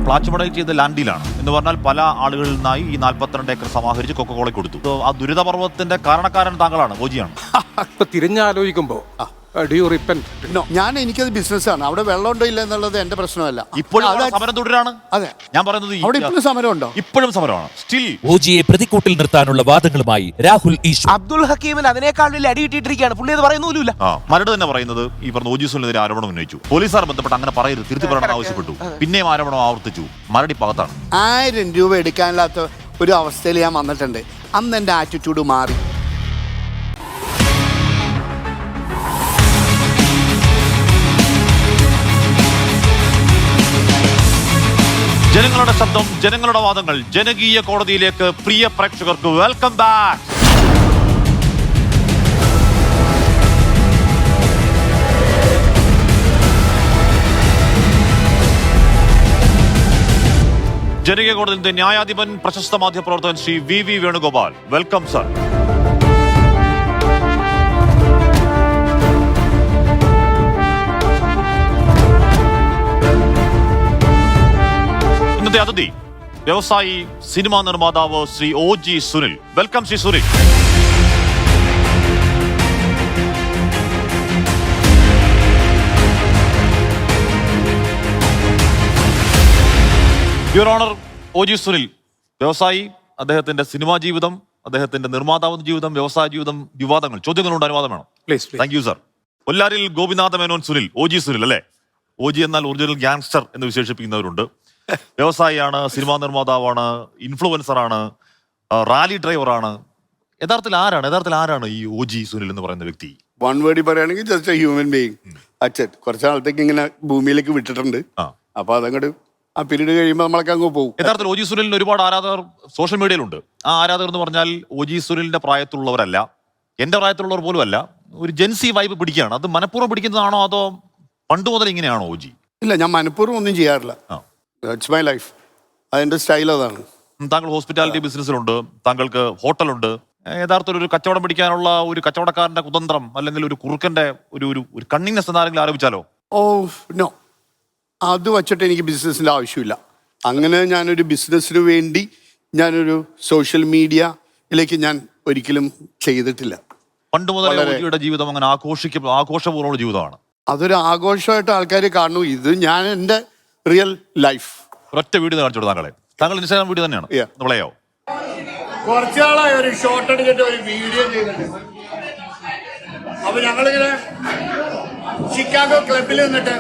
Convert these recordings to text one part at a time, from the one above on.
പ്ലാച്ചുമടയിൽ ചെയ്ത ലാൻഡ് ഡീലാണ് എന്ന് പറഞ്ഞാൽ പല ആളുകളിൽ നിന്നായി ഈ 42 ഏക്കർ സമാഹരിച്ച് കൊക്കക്കോള കൊടുത്തു. ആ ദുരിതപർവ്വത്തിന്റെ കാരണക്കാരൻ താങ്കളാണ്, ഓജിയാണ്. ഇപ്പൊ തിരിഞ്ഞാലോചിക്കുമ്പോ ഞാൻ എനിക്കത് ബിസിനസ്സാണ്. അവിടെ വെള്ളം ഉണ്ടോ ഇല്ല എന്നുള്ളത് എന്റെ പ്രശ്നമല്ല. ഇപ്പോഴും സമരം തുടരാണ്. അതെ, ഞാൻ പറയുന്നത് അവിടെ ഇപ്പോഴും സമരം ഉണ്ടോ? ഇപ്പോഴും സമരമാണ്. സ്റ്റിൽ ഓജിയെ പ്രതിക്കൂട്ടിൽ നിർത്താനുള്ള വാദങ്ങളുമായി രാഹുൽ ഈശ്വർ. അബ്ദുൽ ഹക്കീമിന് അതിനേക്കാൾ വലിയ അടി കിട്ടിയിട്ടിരിക്കുകയാണ്. പുള്ളി അത് പറയുന്നില്ല. മരട് തന്നെ പറയുന്നത് ഈ പറഞ്ഞ ഓജി സുനിലിനെതിരെ ആരോപണം ഉന്നയിച്ചു. പോലീസുകാർ ബന്ധപ്പെട്ട് അങ്ങനെ പറയരുത്, തിരുത്തി പറയണമെന്ന് ആവശ്യപ്പെട്ടു. പിന്നെയും ആരോപണം ആവർത്തിച്ചു. മരടി പകത്താണ്. 1000 രൂപ എടുക്കാനില്ലാത്ത ഒരു അവസ്ഥയിൽ ഞാൻ വന്നിട്ടുണ്ട്. അന്ന് എന്റെ ആറ്റിറ്റ്യൂഡ് മാറി. ജനങ്ങളുടെ ശബ്ദം, ജനങ്ങളുടെ വാദങ്ങൾ, ജനകീയ കോടതിയിലേക്ക് പ്രിയ പ്രേക്ഷകർക്ക് വെൽക്കം ബാക്ക്. ജനകീയ കോടതിയുടെ ന്യായാധിപൻ പ്രശസ്ത മാധ്യമപ്രവർത്തകൻ Shri V Venugopal. Welcome sir. ഇന്നത്തെ അതിഥി വ്യവസായി, സിനിമാ നിർമ്മാതാവ് Shri OG Sunil. Welcome Shri Sunil. Your honour OG Sunil, വ്യവസായി, അദ്ദേഹത്തിന്റെ സിനിമാ ജീവിതം, അദ്ദേഹത്തിന്റെ നിർമ്മാതാവ് ജീവിതം, വ്യവസായ ജീവിതം, വിവാദങ്ങൾ, ചോദ്യങ്ങളുണ്ട്, അനുവാദം വേണം. Thank you sir. കൊല്ലാരിൽ ഗോപിനാഥ മേനോൻ സുനിൽ, OG സുനിൽ അല്ലേ? OG എന്നാൽ ഒറിജിനൽ ഗ്യാങ്സ്റ്റർ എന്ന് വിശേഷിപ്പിക്കുന്നവരുണ്ട്. വ്യവസായിയാണ്, സിനിമാ നിർമ്മാതാവാണ്, ഇൻഫ്ലുവൻസറാണ്, റാലി ഡ്രൈവറാണ്. യഥാർത്ഥത്തിൽ ആരാണ് ഈ OG സുനിൽ എന്ന് പറയുന്ന വ്യക്തി? വൺ വേർഡിൽ പറയുകയാണെങ്കിൽ ജസ്റ്റ് എ ഹ്യൂമൻ ബീയിങ്. അച്ഛൻ കുറച്ച് നാളത്തേക്ക് ഇങ്ങനെ ഭൂമിയിലേക്ക് വിട്ടിട്ടുണ്ട്. അപ്പൊ അതങ്ങോട്ട് ആ പീരീഡ് കഴിയുമ്പോൾ നമ്മളൊക്കെ അങ്ങ് പോകും. യഥാർത്ഥത്തിൽ OG സുനിലിന് ഒരുപാട് ആരാധകർ സോഷ്യൽ മീഡിയയിലുണ്ട്. ആ ആരാധകർ എന്ന് പറഞ്ഞാൽ OG സുനിലിന്റെ പ്രായത്തിലുള്ളവരല്ല, എന്റെ പ്രായത്തിലുള്ളവർ പോലും അല്ല. ഒരു ജെൻസി വൈബ് പിടിക്കുകയാണ്. അത് മനഃപൂർവ്വം പിടിക്കുന്നതാണോ അതോ പണ്ട് മുതൽ ഇങ്ങനെയാണോ OG? ഇല്ല, ഞാൻ മനഃപൂർവ്വം ഒന്നും ചെയ്യാറില്ല. It's my life. അതിന്റെ സ്റ്റൈൽ അതാണ്. താങ്കൾ ഹോസ്പിറ്റാലിറ്റി ബിസിനസ്സിലുണ്ട്, താങ്കൾക്ക് ഹോട്ടലുണ്ട്. യഥാർത്ഥത്തിൽ ഒരു കച്ചവടം പിടിക്കാനുള്ള ഒരു കച്ചവടക്കാരന്റെ കുതന്ത്രം അല്ലെങ്കിൽ ഒരു കുറുക്കന്റെ ഒരു കണ്ണിനെസ് എന്നാരെങ്കിലും ആരോപിച്ചാലോ? ഓ നോ, അത് വച്ചിട്ട് എനിക്ക് ബിസിനസിന്റെ ആവശ്യമില്ല. അങ്ങനെ ഞാനൊരു ബിസിനസ്സിന് വേണ്ടി ഞാനൊരു സോഷ്യൽ മീഡിയയിലേക്ക് ഞാൻ ഒരിക്കലും ചെയ്തിട്ടില്ല. പണ്ട് മുതലേ OGയുടെ ജീവിതം അങ്ങനെ ആഘോഷപൂർവ്വമുള്ള ജീവിതമാണ്. അതൊരു ആഘോഷമായിട്ട് ആൾക്കാർ കാണുന്നു. ഇത് ഞാൻ എൻ്റെ റിയൽ ലൈഫ്. ഒറ്റ വീഡിയോ കാണിച്ചോളൂ താങ്കൾ ഇൻസ്റ്റാഗ്രാം വീഡിയോ തന്നെയാണ് നമ്മളെയോ? കുറച്ചു നാളായി ഒരു ഷോർട്ട് എടുത്തിട്ട് ഒരു വീഡിയോ ചെയ്തിട്ടുണ്ട്. അപ്പൊ ഞങ്ങളിങ്ങനെ ഷിക്കാഗോ ക്ലബിൽ നിന്നിട്ട്,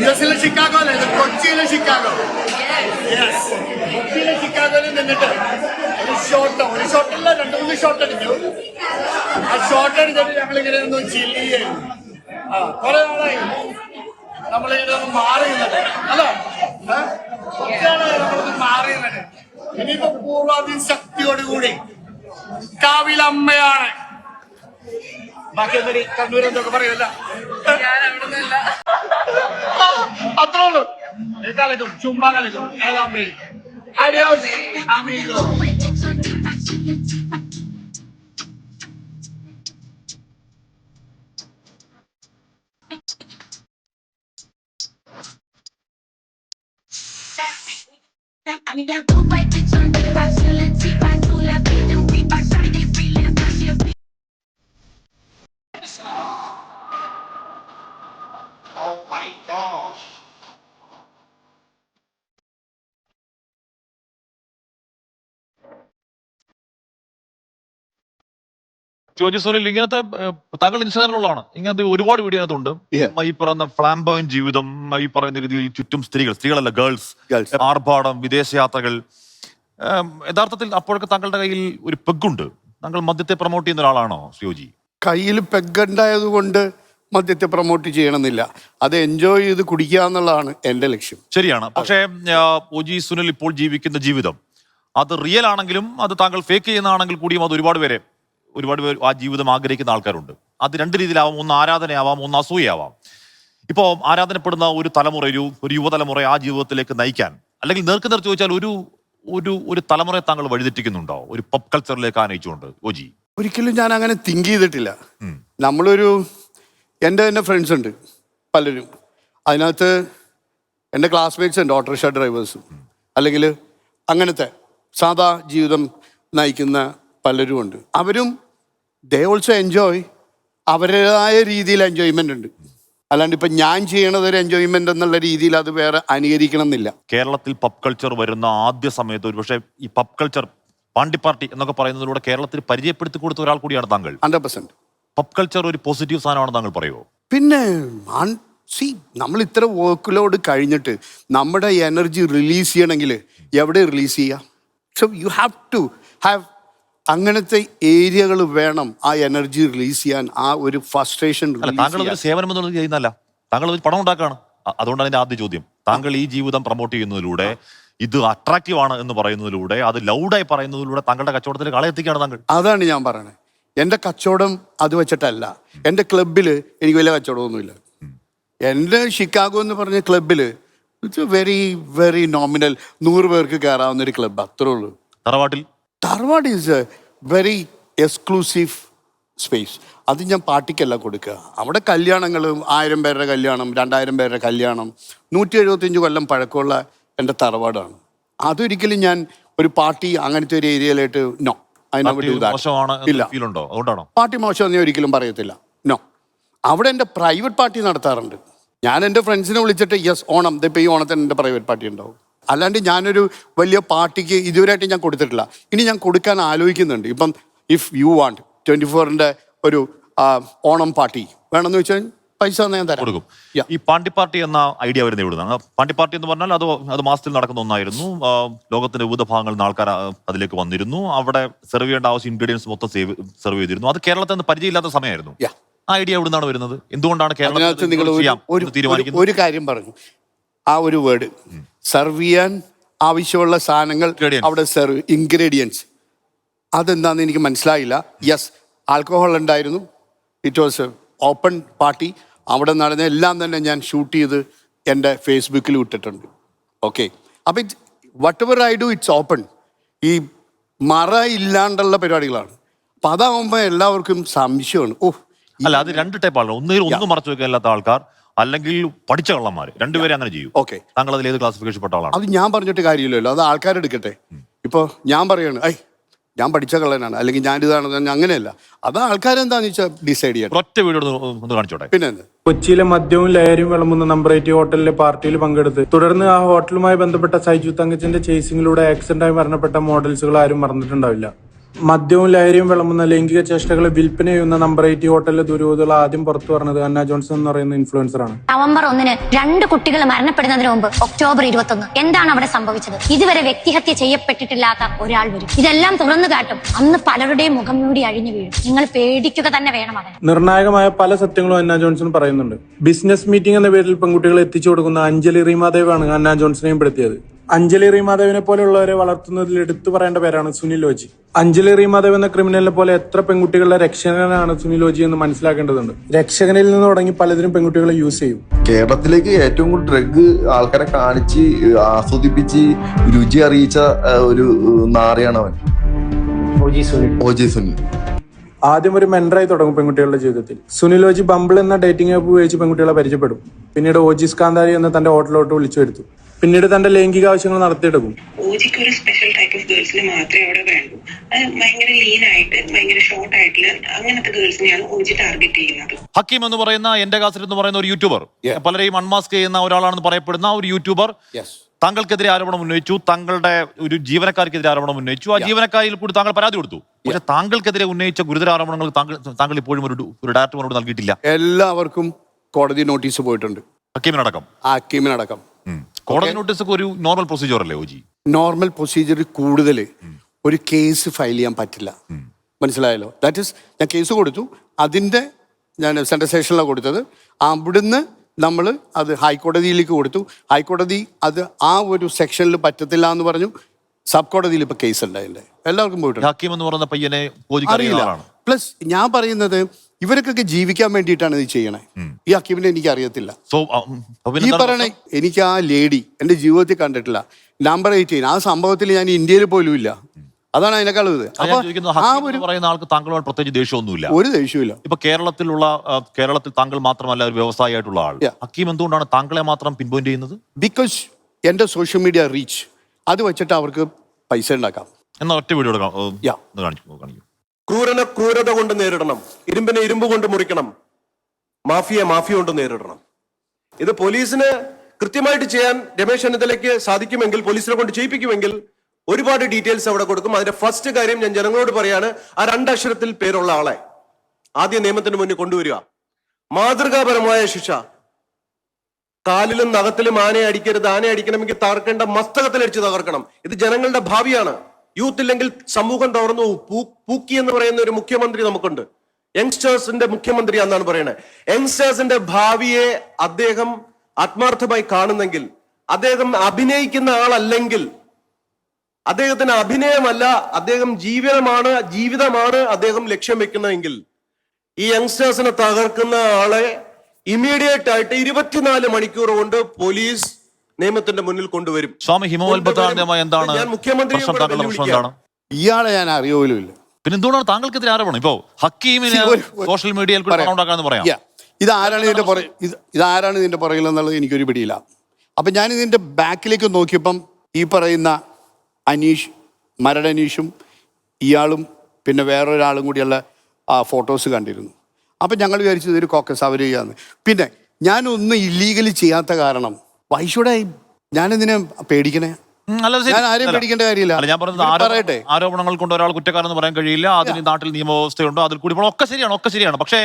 യുഎസിലെ ഷിക്കാഗോ അല്ലേ, കൊച്ചിയിലെ ഷിക്കാഗോ, കൊച്ചിയിലെ ഷിക്കാഗോയിൽ നിന്നിട്ട് ഒരു ഷോട്ടല്ല 2-3 ഷോട്ട് അടിച്ചു. ആ ഷോട്ട് അടിച്ചിട്ട് ഞങ്ങളിങ്ങനെ ഒന്ന് ചില്ല് ചെയ്യുന്നു. കുറെ നാളായി നമ്മളിങ്ങനെ ഒന്ന് മാറി നിന്നിട്ട്, അല്ലേ, നമ്മളൊന്ന് മാറി നിന്നിട്ട് ഇനിയിപ്പോ പൂർവാധീന ശക്തിയോടുകൂടി കാവിലമ്മയാണ്. ബാക്കി എന്തൊരു കണ്ണൂർ എന്തൊക്കെ പറയല്ല, അത്രേ ഉള്ളൂ. കളിക്കും, ചുമ്മാ കളിക്കും. OG സുനിൽ, ഇങ്ങനത്തെ താങ്കൾ ഇൻസ്റ്റാഗ്രാമിലുള്ളതാണ്, ഇങ്ങനത്തെ ഒരുപാട് വീഡിയോ അതിനകത്തുണ്ട്. ഈ പറയുന്ന ഫ്ലാംബോയിൻ ജീവിതം, ഈ പറയുന്ന രീതിയിൽ ചുറ്റും സ്ത്രീകളല്ല, ഗേൾസ്, ആർഭാടം, വിദേശയാത്രകൾ. യഥാർത്ഥത്തിൽ അപ്പോഴൊക്കെ താങ്കളുടെ കയ്യിൽ ഒരു പെഗുണ്ട്. താങ്കൾ മദ്യത്തെ പ്രൊമോട്ട് ചെയ്യുന്ന ഒരാളാണോ ശ്രീ OG? കയ്യിൽ പെഗുണ്ടായത് കൊണ്ട് മദ്യത്തെ പ്രൊമോട്ട് ചെയ്യണമെന്നില്ല. അത് എൻജോയ് ചെയ്ത് കുടിക്കുക എന്നുള്ളതാണ് എൻ്റെ ലക്ഷ്യം. ശരിയാണ്. പക്ഷേ OG സുനിൽ ഇപ്പോൾ ജീവിക്കുന്ന ജീവിതം അത് റിയൽ ആണെങ്കിലും അത് താങ്കൾ ഫേക്ക് ചെയ്യുന്നതാണെങ്കിൽ കൂടിയും അത് ഒരുപാട് പേർ ആ ജീവിതം ആഗ്രഹിക്കുന്ന ആൾക്കാരുണ്ട്. അത് രണ്ട് രീതിയിലാവാം. ഒന്ന് ആരാധനയാവാം, ഒന്ന് അസൂയാവാം. ഇപ്പോൾ ആരാധനപ്പെടുന്ന ഒരു തലമുറ, ഒരു യുവതലമുറ ആ ജീവിതത്തിലേക്ക് നയിക്കാൻ, അല്ലെങ്കിൽ നേർക്കുനേർ ചോദിച്ചാൽ ഒരു തലമുറയെ താങ്കൾ വഴിതെറ്റിക്കുന്നുണ്ടോ ഒരു പോപ്പ് കൾച്ചറിലേക്ക് ആനയിച്ചുകൊണ്ട് OG? ഒരിക്കലും ഞാൻ അങ്ങനെ തിങ്ക് ചെയ്തിട്ടില്ല. എൻ്റെ തന്നെ ഫ്രണ്ട്സ് ഉണ്ട് പലരും. അതിനകത്ത് എൻ്റെ ക്ലാസ്മേറ്റ്സ് ഉണ്ട് ഓട്ടോറിക്ഷ ഡ്രൈവേഴ്സും, അല്ലെങ്കിൽ അങ്ങനത്തെ സാധാ ജീവിതം നയിക്കുന്ന പലരും ഉണ്ട്. അവരും ദേ ഓൾസോ എൻജോയ്, അവരുടേതായ രീതിയിൽ എൻജോയ്മെൻ്റ് ഉണ്ട്. അല്ലാണ്ട് ഇപ്പം ഞാൻ ചെയ്യണത് ഒരു എൻജോയ്മെൻ്റ് എന്നുള്ള രീതിയിൽ അത് വേറെ അനുകരിക്കണം എന്നില്ല. കേരളത്തിൽ പബ് കൾച്ചർ വരുന്ന ആദ്യ സമയത്ത് ഒരു പക്ഷേ ഈ പബ് കൾച്ചർ പാണ്ടി പാർട്ടി എന്നൊക്കെ പറയുന്നതിലൂടെ കേരളത്തിൽ പരിചയപ്പെടുത്തി കൊടുത്ത ഒരാൾ കൂടിയാണ് താങ്കൾ. 100%. പബ് കൾച്ചർ ഒരു പോസിറ്റീവ് സാധനമാണെന്ന് താങ്കൾ പറയുമോ? പിന്നെ നമ്മൾ ഇത്ര വർക്ക് ലോഡ് കഴിഞ്ഞിട്ട് നമ്മുടെ എനർജി റിലീസ് ചെയ്യണമെങ്കിൽ എവിടെ റിലീസ് ചെയ്യുക? So you have to have അങ്ങനത്തെ ഏരിയകൾ വേണം ആ എനർജി റിലീസ് ചെയ്യാൻ, ആ ഒരു ഫ്രസ്ട്രേഷൻ. അല്ല, താങ്കൾ ഒരു സേവനം എന്നുള്ളത് ചെയ്യുന്നല്ല, താങ്കൾ ഒരു പണം ഉണ്ടാക്കുകയാണ്. അതുകൊണ്ടാണ് എൻ്റെ ആദ്യ ചോദ്യം. താങ്കൾ ഈ ജീവിതം പ്രൊമോട്ട് ചെയ്യുന്നതിലൂടെ, ഇത് അട്രാക്റ്റീവ് ആണ് എന്ന് പറയുന്നതിലൂടെ, അത് ലൗഡായി പറയുന്നതിലൂടെ താങ്കളുടെ കച്ചവടത്തിൽ കളയെത്തിക്കുകയാണ് താങ്കൾ. അതാണ് ഞാൻ പറയണത്. എൻ്റെ കച്ചവടം അത് വെച്ചിട്ടല്ല. എൻ്റെ ക്ലബിൽ എനിക്ക് വലിയ കച്ചവടമൊന്നുമില്ല. എൻ്റെ ഷിക്കാഗോ എന്ന് പറഞ്ഞ ക്ലബിൽ ഇറ്റ്സ് വെരി വെരി നോമിനൽ, 100 പേർക്ക് കയറാവുന്ന ഒരു ക്ലബ്ബ്, അത്രേ ഉള്ളൂ. തറവാട് is A very exclusive space. അത് ഞാൻ പാർട്ടിക്കല്ല കൊടുക്കുക. അവിടെ കല്യാണങ്ങൾ 1000 പേരുടെ കല്യാണം, 2000 പേരുടെ കല്യാണം, 175 കൊല്ലം പഴക്കമുള്ള എൻ്റെ തറവാടാണ്. അതൊരിക്കലും ഞാൻ ഒരു പാർട്ടി അങ്ങനത്തെ ഒരു ഏരിയയിലായിട്ട് നോ, ഇല്ല. പാർട്ടി മോശം ഞാൻ ഒരിക്കലും പറയത്തില്ല. നോ, അവിടെ എൻ്റെ പ്രൈവറ്റ് പാർട്ടി നടത്താറുണ്ട്. ഞാൻ എൻ്റെ ഫ്രണ്ട്സിനെ വിളിച്ചിട്ട് യെസ് ഓണം, ഇതിപ്പോൾ ഈ ഓണത്തിന് എൻ്റെ പ്രൈവറ്റ് പാർട്ടി ഉണ്ടാവും. അല്ലാണ്ട് ഞാനൊരു വലിയ പാർട്ടിക്ക് ഇതുവരെയായിട്ട് ഞാൻ കൊടുത്തിട്ടില്ല. ഇനി ഞാൻ കൊടുക്കാൻ ആലോചിക്കുന്നുണ്ട്. ഇപ്പം ഇഫ് യു വാണ്ട് 24-ന്റെ ഒരു ഓണം പാർട്ടി വേണമെന്ന് വെച്ചാൽ പൈസ ഞാൻ തരാം, കൊടുക്കും. ഈ പാണ്ടി പാർട്ടി എന്ന ഐഡിയ വരുന്നത് ഇവിടുന്ന്. പാണ്ടി പാർട്ടി എന്ന് പറഞ്ഞാൽ അത് മാസത്തിൽ നടക്കുന്ന ഒന്നായിരുന്നു. ലോകത്തിന്റെ വിവിധ ഭാഗങ്ങളിൽ നിന്ന് ആൾക്കാർ അതിലേക്ക് വന്നിരുന്നു. അവിടെ സെർവ് ചെയ്യേണ്ട ആവശ്യം ഇൻഗ്രീഡിയൻസ് മൊത്തം സെർവ് ചെയ്തിരുന്നു. അത് കേരളത്തിൽ നിന്ന് പരിചയമില്ലാത്ത സമയമായിരുന്നു. ആ ഐഡിയ എവിടുന്നാണ് വരുന്നത്? എന്തുകൊണ്ടാണ് കേരളത്തിൽ നിങ്ങൾ തീരുമാനിക്കുന്നത്? ഒരു കാര്യം പറഞ്ഞു, ആ ഒരു വേർഡ് സെർവ് ചെയ്യാൻ ആവശ്യമുള്ള സാധനങ്ങൾ അവിടെ സെർവ്, ഇൻഗ്രീഡിയൻസ്, അതെന്താണെന്ന് എനിക്ക് മനസ്സിലായില്ല. യെസ്, ആൽക്കഹോൾ ഉണ്ടായിരുന്നു. It was open party. അവിടെ നടന്ന എല്ലാം തന്നെ ഞാൻ ഷൂട്ട് ചെയ്ത് എൻ്റെ ഫേസ്ബുക്കിൽ ഇട്ടിട്ടുണ്ട്. ഓക്കെ, അപ്പം it what ever I do it's open. ഈ മറ ഇല്ലാണ്ടുള്ള പരിപാടികളാണ്. അപ്പം അതാവുമ്പോൾ എല്ലാവർക്കും സംശയമാണ്. അല്ല, അത് രണ്ട് ടൈപ്പ് ആളുകൾ. ഒന്നും മറച്ചു വെക്കാത്ത ആൾക്കാർ, അല്ലെങ്കിൽ പഠിച്ച കള്ളന്മാർ, രണ്ടുപേരെ അങ്ങനെ ചെയ്യും. ഓക്കെ, താങ്കൾ അതിൽ ഏത് ക്ലാസിഫിക്കേഷൻ പെട്ട ആളാണ്? അത് ഞാൻ പറഞ്ഞിട്ട് കാര്യമില്ലല്ലോ, അത് ആൾക്കാരെടുക്കട്ടെ. ഇപ്പോൾ ഞാൻ പറയാണ് ഞാൻ പഠിച്ച കള്ളനാണ്, അല്ലെങ്കിൽ ഞാൻ ഇതാണ്, അങ്ങനെയല്ല. അത് ആൾക്കാരെന്താന്ന് വെച്ചാൽ ഡിസൈഡ് ചെയ്യണം. ഒറ്റ വീഡിയോ ഒന്ന് കാണിച്ചോട്ടെ. പിന്നെ കൊച്ചിയിലെ മദ്യവും ലഹരിയും വിളമ്പുന്ന നമ്പർ 8 ഹോട്ടലിലെ പാർട്ടിയിൽ പങ്കെടുത്ത് തുടർന്ന് ആ ഹോട്ടലുമായി ബന്ധപ്പെട്ട സൈജു തങ്കച്ചന്റെ ചേസിംഗിലൂടെ ആക്സിഡന്റായി മരണപ്പെട്ട മോഡൽസുകൾ ആരും മറന്നിട്ടുണ്ടാവില്ല. മദ്യവും ലഹരിയും വിളമ്പുന്ന ലൈംഗിക ചേഷ്ടകളെ വിൽപ്പന ചെയ്യുന്ന നമ്പർ 8 ഹോട്ടലിലെ ദുരൂഹതകൾ ആദ്യം പുറത്തു പറഞ്ഞത് അന്ന ജോൺസൺ എന്ന് പറയുന്ന ഇൻഫ്ലുവൻസറാണ്. നവംബർ 1-ന് 2 കുട്ടികൾ മരണപ്പെടുന്നതിന് മുമ്പ് ഒക്ടോബർ 21 എന്താണ് അവിടെ സംഭവിച്ചത്? ഇതുവരെ വ്യക്തിഹത്യ ചെയ്യപ്പെട്ടിട്ടില്ലാത്ത ഒരാൾ വരും, ഇതെല്ലാം തുറന്നു കാട്ടും. അന്ന് പലരുടെയും മുഖം മൂടി അഴിഞ്ഞു വീഴും. നിങ്ങൾ പേടിക്കുക തന്നെ വേണം. അവൻ നിർണായകമായ പല സത്യങ്ങളും അന്ന ജോൺസൺ പറയുന്നുണ്ട്. ബിസിനസ് മീറ്റിംഗ് എന്ന പേരിൽ പെൺകുട്ടികളെ എത്തിച്ചു കൊടുക്കുന്ന അഞ്ജലി റീമാദേവാണ് അന്ന ജോൺസണെയും പെടുത്തിയത്. അഞ്ജലി റീമാദേവിനെ പോലെയുള്ളവരെ വളർത്തുന്നതിൽ എടുത്തു പറയേണ്ട പേരാണ് സുനിൽ ഓജി. അഞ്ജലി റീമാദേവ് എന്ന ക്രിമിനലിനെ പോലെ എത്ര പെൺകുട്ടികളുടെ രക്ഷകനാണ് സുനിൽ ഓജി എന്ന് മനസ്സിലാക്കേണ്ടതുണ്ട്. രക്ഷകനിൽ നിന്ന് തുടങ്ങി പലതിനും പെൺകുട്ടികളെ യൂസ് ചെയ്യും. കേരളത്തിലേക്ക് ഏറ്റവും കൂടുതൽ ഡ്രഗ് ആൾക്കാരെ കാണിച്ച് ആസ്വദിപ്പിച്ച് രുചി അറിയിച്ച ഒരു നാറിയാണ് അവൻ, ഓജി സുനിൽ. ആദ്യം ഒരു മെന്ററായി തുടങ്ങും പെൺകുട്ടികളുടെ ജീവിതത്തിൽ. സുനിൽ ഓജി ബംബിൾ എന്ന ഡേറ്റിംഗ് ആപ്പ് ഉപയോഗിച്ച് പെൺകുട്ടികളെ പരിചയപ്പെടും. പിന്നീട് ഓജീസ് കാന്താരി എന്ന തന്റെ ഹോട്ടലിലോട്ട് വിളിച്ചു വരുത്തും. പിന്നീട് തന്റെ ലൈംഗിക ആവശ്യങ്ങൾ നടത്തിയെടുക്കും. ഓജിക്ക് ഒരു സ്പെഷ്യൽ ടൈപ്പ് ഓഫ് ഗേൾസിനെ മാത്രമേ അവിടെ വേണ്ടൂ. അത് ഭയങ്കര ലീൻ ആയിട്ട് ഭയങ്കര ഷോർട്ട് ആയിട്ടുള്ള അങ്ങനത്തെ ഗേൾസിനെയാണ് ഓജി ടാർഗറ്റ് ചെയ്യുന്നത്. ഹക്കീം എന്ന് പറയുന്ന എന്റെ കാസറ്റ് എന്ന് പറയുന്ന ഒരു യൂട്യൂബർ, പലരെയും അൺമാസ്ക് ചെയ്യുന്ന ഒരാളാണെന്ന് പറയപ്പെടുന്ന ഒരു യൂട്യൂബർ താങ്കൾക്കെതിരെ ആരോപണം ഉന്നയിച്ചു. താങ്കളുടെ ഒരു ജീവനക്കാർക്കെതിരെ ആരോപണം ഉന്നയിച്ചു. ആ ജീവനക്കാരിൽ കൂടി താങ്കൾ പരാതി കൊടുത്തു. പക്ഷെ താങ്കൾക്കെതിരെ ഉന്നയിച്ച ഗുരുതര ആരോപണങ്ങൾ താങ്കൾ ഇപ്പോഴും ഒരു ഡയറക്ടർ നൽകിയിട്ടില്ല. എല്ലാവർക്കും കോടതി നോട്ടീസ് പോയിട്ടുണ്ട്. ഹക്കീമിനടക്കം. കോടതി നോട്ടീസ് ഒരു നോർമൽ പ്രൊസീജിയർ അല്ലേ ഓജി? നോർമൽ പ്രൊസീജിയർ കൂടുതൽ ഒരു കേസ് ഫയൽ ചെയ്യാൻ പറ്റില്ല. മനസ്സിലായല്ലോ? ദാറ്റ് ഇസ്, ഞാൻ കേസ് കൊടുത്തു. അതിൻ്റെ ഞാൻ സെൻട്രൽ സ്റ്റേഷനിലാണ് കൊടുത്തത്. അവിടുന്ന് നമ്മൾ അത് ഹൈക്കോടതിയിലേക്ക് കൊടുത്തു. ഹൈക്കോടതി അത് ആ ഒരു സെക്ഷനിൽ പറ്റത്തില്ല എന്ന് പറഞ്ഞു. സബ് കോടതിയിൽ ഇപ്പൊ കേസ് ഉണ്ടായില്ലേ, എല്ലാവർക്കും പോയിട്ടുണ്ട്. ഹക്കീം എന്ന് പറയുന്ന പയ്യനെ അറിയില്ല. പ്ലസ് ഞാൻ പറയുന്നത് ഇവർക്കൊക്കെ ജീവിക്കാൻ വേണ്ടിയിട്ടാണ് ഇത് ചെയ്യണേ. ഈ ഹക്കീമിനെ എനിക്ക് അറിയത്തില്ല. ഈ പറയണേ, എനിക്ക് ആ ലേഡി എൻ്റെ ജീവിതത്തിൽ കണ്ടിട്ടില്ല. നമ്പർ 18 ആ സംഭവത്തിൽ ഞാൻ ഇന്ത്യയിൽ പോലും ഇല്ല. അതാണ് അതിനേക്കാൾ ഇത്. ഞാൻ ചോദിക്കുന്നത്, ഹക്കീം എന്ന് പറയുന്ന ആൾക്ക് താങ്കളുമായിട്ട് പ്രത്യേകിച്ച് ദേഷ്യമൊന്നുമില്ല. ഒരു ദേഷ്യമില്ല. ഇപ്പൊ കേരളത്തിൽ താങ്കൾ മാത്രമല്ല ഒരു വ്യവസായിയായിട്ടുള്ള ആൾ. ഹക്കീം എന്തുകൊണ്ടാണ് താങ്കളെ മാത്രം പിൻപോയിന്റ് ചെയ്യുന്നത്? ബിക്കോസ് എന്റെ സോഷ്യൽ മീഡിയ റീച്ച് അത് വെച്ചിട്ട് അവർക്ക് പൈസ ഉണ്ടാക്കാം. എന്നാ ഒറ്റ വീഡിയോ കാണിക്കും. ക്രൂരനെ ക്രൂരത കൊണ്ട് നേരിടണം, ഇരുമ്പിനെ ഇരുമ്പ് കൊണ്ട് മുറിക്കണം, മാഫിയെ മാഫിയ കൊണ്ട് നേരിടണം. ഇത് പോലീസിന് കൃത്യമായിട്ട് ചെയ്യാൻ രമേശ് ചെന്നിത്തലയ്ക്ക് സാധിക്കുമെങ്കിൽ, പോലീസിനെ കൊണ്ട് ചെയ്യിപ്പിക്കുമെങ്കിൽ ഒരുപാട് ഡീറ്റെയിൽസ് അവിടെ കൊടുക്കും. അതിന്റെ ഫസ്റ്റ് കാര്യം ഞാൻ ജനങ്ങളോട് പറയാണ്, ആ 2 അക്ഷരത്തിൽ പേരുള്ള ആളെ ആദ്യം നിയമത്തിന് മുന്നിൽ കൊണ്ടുവരിക. മാതൃകാപരമായ ശിക്ഷ. കാലിലും നഖത്തിലും ആനയെ അടിക്കരുത്. ആനയെ അടിക്കണമെങ്കിൽ തകർക്കേണ്ട മസ്തകത്തിലടിച്ച് തകർക്കണം. ഇത് ജനങ്ങളുടെ ഭാവിയാണ്. യൂത്ത് ഇല്ലെങ്കിൽ സമൂഹം തകർന്നു. പൂക്കി എന്ന് പറയുന്ന ഒരു മുഖ്യമന്ത്രി നമുക്കുണ്ട്. യങ്സ്റ്റേഴ്സിന്റെ മുഖ്യമന്ത്രി എന്നാണ് പറയുന്നത്. യങ്സ്റ്റേഴ്സിന്റെ ഭാവിയെ അദ്ദേഹം ആത്മാർത്ഥമായി കാണുന്നെങ്കിൽ, അദ്ദേഹം അഭിനയിക്കുന്ന ആളല്ലെങ്കിൽ, അദ്ദേഹത്തിന് അഭിനയമല്ല, അദ്ദേഹം ജീവിതമാണ് അദ്ദേഹം ലക്ഷ്യം വെക്കുന്നതെങ്കിൽ, ഈ യങ്സ്റ്റേഴ്സിനെ തകർക്കുന്ന ആളെ ഇമ്മീഡിയറ്റ് ആയിട്ട് 24 മണിക്കൂർ കൊണ്ട് പോലീസ് നിയമത്തിന്റെ മുന്നിൽ കൊണ്ടുവരും. സ്വാമി ഹിമവൽ ബദ്രാനന്ദമായി എന്താണ് ഞാൻ മുഖ്യമന്ത്രിയെ ഇയാളെ ഞാൻ അറിയോലും ഇല്ല. പിന്നെ എന്തുകൊണ്ടാണ് താങ്കൾക്കെതിരെ ആരോപണം? ഇപ്പോ ഹക്കീമിന് സോഷ്യൽ മീഡിയയിൽ ഉണ്ടാക്കാന്ന് പറയാം. ഇതാരാണ് ഇതിന്റെ പുറകിൽ എന്നുള്ളത് എനിക്കൊരു പിടിയില്ല. അപ്പൊ ഞാൻ ഇതിന്റെ ബാക്കിലേക്ക് നോക്കിയപ്പം ഈ പറയുന്ന അനീഷ്, മരടനീഷും ഇയാളും പിന്നെ വേറൊരാളും കൂടിയുള്ള ഫോട്ടോസ് കണ്ടിരുന്നു. അപ്പം ഞങ്ങൾ വിചാരിച്ചത് ഒരു കോക്കസ് അവർ ചെയ്യാന്ന്. പിന്നെ ഞാനൊന്നും ഇല്ലീഗലി ചെയ്യാത്ത കാരണം വൈഷുടായി ഞാനെന്തിനാ പേടിക്കണേ? ഞാൻ ആരെയും പേടിക്കേണ്ട കാര്യമില്ല. ഞാൻ പറഞ്ഞത് ആരോപണങ്ങൾ കൊണ്ട് ഒരാൾ കുറ്റക്കാരെന്ന് പറയാൻ കഴിയില്ല. അതിന് നാട്ടിൽ നിയമവ്യവസ്ഥയുണ്ട്, അതിൽ കൂടി ഒക്കെ ശരിയാണ്. പക്ഷേ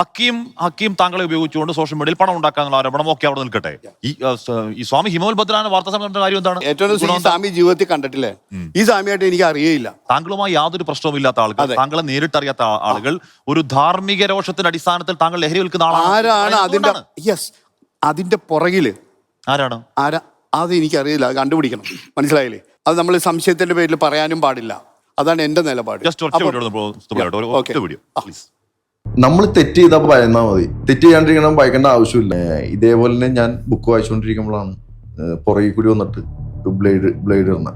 ഹക്കീം താങ്കളെ ഉപയോഗിച്ചുകൊണ്ട് സോഷ്യൽ മീഡിയയിൽ പണം ഉണ്ടാക്കാനുള്ള ആരോപണം ഒക്കെ അവിടെ നിൽക്കട്ടെ. ഈ സ്വാമി ഹിമവൽ ബദ്രാന വാർത്താ സമ്മേളനത്തിന്റെ കാര്യം എന്താണ്? ഏറ്റവും സ്വാമി ജീവിതത്തിൽ കണ്ടിട്ടില്ലേ? ഈ സ്വാമിയായിട്ട് എനിക്ക് അറിയില്ല. താങ്കളുമായി യാതൊരു പ്രശ്നവുമില്ലാത്ത ആളുകൾ, താങ്കളെ നേരിട്ടറിയാത്ത ആളുകൾ, ഒരു ധാർമ്മിക രോഷത്തിന്റെ അടിസ്ഥാനത്തിൽ താങ്കൾ ലഹരി വിൽക്കുന്ന ആരാണ് അതിന്റെ പുറകില് ആരാണ്? അത് എനിക്കറിയില്ല. അത് കണ്ടുപിടിക്കണം. മനസ്സിലായില്ലേ? അത് നമ്മൾ സംശയത്തിന്റെ പേരിൽ പറയാനും പാടില്ല. അതാണ് എന്റെ നിലപാട്. നമ്മൾ തെറ്റ് ചെയ്താൽ ഭയന്നാ മതി. തെറ്റ് ചെയ്യാണ്ടിരിക്കണം, ഭയക്കേണ്ട ആവശ്യമില്ല. ഇതേപോലെ തന്നെ ഞാൻ ബുക്ക് വായിച്ചുകൊണ്ടിരിക്കുമ്പോഴാണ് പുറകിൽ കൂടി വന്നിട്ട് ബ്ലേഡ് ഇടുന്ന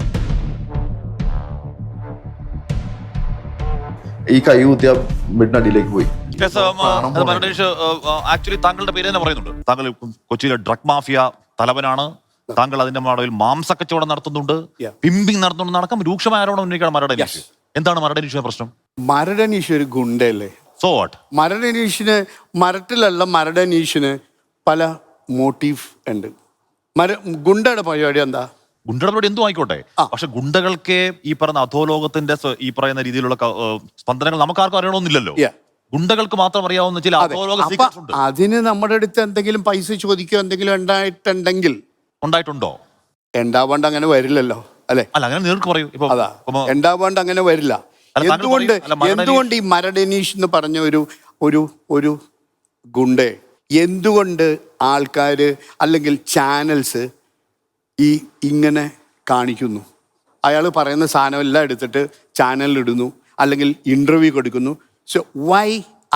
ഈ കൈ കുത്തിയ ബെഡിനടിയിലേക്ക് പോയി. ആക്ച്വലി താങ്കളുടെ പേര് തന്നെ പറയുന്നുണ്ട്. താങ്കൾ കൊച്ചിയിലെ ഡ്രഗ് മാഫിയ തലവനാണ്. താങ്കൾ അതിന്റെ മടയിൽ മാംസക്കച്ചവടം നടത്തുന്നുണ്ട്, പിമ്പിങ് നടത്തുന്നുണ്ട്, നടക്കം രൂക്ഷമായ ആരോപണം ഉന്നയിക്കണം മരടനീഷ്. എന്താണ് മരടനീഷിന്റെ പ്രശ്നം? മരടനീഷ് ഒരു ഗുണ്ടയല്ലേ? So what? മരടനീഷിന് മരടനീഷിന് പല മോട്ടീവ് ഉണ്ട്. ഗുണ്ടയുടെ പരിപാടി എന്താ? ഗുണ്ടയുടെ പരിപാടി എന്തും ആയിക്കോട്ടെ, പക്ഷെ ഗുണ്ടകൾക്ക് ഈ പറയുന്ന അധോലോകത്തിന്റെ ഈ പറയുന്ന രീതിയിലുള്ള സ്പന്ദനങ്ങൾ നമുക്കാർക്കും അറിയണമെന്നില്ലല്ലോ. ഗുണ്ടകൾക്ക് മാത്രം അറിയാവുന്ന ചില അധോലോക സീക്രട്സ് ഉണ്ട്. അതിന് നമ്മുടെ അടുത്ത് എന്തെങ്കിലും പൈസ ചോദിക്കുകയോ എന്തെങ്കിലും ഉണ്ടായിട്ടുണ്ടോ? ഉണ്ടാവാണ്ട് അങ്ങനെ വരില്ലല്ലോ, അല്ലെ? അല്ല, അങ്ങനെ നേർക്ക് പറയൂ. അതാ, ഉണ്ടാവാണ്ട് അങ്ങനെ വരില്ല. എന്തുകൊണ്ട് ഈ മരടനീഷ് എന്ന് പറഞ്ഞ ഒരു ഗുണ്ടേ എന്തുകൊണ്ട് ആൾക്കാര് അല്ലെങ്കിൽ ചാനൽസ് ഇങ്ങനെ കാണിക്കുന്നു? അയാൾ പറയുന്ന സാധനം എല്ലാം എടുത്തിട്ട് ചാനലിൽ ഇടുന്നു, അല്ലെങ്കിൽ ഇന്റർവ്യൂ കൊടുക്കുന്നു. സോ വൈ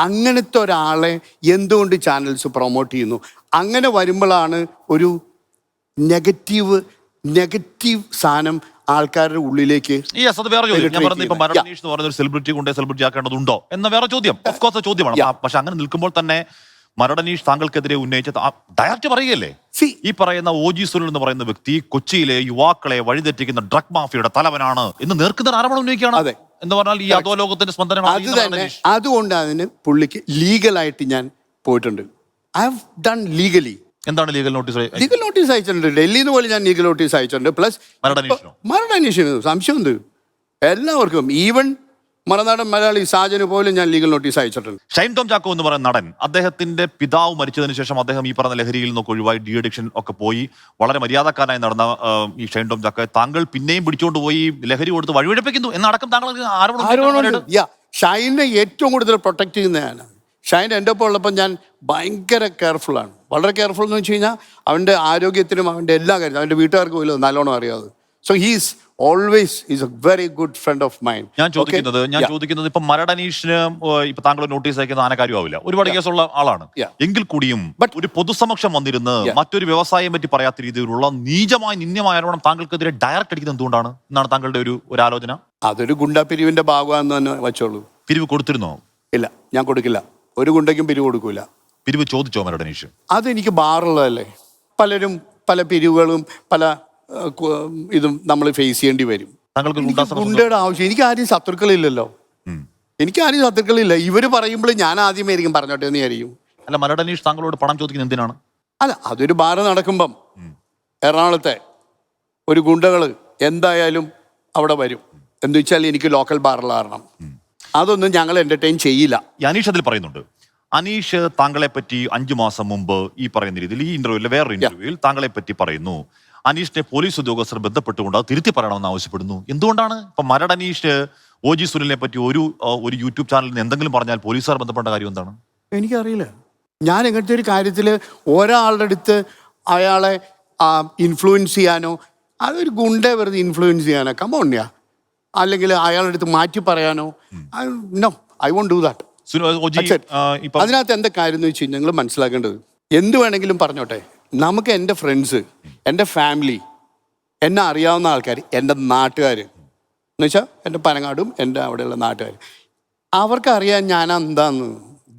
അങ്ങനത്തെ ഒരാളെ എന്തുകൊണ്ട് ചാനൽസ് പ്രൊമോട്ട് ചെയ്യുന്നു? അങ്ങനെ വരുമ്പോഴാണ് ഒരു നെഗറ്റീവ് സാധനം ആൾക്കാരുടെ ഉള്ളിലേക്ക്. സെലിബ്രിറ്റി ആക്കേണ്ടതുണ്ടോ എന്ന വേറെ ചോദ്യം, ഓഫ് കോഴ്സ് ചോദ്യമാണ്. പക്ഷെ അങ്ങനെ നിൽക്കുമ്പോൾ തന്നെ മരടനീഷ് താങ്കൾക്കെതിരെ ഉന്നയിച്ച ഡയറക്റ്റ് പറയുകയല്ലേ, ഈ പറയുന്ന OG സുനിൽ എന്ന് പറയുന്ന വ്യക്തി കൊച്ചിയിലെ യുവാക്കളെ വഴിതെറ്റിക്കുന്ന ഡ്രഗ് മാഫിയയുടെ തലവനാണ് എന്ന് നേർക്കുന്ന ആരോപണം ഉന്നയിക്കുകയാണ്. എന്ന് പറഞ്ഞാൽ ഈ അധോലോകത്തിന്റെ സ്പന്ദനം. അതുകൊണ്ട് അതിന് പുള്ളിക്ക് ലീഗലായിട്ട് ഞാൻ പോയിട്ടുണ്ട്. I have done legally. എന്താണ് ലീഗൽ നോട്ടീസ്? ലീഗൽ നോട്ടീസ് അയച്ചിട്ടുണ്ട്. ഡൽഹിയിൽ നിന്ന് പോലും ഞാൻ ലീഗൽ നോട്ടീസ് അയച്ചിട്ടുണ്ട്. പ്ലസ് മരടനീഷിന് സംശയമുണ്ട്. എല്ലാവർക്കും, ഈവൻ മറുനാടൻ മലയാളി സാജന് പോലും ഞാൻ ലീഗൽ നോട്ടീസ് അയച്ചിട്ടുണ്ട്. ഷൈൻ ടോം ചാക്കോ എന്ന് പറയുന്ന നടൻ, അദ്ദേഹത്തിന്റെ പിതാവ് മരിച്ചതിന് ശേഷം അദ്ദേഹം ഈ പറഞ്ഞ ലഹരിയിൽ നിന്നൊക്കെ ഒഴിവായി ഡി അഡിക്ഷൻ ഒക്കെ പോയി വളരെ മര്യാദക്കാരനായി നടന്ന ഈ ഷൈൻ ടോം ചാക്കോ താങ്കൾ പിന്നെയും പിടിച്ചുകൊണ്ട് പോയി ലഹരി കൊടുത്ത് വഴിവെടുപ്പിക്കുന്നു എന്നടക്കം താങ്കൾ ആരോപണം. ഷൈനെ ഏറ്റവും കൂടുതൽ പ്രൊട്ടക്ട് ചെയ്യുന്നതാണ്. ഷൈൻ എൻ്റെ ഒപ്പം ഉള്ളപ്പോൾ ഞാൻ ഭയങ്കര കെയർഫുള്ളാണ്. വളരെ കെയർഫുൾ എന്ന് വെച്ച് കഴിഞ്ഞാൽ അവൻ്റെ ആരോഗ്യത്തിനും അവൻ്റെ എല്ലാ കാര്യത്തിനും അവൻ്റെ വീട്ടുകാർക്ക് പോലും നല്ലോണം അറിയാതെ. So he's always is A very good friend of mind. ഞാൻ ചോദിക്കുന്നത് ഇപ്പൊ മരടനീഷിന് ഇപ്പൊ താങ്കൾ നോട്ടീസ് അയക്കുന്ന ആനക്കാര്യമാവില്ല, ഒരുപാട് കേസുള്ള ആളാണ്. എങ്കിൽ കൂടിയും ഒരു പൊതുസമക്ഷം വന്നിരുന്ന് മറ്റൊരു വ്യവസായം പറ്റി പറയാത്ത രീതിയിലുള്ള നീചമായ നിന്ദ്യമായ ആരോപണം താങ്കൾക്കെതിരെ ഡയറക്റ്റ് അടിക്കുന്നത് എന്തുകൊണ്ടാണ് എന്നാണ് താങ്കളുടെ ഒരു ആലോചന? അതൊരു ഗുണ്ടാ പിരിവിന്റെ ഭാഗമാണെന്ന് തന്നെ വെച്ചോളൂ. പിരിവ് കൊടുത്തിരുന്നോ? ഇല്ല, ഞാൻ കൊടുക്കില്ല. ഒരു ഗുണ്ടയ്ക്കും പിരിവ് കൊടുക്കൂല. പിരിവ് ചോദിച്ചോ മരടനീഷ്? അതെനിക്ക് ബാറുള്ളതല്ലേ. പലരും പല പിരിവുകളും പല ഇതും നമ്മൾ ഫേസ് ചെയ്യേണ്ടി വരും. ഗുണ്ടയുടെ ആവശ്യം എനിക്ക് ആരും ശത്രുക്കളില്ലല്ലോ. എനിക്ക് ആരും ശത്രുക്കളില്ല. ഇവര് പറയുമ്പോൾ ഞാൻ ആദ്യമേയിരിക്കും പറഞ്ഞോട്ടെ എന്ന് വിചാരിക്കും. അല്ല, മരടനീഷ് താങ്കളോട് പണം ചോദിക്കുന്നത് എന്തിനാണ്? അല്ല, അതൊരു ബാറ് നടക്കുമ്പം എറണാകുളത്തെ ഒരു ഗുണ്ടകള് എന്തായാലും അവിടെ വരും. എന്ന് വെച്ചാൽ എനിക്ക് ലോക്കൽ ബാറുള്ള കാരണം അതൊന്നും ഞങ്ങൾ എന്റർടൈൻ ചെയ്യില്ല. അനീഷ് അതിൽ പറയുന്നുണ്ട്. അനീഷ് താങ്കളെ പറ്റി 5 മാസം മുമ്പ് ഈ പറയുന്ന രീതിയിൽ ഈ ഇന്റർവ്യൂവിൽ വേറൊരു ഇന്റർവ്യൂവിൽ താങ്കളെ പറ്റി പറയുന്നു. അനീഷിനെ പോലീസ് ഉദ്യോഗസ്ഥർ ബന്ധപ്പെട്ടുകൊണ്ട് അത് തിരുത്തി പറയണമെന്ന് ആവശ്യപ്പെടുന്നു. എന്തുകൊണ്ടാണ് ഇപ്പൊ മരടനീഷ് OG സുനിലിനെ പറ്റി ഒരു യൂട്യൂബ് ചാനലിൽ നിന്ന് എന്തെങ്കിലും പറഞ്ഞാൽ പോലീസുകാർ ബന്ധപ്പെട്ട കാര്യം എന്താണ്? എനിക്കറിയില്ല. ഞാൻ എങ്ങനത്തെ ഒരു കാര്യത്തിൽ ഒരാളുടെ അടുത്ത് അയാളെ ഇൻഫ്ലുവൻസ് ചെയ്യാനോ അതൊരു ഗുണ്ടെ വെറുതെ ഇൻഫ്ലുവൻസ് ചെയ്യാനോ കമോണ്യ അല്ലെങ്കിൽ അയാളുടെ അടുത്ത് മാറ്റി പറയാനോ no, I won't do that. അതിനകത്ത് എന്താ കാര്യം എന്ന് വെച്ച് കഴിഞ്ഞാൽ നിങ്ങൾ മനസ്സിലാക്കേണ്ടത്, എന്ത് വേണമെങ്കിലും പറഞ്ഞോട്ടെ. നമുക്ക് എൻ്റെ ഫ്രണ്ട്സ്, എൻ്റെ ഫാമിലി, എന്നെ അറിയാവുന്ന ആൾക്കാർ, എൻ്റെ നാട്ടുകാർ എന്ന് വെച്ചാൽ എൻ്റെ പനങ്ങാടും എൻ്റെ അവിടെയുള്ള നാട്ടുകാർ, അവർക്കറിയാൻ ഞാൻ എന്താന്ന്.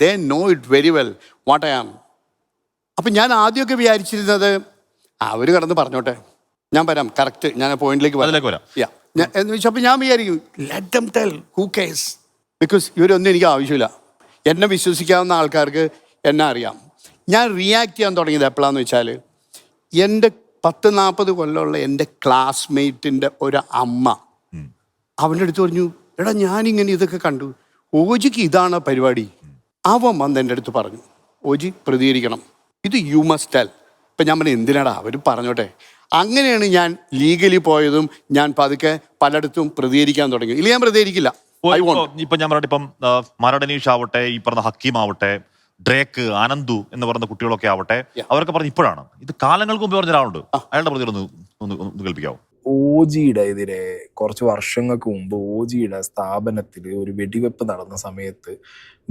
They know it very well what I am. അപ്പം ഞാൻ ആദ്യമൊക്കെ വിചാരിച്ചിരുന്നത് അവർ കിടന്ന് പറഞ്ഞോട്ടെ, ഞാൻ വരാം, കറക്റ്റ് ഞാൻ പോയിന്റിലേക്ക് വരാം. എന്ന് വെച്ചാൽ അപ്പം ഞാൻ വിചാരിക്കും let them tell, who curse, because ഇവരൊന്നും എനിക്ക് ആവശ്യമില്ല. എന്നെ വിശ്വസിക്കാവുന്ന ആൾക്കാർക്ക് എന്നെ അറിയാം. ഞാൻ റിയാക്ട് ചെയ്യാൻ തുടങ്ങിയത് എപ്പോഴാന്ന് വെച്ചാൽ എൻ്റെ 10-40 കൊല്ലമുള്ള എൻ്റെ ക്ലാസ്മേറ്റിൻ്റെ ഒരു അമ്മ അവൻ്റെ അടുത്ത് പറഞ്ഞു, എടാ ഞാനിങ്ങനെ ഇതൊക്കെ കണ്ടു, ഓജിക്ക് ഇതാണ് പരിപാടി. അവൻ വന്ന് എൻ്റെ അടുത്ത് പറഞ്ഞു, ഓജി പ്രതികരിക്കണം, ഇത് യു മസ്റ്റ് ടെൽ. ഇപ്പം ഞാൻ പറഞ്ഞു എന്തിനാടാ, അവർ പറഞ്ഞോട്ടെ. അങ്ങനെയാണ് ഞാൻ ലീഗലി പോയതും ഞാൻ പതുക്കെ പലയിടത്തും പ്രതികരിക്കാൻ തുടങ്ങി. ഇല്ല, ഞാൻ പ്രതികരിക്കില്ല. ഇപ്പൊ ഞാൻ പറഞ്ഞ ഇപ്പം മരടനീഷ് ആവട്ടെ, ഈ പറഞ്ഞ ഹക്കീം ആവട്ടെ, ഡ്രേക്ക്, ആനന്ദു എന്ന് പറയുന്ന കുട്ടികളൊക്കെ ആവട്ടെ, അവരൊക്കെ പറഞ്ഞ ഇപ്പോഴാണ്. ഇത് കാലങ്ങൾക്ക് മുമ്പ് പറഞ്ഞ ഒരാളുണ്ട്, അയാളുടെ പ്രതികരണം ഒന്ന് കേൾപ്പിക്കാവോ? ഓജിയുടെ എതിരെ കുറച്ച് വർഷങ്ങൾക്ക് മുമ്പ് ഓജിയുടെ സ്ഥാപനത്തിൽ ഒരു വെടിവെപ്പ് നടന്ന സമയത്ത്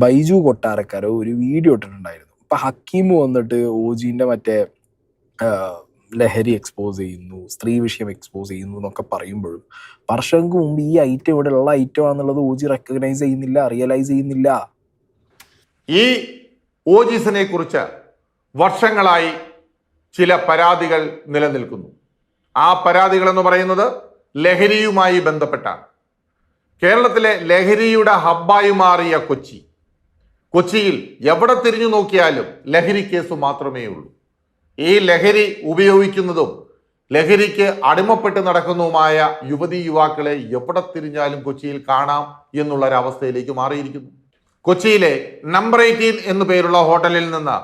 ബൈജു കൊട്ടാരക്കാരോ ഒരു വീഡിയോ ഇട്ടിട്ടുണ്ടായിരുന്നു. അപ്പൊ ഹക്കീം വന്നിട്ട് ഓജിന്റെ മറ്റേ ലഹരി എക്സ്പോസ് ചെയ്യുന്നു, സ്ത്രീ വിഷയം എക്സ്പോസ് ചെയ്യുന്നു എന്നൊക്കെ പറയുമ്പോഴും വർഷങ്ങൾക്ക് മുമ്പ് ഈ ഐറ്റം ഇവിടെ ഉള്ള ഐറ്റം ആണെന്നുള്ളത് ഓജി റെക്കഗ്നൈസ് ചെയ്യുന്നില്ല, റിയലൈസ് ചെയ്യുന്നില്ല. ഈ ഓജീസിനെ കുറിച്ച് വർഷങ്ങളായി ചില പരാതികൾ നിലനിൽക്കുന്നു. ആ പരാതികൾ എന്ന് പറയുന്നത് ലഹരിയുമായി ബന്ധപ്പെട്ടാണ്. കേരളത്തിലെ ലഹരിയുടെ ഹബ്ബായി മാറിയ കൊച്ചിയിൽ എവിടെ തിരിഞ്ഞു നോക്കിയാലും ലഹരി കേസ് മാത്രമേ ഉള്ളൂ. ഈ ലഹരി ഉപയോഗിക്കുന്നതും ലഹരിക്ക് അടിമപ്പെട്ട് നടക്കുന്നതുമായ യുവതീ യുവാക്കളെ എവിടെ തിരിഞ്ഞാലും കൊച്ചിയിൽ കാണാം എന്നുള്ളൊരവസ്ഥയിലേക്ക് മാറിയിരിക്കുന്നു. കൊച്ചിയിലെ നമ്പർ 18 എന്നു പേരുള്ള ഹോട്ടലിൽ നിന്ന്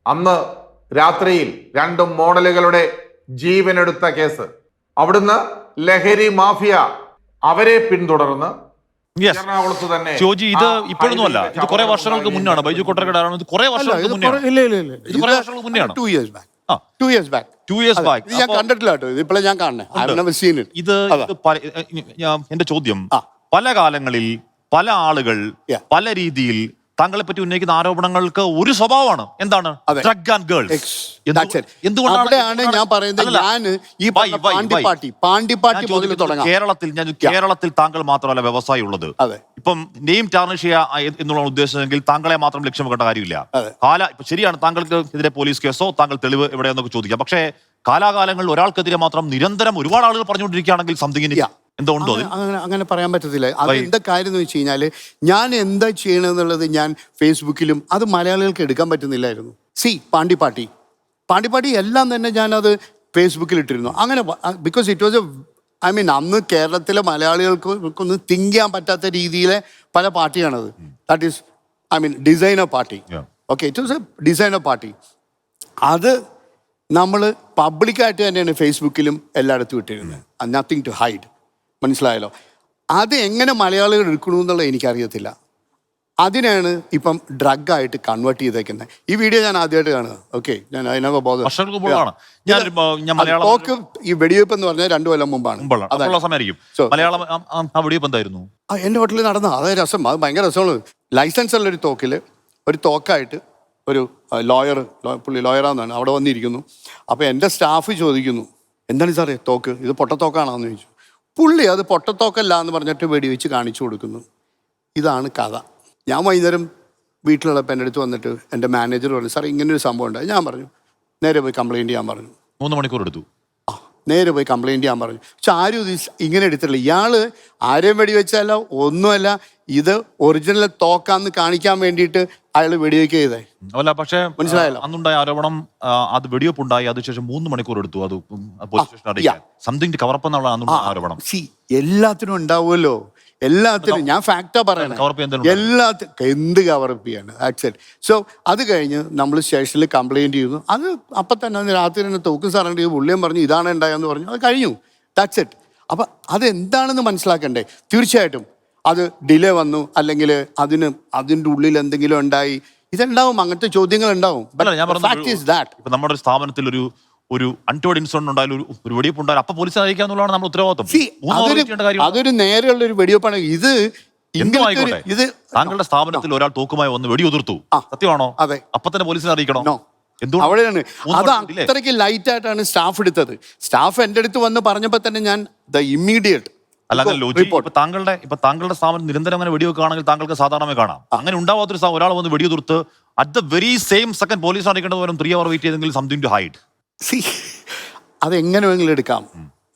അന്ന് രാത്രിയിൽ 2 മോഡലുകളുടെ ജീവനെടുത്ത കേസ്, അവിടുന്ന് ലഹരി മാഫിയ അവരെ പിന്തുടർന്ന് എറണാകുളത്ത് തന്നെ. ഇത് ഇപ്പോഴൊന്നുമല്ല, ഇത് കുറെ വർഷങ്ങൾക്ക് മുന്നാണ്. ബൈജു കൊട്ടരക്കടാണ്, ഇത് കുറെ വർഷങ്ങൾക്ക് മുന്നെയാണ്. ഞാൻ കണ്ടിട്ടില്ല കേട്ടോ, ഇതിപ്പോഴേ ഞാൻ കാണുന്നത്. ഇത് എന്റെ ചോദ്യം, പല കാലങ്ങളിൽ പല ആളുകൾ പല രീതിയിൽ താങ്കളെ പറ്റി ഉന്നയിക്കുന്ന ആരോപണങ്ങൾക്ക് ഒരു സ്വഭാവമാണ്, എന്താണ്? Drug and girls. എന്തുകൊണ്ടാണ് ഞാൻ പറയുന്നത്, കേരളത്തിൽ താങ്കൾ മാത്രമല്ല വ്യവസായി ഉള്ളത്. ഇപ്പം നെയിം ടാർണിഷ് ചെയ്യുക എന്നുള്ള ഉദ്ദേശമെങ്കിൽ താങ്കളെ മാത്രം ലക്ഷ്യം വെക്കേണ്ട കാര്യമില്ല. ശരിയാണ്, താങ്കൾക്ക് എതിരെ പോലീസ് കേസോ താങ്കൾ തെളിവ് എവിടെയെന്നൊക്കെ ചോദിക്കാം. പക്ഷേ കാലാകാലങ്ങളിൽ ഒരാൾക്കെതിരെ മാത്രം നിരന്തരം ഒരുപാട് ആളുകൾ പറഞ്ഞുകൊണ്ടിരിക്കുകയാണെങ്കിൽ സംതിങ് എന്തുകൊണ്ടോ അങ്ങനെ പറയാൻ പറ്റത്തില്ല. അത് എന്താ കാര്യം എന്ന് വെച്ച് കഴിഞ്ഞാൽ ഞാൻ എന്താ ചെയ്യണമെന്നുള്ളത് ഞാൻ ഫേസ്ബുക്കിലും അത് മലയാളികൾക്ക് എടുക്കാൻ പറ്റുന്നില്ലായിരുന്നു. പാണ്ടിപ്പാട്ടി എല്ലാം തന്നെ ഞാനത് ഫേസ്ബുക്കിൽ ഇട്ടിരുന്നു. അങ്ങനെ ബിക്കോസ് ഇറ്റ് വാസ് അന്ന് കേരളത്തിലെ മലയാളികൾക്കൊന്നും തിങ്ക് ചെയ്യാൻ പറ്റാത്ത രീതിയിലെ പല പാർട്ടിയാണത്. That is designer party. Okay, it was a designer party. അത് നമ്മൾ പബ്ലിക്കായിട്ട് തന്നെയാണ് ഫേസ്ബുക്കിലും എല്ലായിടത്തും ഇട്ടിരുന്നത്. Nothing to hide. മനസ്സിലായല്ലോ? അത് എങ്ങനെ മലയാളികൾ എടുക്കണമെന്നുള്ളത് എനിക്കറിയത്തില്ല. അതിനാണ് ഇപ്പം ഡ്രഗായിട്ട് കൺവേർട്ട് ചെയ്തേക്കുന്നത്. ഈ വീഡിയോ ഞാൻ ആദ്യമായിട്ട് കാണുക. ഓക്കെ, ഞാൻ അതിനൊക്കെ വർഷങ്ങൾക്ക് മുമ്പാണ് ഞാൻ മലയാളം തോക്ക് ഈ വെടിവെപ്പ് എന്ന് പറഞ്ഞാൽ 2 കൊല്ലം മുമ്പാണ്. മലയാളം ആ വെടിവെപ്പ് എന്തായിരുന്നു? എൻ്റെ ഹോട്ടലിൽ നടന്ന അതേ രസം, അത് ഭയങ്കര രസമാണ്. ലൈസൻസ് ഉള്ള ഒരു തോക്കിൽ ഒരു തോക്കായിട്ട് ഒരു ലോയർ, പുള്ളി ലോയറാന്നാണ്, അവിടെ വന്നിരിക്കുന്നു. അപ്പോൾ എൻ്റെ സ്റ്റാഫ് ചോദിക്കുന്നു, എന്താണ് സാറേ തോക്ക്, ഇത് പൊട്ടത്തോക്കാണോന്ന് ചോദിച്ചു. പുള്ളി അത് പൊട്ടത്തോക്കല്ല എന്ന് പറഞ്ഞിട്ട് വെടിവെച്ച് കാണിച്ചു കൊടുക്കുന്നു. ഇതാണ് കഥ. ഞാൻ വൈകുന്നേരം വീട്ടിലുള്ളപ്പോൾ എൻ്റെ അടുത്ത് വന്നിട്ട് എൻ്റെ മാനേജർ പറഞ്ഞു, സാർ ഇങ്ങനൊരു സംഭവം ഉണ്ടായി. ഞാൻ പറഞ്ഞു നേരെ പോയി കംപ്ലയിൻറ്റ് ചെയ്യാൻ പറഞ്ഞു. 3 മണിക്കൂർ എടുത്തു. നേരെ പോയി കംപ്ലയിൻറ്റ് ചെയ്യാൻ പറഞ്ഞു. പക്ഷെ ആരും ഇത് ഇങ്ങനെ എടുത്തിട്ടില്ല. ഇയാൾ ആരെയും വെടിവെച്ചല്ല, ഒന്നുമല്ല, ഇത് ഒറിജിനൽ തോക്കാന്ന് കാണിക്കാൻ വേണ്ടിയിട്ട് അയാൾ വെടിവെക്കുക ചെയ്തേ. അല്ല, പക്ഷേ മനസ്സിലായല്ലോ, അന്നുണ്ടായ ആരോപണം അത് വെടിവെപ്പ് ഉണ്ടായി, അതിനുശേഷം 3 മണിക്കൂർ എടുത്തു അത് പോലീസ് സ്റ്റേഷൻ അറിയിക്കാൻ. സംതിങ് കവറപ്പ് എന്നുള്ള ആരോപണം. എല്ലാത്തിനും ഉണ്ടാവുമല്ലോ, എല്ലാത്തിനും. ഞാൻ ഫാക്റ്റാ പറയണേ, എല്ലാത്തിനും എന്ത് കവറപ്പ് ചെയ്യാണ്. ആക്ച്വലി സോ അത് കഴിഞ്ഞ് നമ്മൾ സ്റ്റേഷനിൽ കംപ്ലയിൻറ്റ് ചെയ്യുന്നു. അത് അപ്പം തന്നെ രാത്രി തന്നെ തോക്കും സറണ്ടർ ചെയ്ത് പുള്ളിയും പറഞ്ഞു ഇതാണ് ഉണ്ടായെന്ന് പറഞ്ഞു. അത് കഴിഞ്ഞു, ദാറ്റ്സ് ഇറ്റ്. അപ്പം അതെന്താണെന്ന് മനസ്സിലാക്കണ്ടേ? തീർച്ചയായിട്ടും അത് ഡിലേ വന്നു, അല്ലെങ്കിൽ അതിൻ്റെ ഉള്ളിൽ എന്തെങ്കിലും ഉണ്ടായി, ഇതുണ്ടാവും, അങ്ങനത്തെ ചോദ്യങ്ങൾ ഉണ്ടാവും. ഇപ്പൊ നമ്മുടെ ഒരു സ്ഥാപനത്തിൽ ഒരു അൺടോൾഡ് ഇൻസിഡന്റ് ഉണ്ടായാലും ഒരു വെടിവെപ്പ് ഉണ്ടായാലും അപ്പൊ പോലീസ് അറിയിക്കാന്നുള്ളതാണ് നമ്മുടെ ഉത്തരവാദിത്വം. അതൊരു നേരെയുള്ള ഒരു വെടിവെപ്പാണ്. ഇത് താങ്കളുടെ സ്ഥാപനത്തിൽ ഒരാൾ തോക്കുമായി വന്ന് വെടിയുതിർത്തു, സത്യമാണോ? അതെ. അപ്പൊ തന്നെ പോലീസിനെ അറിയിക്കണോ? അവിടെയാണ് അത് അത്രയ്ക്ക് ലൈറ്റ് ആയിട്ടാണ് സ്റ്റാഫ് എടുത്തത്. സ്റ്റാഫ് എൻ്റെ അടുത്ത് വന്ന് പറഞ്ഞപ്പോൾ തന്നെ ഞാൻ ഇമ്മീഡിയറ്റ് താങ്കളുടെ സ്ഥാപനം നിരന്തരം അങ്ങനെ വെടിവെക്കുകയാണെങ്കിൽ താങ്കൾക്ക് സാധാരണ കാണാം. അങ്ങനെ ഉണ്ടാവാത്തൊരു ഒരാൾ വന്ന് വെടിയുതിർത്ത് at the very same second police അറിയിക്കേണ്ടത് പോലും 3 hour വെയിറ്റ് ചെയ്തെങ്കിൽ സംതിങ് ടു ഹൈഡ്. അതെങ്ങനെ വേണമെങ്കിലും എടുക്കാം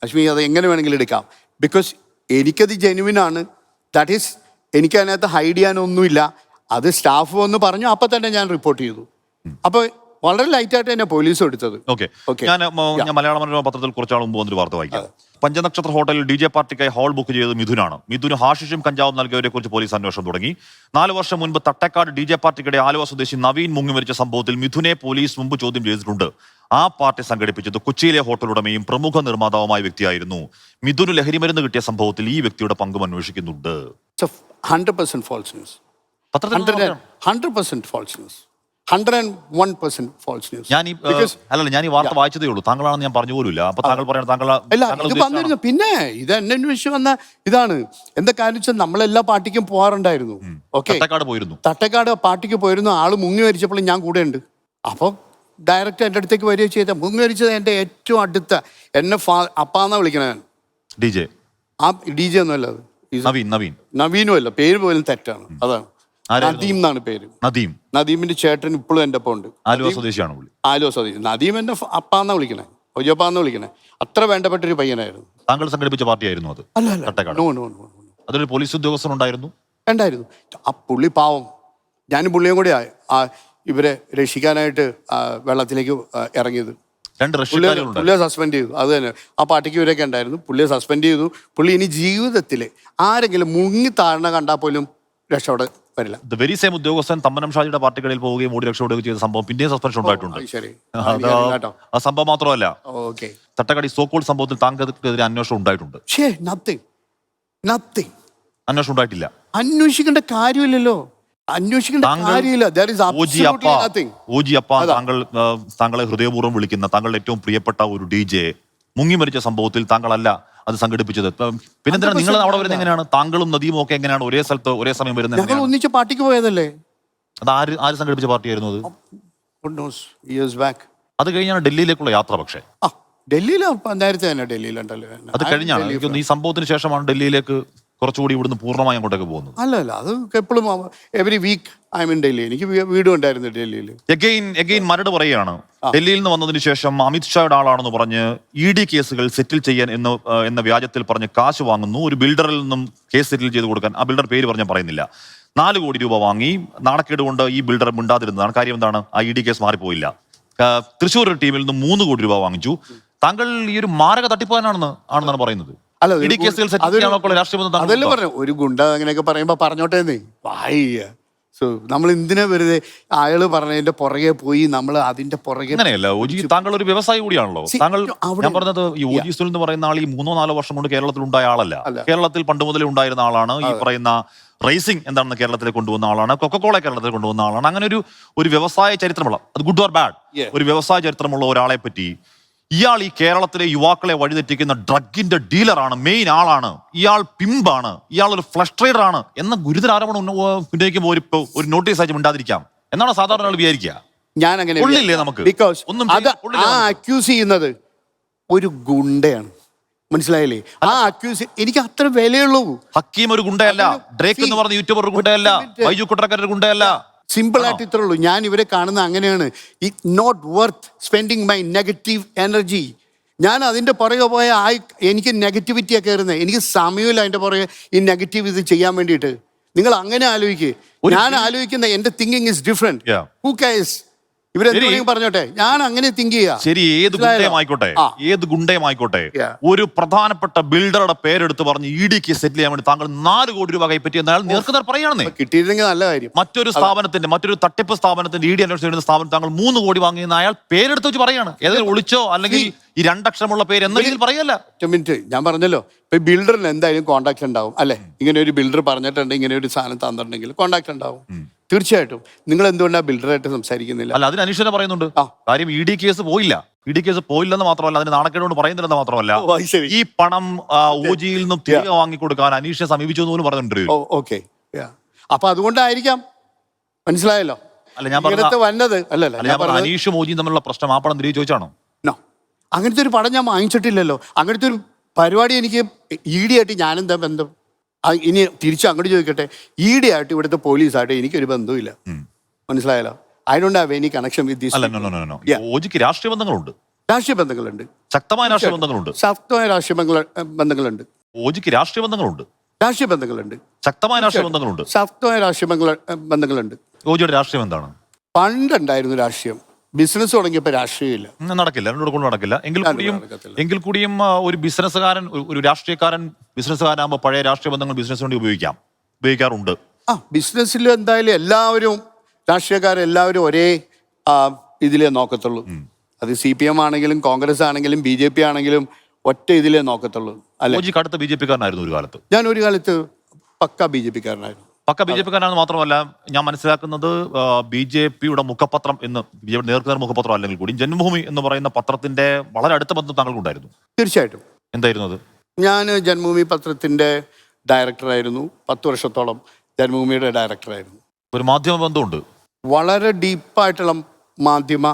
അശ്വിനി, അത് എങ്ങനെ വേണമെങ്കിലും എടുക്കാം. ബിക്കോസ് എനിക്കത് ജെന്യുവിനാണ്. ദാറ്റ് ഈസ്, എനിക്ക് അതിനകത്ത് ഹൈഡ് ചെയ്യാനൊന്നുമില്ല. അത് സ്റ്റാഫ് വന്ന് പറഞ്ഞു, അപ്പം തന്നെ ഞാൻ റിപ്പോർട്ട് ചെയ്തു. അപ്പോൾ വളരെ ലൈറ്റായിട്ട് തന്നെ പോലീസ് എടുത്തത്. ഞാൻ മലയാള മനോരമ പത്രത്തിൽ കുറച്ചാൾ മുമ്പ് വന്നൊരു വാർത്ത വായിക്കാം. പഞ്ചനക്ഷത്ര ഹോട്ടലിൽ DJ പാർട്ടിക്കായി ഹാൾ ബുക്ക് ചെയ്തത് മിഥുനാണ്. മിഥുന് ഹാഷിഷും കഞ്ചാവും നൽകിയവരെ കുറിച്ച് പോലീസ് അന്വേഷണം തുടങ്ങി. 4 വർഷം മുൻപ് തട്ടേക്കാട് DJ പാർട്ടിക്കിടെ ആലുവ സ്വദേശി നവീൻ മുങ്ങിമരിച്ച സംഭവത്തിൽ മിഥുനെ പോലീസ് മുമ്പ് ചോദ്യം ചെയ്തിട്ടുണ്ട്. ആ പാർട്ടി സംഘടിപ്പിച്ചത് കൊച്ചിയിലെ ഹോട്ടൽ ഉടമയും പ്രമുഖ നിർമ്മാതാവുമായ വ്യക്തിയായിരുന്നു. മിഥുന് ലഹരിമരുന്ന് കിട്ടിയ സംഭവത്തിൽ ഈ വ്യക്തിയുടെ പങ്കും അന്വേഷിക്കുന്നുണ്ട്. 100% false news. 100% false news. 101% false news. ഞാൻ ഈ വാർത്ത വായിച്ചതേ ഉള്ളൂ, താങ്കളാണെന്ന് ഞാൻ പറഞ്ഞു പോലുമില്ല. അപ്പൊ താങ്കൾ പറയണം ഇത് വന്നിരുന്നു. പിന്നെ ഇത് എന്നെ അന്വേഷിച്ച് വന്ന ഇതാണ്. എന്താ കാര്യം വെച്ചാൽ നമ്മളെല്ലാ പാർട്ടിക്കും പോകാറുണ്ടായിരുന്നു. ഓക്കെ, തട്ടേക്കാട് പാർട്ടിക്ക് പോയിരുന്നു. ആള് മുങ്ങി മരിച്ചപ്പോൾ ഞാൻ കൂടെ ഉണ്ട്. അപ്പൊ ഡയറക്റ്റ് എൻ്റെ അടുത്തേക്ക് വരിക ചെയ്ത മുങ്ങി മരിച്ചത് എൻ്റെ ഏറ്റവും അടുത്ത എന്നെ അപ്പാന്നാ വിളിക്കണ ഞാൻ. DJ ഒന്നും അല്ല, നവീനും അല്ല, പേര് പോലും തെറ്റാണ്. അതാണ് നദീം എന്നാണ് പേര്. നദീമിന്റെ ചേട്ടൻ ഇപ്പോഴും എൻ്റെ ഒപ്പം ഉണ്ട്. ആലുവ സ്വദേശിയാണ്. ആലുവ സ്വദേശി. നദീം എന്റെ അപ്പാന്നാ വിളിക്കണേ, ഒയ്യപ്പാന്നാ വിളിക്കണേ. അത്ര വേണ്ടപ്പെട്ട ഒരു പയ്യനായിരുന്നു. താങ്കൾ സംഘടിപ്പിച്ച പാർട്ടിയായിരുന്നു അത്? അതൊരു പോലീസ് ഉദ്യോഗസ്ഥൻ ഉണ്ടായിരുന്നു. ആ പുള്ളി പാവം. ഞാനും പുള്ളിയും കൂടെ ഇവരെ രക്ഷിക്കാനായിട്ട് വെള്ളത്തിലേക്ക് ഇറങ്ങിയത്. പുള്ളിയെ സസ്പെൻഡ് ചെയ്തു. അത് തന്നെ, ആ പാർട്ടിക്ക് ഇവരൊക്കെ ഉണ്ടായിരുന്നു. പുള്ളിയെ സസ്പെൻഡ് ചെയ്തു. പുള്ളി ഇനി ജീവിതത്തിൽ ആരെങ്കിലും മുങ്ങി താഴ്ന്ന കണ്ടാൽ പോലും രക്ഷപ്പെടെ വരില്ല. വെരി സെയിം ഉദ്യോഗസ്ഥൻ തമ്മനം ഷാജിയുടെ പാർട്ടികളിൽ പോവുകയും ഓടി രക്ഷപ്പെടുകയും ചെയ്ത സംഭവം പിന്നെയും സസ്പെൻഷൻ ഉണ്ടായിട്ടുണ്ട്. ആ സംഭവം മാത്രമല്ല, തട്ടക്കാടി സോക്കോൾ സംഭവത്തിൽ താങ്കൾക്കെതിരെ അന്വേഷണം ഉണ്ടായിട്ടുണ്ട്. അന്വേഷണം ഉണ്ടായിട്ടില്ല. അന്വേഷിക്കേണ്ട കാര്യമില്ലല്ലോ. താങ്കളെ ഹൃദയപൂർവ്വം വിളിക്കുന്ന താങ്കളുടെ ഏറ്റവും പ്രിയപ്പെട്ട ഒരു DJ മുങ്ങി മരിച്ച സംഭവത്തിൽ താങ്കളല്ല അത് സംഘടിപ്പിച്ചത്. പിന്നെന്തിനാണ് നിങ്ങൾ അവിടെ വരുന്നത്? എങ്ങനെയാണ് താങ്കളും നദീമും ഒക്കെ എങ്ങനെയാണ് ഒരേ സ്ഥലത്ത് ഒരേ സമയം വരുന്നത്? ഞങ്ങൾ ഒന്നിച്ച് പാർട്ടിക്ക് പോയതല്ലേ. അത് ആര് സംഘടിപ്പിച്ച പാർട്ടിയായിരുന്നു അത്? അത് കഴിഞ്ഞാണ് ഡൽഹിയിലേക്കുള്ള യാത്ര. പക്ഷേ ഡൽഹിയിൽ നേരത്തെ തന്നെ ഡൽഹിയിലുണ്ടല്ലോ. അത് കഴിഞ്ഞാണ് ഈ സംഭവത്തിന് ശേഷമാണ് ഡൽഹിയിലേക്ക് കുറച്ചുകൂടി ഇവിടുന്ന് പൂർണ്ണമായി അങ്ങോട്ടേക്ക് പോകുന്നത്. അല്ല, അത് എപ്പോഴും every week I mean Delhi. എനിക്ക് വീടും ഉണ്ടായിരുന്നു ഡൽഹിയിൽ. എഗെയിൻ മരട് പറയുകയാണ്, ഡൽഹിയിൽ നിന്ന് വന്നതിന് ശേഷം അമിത്ഷായുടെ ആളാണെന്ന് പറഞ്ഞ് ED കേസുകൾ സെറ്റിൽ ചെയ്യാൻ എന്ന വ്യാജത്തിൽ പറഞ്ഞ് കാശ് വാങ്ങുന്നു. ഒരു ബിൽഡറിൽ നിന്നും കേസ് സെറ്റിൽ ചെയ്ത് കൊടുക്കാൻ, ആ ബിൽഡർ പേര് പറഞ്ഞാൽ പറയുന്നില്ല, 4 കോടി രൂപ വാങ്ങി. നാണക്കേട് കൊണ്ട് ഈ ബിൽഡർ മിണ്ടാതിരുന്നതാണ്. കാര്യം എന്താണ്? ആ ED കേസ് മാറിപ്പോയില്ല. തൃശ്ശൂർ ടീമിൽ നിന്ന് 3 കോടി രൂപ വാങ്ങിച്ചു. താങ്കൾ ഈ ഒരു മാരക തട്ടിപ്പാനാണെന്നാണ് പറയുന്നത്. അതല്ലേ പറഞ്ഞു, ഒരു ഗുണ്ട അങ്ങനെയൊക്കെ പറയുമ്പോ പറഞ്ഞോട്ടേന്നേ. സോ നമ്മൾ എന്തിനാ വെറുതെ അയാള് പറഞ്ഞതിന്റെ പുറകെ പോയി നമ്മൾ അതിന്റെ പുറകെ അങ്ങനെയല്ല ഓജി, താങ്കൾ ഒരു വ്യവസായി കൂടിയാണല്ലോ. താങ്കൾ, ഞാൻ പറഞ്ഞത് ഈ ഓജി സുനിൽ എന്ന് പറയുന്ന ആൾ ഈ 3-4 വർഷം കൊണ്ട് കേരളത്തിൽ ഉണ്ടായ ആളല്ല. കേരളത്തിൽ പണ്ട് മുതലേ ഉണ്ടായിരുന്ന ആളാണ്. ഈ പറയുന്ന റേസിംഗ് എന്താണെന്ന് കേരളത്തിൽ കൊണ്ടുവന്ന ആളാണ്. കൊക്കക്കോള കേരളത്തിൽ കൊണ്ടുവന്ന ആളാണ്. അങ്ങനെ ഒരു വ്യവസായ ചരിത്രമുള്ള, അത് ഗുഡ് ഓർ ബാഡ്, ഒരു വ്യവസായ ചരിത്രമുള്ള ഒരാളെ പറ്റി ഇയാൾ ഈ കേരളത്തിലെ യുവാക്കളെ വഴിതെറ്റിക്കുന്ന ഡ്രഗിന്റെ ഡീലറാണ്, മെയിൻ ആളാണ്, ഇയാൾ പിമ്പാണ്, ഇയാൾ ഒരു ഫ്ലഷ് ട്രേഡർ ആണ് എന്ന ഗുരുതര ആരോപണം ഉന്നയിക്കുമ്പോൾ ഒരു നോട്ടീസ് അയച്ച് മിണ്ടാതിരിക്കാം എന്നാണ് സാധാരണ ആൾ വിചാരിക്കുക. ഞാൻ അങ്ങനെ കൊള്ളില്ലേ നമുക്ക്? ബിക്കോസ് അക്യൂസ് ചെയ്യുന്നത് ഒരു ഗുണ്ടയാണ്, മനസ്സിലായില്ലേ? ആ അക്യൂസ് എനിക്ക് അത്ര വിലയുള്ളൂ. ഹക്കീം ഒരു ഗുണ്ടയല്ല, ഡ്രേക്ക് എന്ന് പറഞ്ഞ യൂട്യൂബർ ഒരു ഗുണ്ടയല്ല, ബൈജു കുട്ടറക്കാർ ഒരു ഗുണ്ടയല്ല. സിമ്പിൾ ആയിട്ട് ഇത്രേ ഉള്ളൂ. ഞാൻ ഇവരെ കാണുന്ന അങ്ങനെയാണ്. It not worth spending my negative energy. ഞാൻ അതിന്റെ പുറകെ പോയ എനിക്ക് നെഗറ്റിവിറ്റിയാണ് കയറുന്നത്. എനിക്ക് സമയമില്ല അതിന്റെ പുറകെ ഈ നെഗറ്റീവ് ഇത് ചെയ്യാൻ വേണ്ടിയിട്ട്. നിങ്ങൾ അങ്ങനെ ആലോചിക്കുക. ഞാൻ ആലോചിക്കുന്ന എന്റെ thinking is different. Who cares? ഇവരെന്തെങ്കിലും പറഞ്ഞോട്ടെ, ഞാൻ അങ്ങനെ തിങ്ക് ചെയ്യാം. ശരി, ഏത് ഗുണ്ടയുമായിക്കോട്ടെ, ഏത് ഗുണ്ടയുമായിക്കോട്ടെ, ഒരു പ്രധാനപ്പെട്ട ബിൽഡറുടെ പേരെടുത്ത് പറഞ്ഞ് ED കേസ് സെറ്റിൽ ചെയ്യാൻ വേണ്ടി താങ്കൾ 4 കോടി രൂപ കൈപ്പറ്റി എന്നാൽ നേർക്കുനേർ പറയുകയാണെന്നേ. കിട്ടിയിരുന്നെങ്കിൽ നല്ല കാര്യം. മറ്റൊരു തട്ടിപ്പ് സ്ഥാപനത്തിന്റെ ED അന്വേഷണം ചെയ്യുന്ന സ്ഥാപനം താങ്കൾ 3 കോടി വാങ്ങിയെന്ന് അയാൾ പേരെടുത്ത് വെച്ച് പറയാണ്. ഏതെങ്കിലും ഒളിച്ചോ അല്ലെങ്കിൽ ഈ 2 അക്ഷരമുള്ള പേര് എന്ന രീതിയിൽ പറയല്ല. മിനിറ്റ്, ഞാൻ പറഞ്ഞല്ലോ, ഇപ്പൊ ബിൽഡറിന് എന്തായാലും കോൺടാക്ട് ഉണ്ടാവും അല്ലെ? ഇങ്ങനെ ഒരു ബിൽഡർ പറഞ്ഞിട്ടുണ്ട്, ഇങ്ങനെ ഒരു സാധനം തന്നിട്ടുണ്ടെങ്കിൽ കോൺടാക്ട് ഉണ്ടാവും തീർച്ചയായിട്ടും. നിങ്ങൾ എന്തുകൊണ്ടാണ് ബിൽഡറായിട്ട് സംസാരിക്കുന്നില്ല? അല്ല, അതിന് അന്വേഷണം പറയുന്നുണ്ട്. കാര്യം ED കേസ് പോയില്ല. ED കേസ് പോയില്ലെന്ന് മാത്രമല്ല, അതിന് നാണക്കേട് കൊണ്ട് പറയുന്നില്ലെന്ന് മാത്രമല്ല, ഈ പണം ഓജിയിൽ നിന്നും തിരികെ വാങ്ങിക്കൊടുക്കാൻ അനീഷെ സമീപിച്ചു എന്ന് പോലും പറഞ്ഞിട്ടുണ്ട്. ഓക്കെ, അപ്പൊ അതുകൊണ്ടായിരിക്കാം. മനസ്സിലായല്ലോ? അല്ല, ഞാൻ പറഞ്ഞത് വന്നത് അല്ലല്ല, അനീഷും ഓജിയും തമ്മിലുള്ള പ്രശ്നം ആ പണം തിരികെ ചോദിച്ചാണോ? അങ്ങനത്തെ ഒരു പടം ഞാൻ വാങ്ങിച്ചിട്ടില്ലല്ലോ. അങ്ങനത്തെ ഒരു പരിപാടി എനിക്ക് ED ആയിട്ട് ഞാനെന്താ ബന്ധം? ഇനി തിരിച്ചു അങ്ങോട്ട് ചോദിക്കട്ടെ, ED ആയിട്ട് ഇവിടുത്തെ പോലീസായിട്ട് എനിക്കൊരു ബന്ധവുമില്ല. മനസ്സിലായല്ലോ? I don't have any connection with this. ഓജിക്ക് രാഷ്ട്രീയ ബന്ധങ്ങളുണ്ട്. രാഷ്ട്രീയ ബന്ധങ്ങളുണ്ട്, ശക്തമായ രാഷ്ട്രീയ ബന്ധങ്ങളുണ്ട്. ശക്തമായ രാഷ്ട്രീയ ബന്ധങ്ങളുണ്ട്. ഓജിക്ക് രാഷ്ട്രീയ ബന്ധങ്ങളുണ്ട്. രാഷ്ട്രീയ ബന്ധങ്ങളുണ്ട്, ശക്തമായ രാഷ്ട്രീയ ബന്ധങ്ങളുണ്ട്. ശക്തമായ രാഷ്ട്രീയ ബന്ധങ്ങളുണ്ട്. ഓജിയുടെ രാഷ്ട്രീയം എന്താണ്? പണ്ടുണ്ടായിരുന്നു രാഷ്ട്രീയം. ബിസിനസ് തുടങ്ങിയപ്പോ രാഷ്ട്രീയമില്ല. നടക്കില്ല, എന്നോട് കൊണ്ട് നടക്കില്ല. എങ്കിൽ കൂടിയും ഒരു ബിസിനസ്സുകാരൻ, ഒരു രാഷ്ട്രീയക്കാരൻ ബിസിനസ്സുകാരാകുമ്പോൾ പഴയ രാഷ്ട്രീയ ബന്ധങ്ങൾ ബിസിനസ് വേണ്ടി ഉപയോഗിക്കാറുണ്ട്. ബിസിനസ്സിൽ എന്തായാലും എല്ലാവരും രാഷ്ട്രീയക്കാരെല്ലാവരും ഒരേ ഇതിലേ നോക്കത്തുള്ളൂ. അത് CPM ആണെങ്കിലും കോൺഗ്രസ് ആണെങ്കിലും BJP ആണെങ്കിലും ഒറ്റ ഇതിലേ നോക്കത്തുള്ളൂ. അല്ലെ? അടുത്ത BJP കാരനായിരുന്നു ഒരു കാലത്ത്. ഞാൻ ഒരു കാലത്ത് പക്ക BJP കാരനായിരുന്നു. BJP കാരനാണെന്ന് മാത്രമല്ല, ഞാൻ മനസ്സിലാക്കുന്നത് BJPയുടെ മുഖപത്രം എന്ന്, BJP നേർക്കുനേർ മുഖപത്രം അല്ലെങ്കിൽ കൂടി ജന്മഭൂമി എന്ന് പറയുന്ന പത്രത്തിന്റെ വളരെ അടുത്ത ബന്ധം താങ്കൾക്കുണ്ടായിരുന്നു. തീർച്ചയായിട്ടും. എന്തായിരുന്നു അത്? ഞാൻ ജന്മഭൂമി പത്രത്തിന്റെ ഡയറക്ടറായിരുന്നു. 10 വർഷത്തോളം ജന്മഭൂമിയുടെ ഡയറക്ടറായിരുന്നു. ഒരു മാധ്യമ ബന്ധമുണ്ട്, വളരെ ഡീപ്പായിട്ടുള്ള മാധ്യമ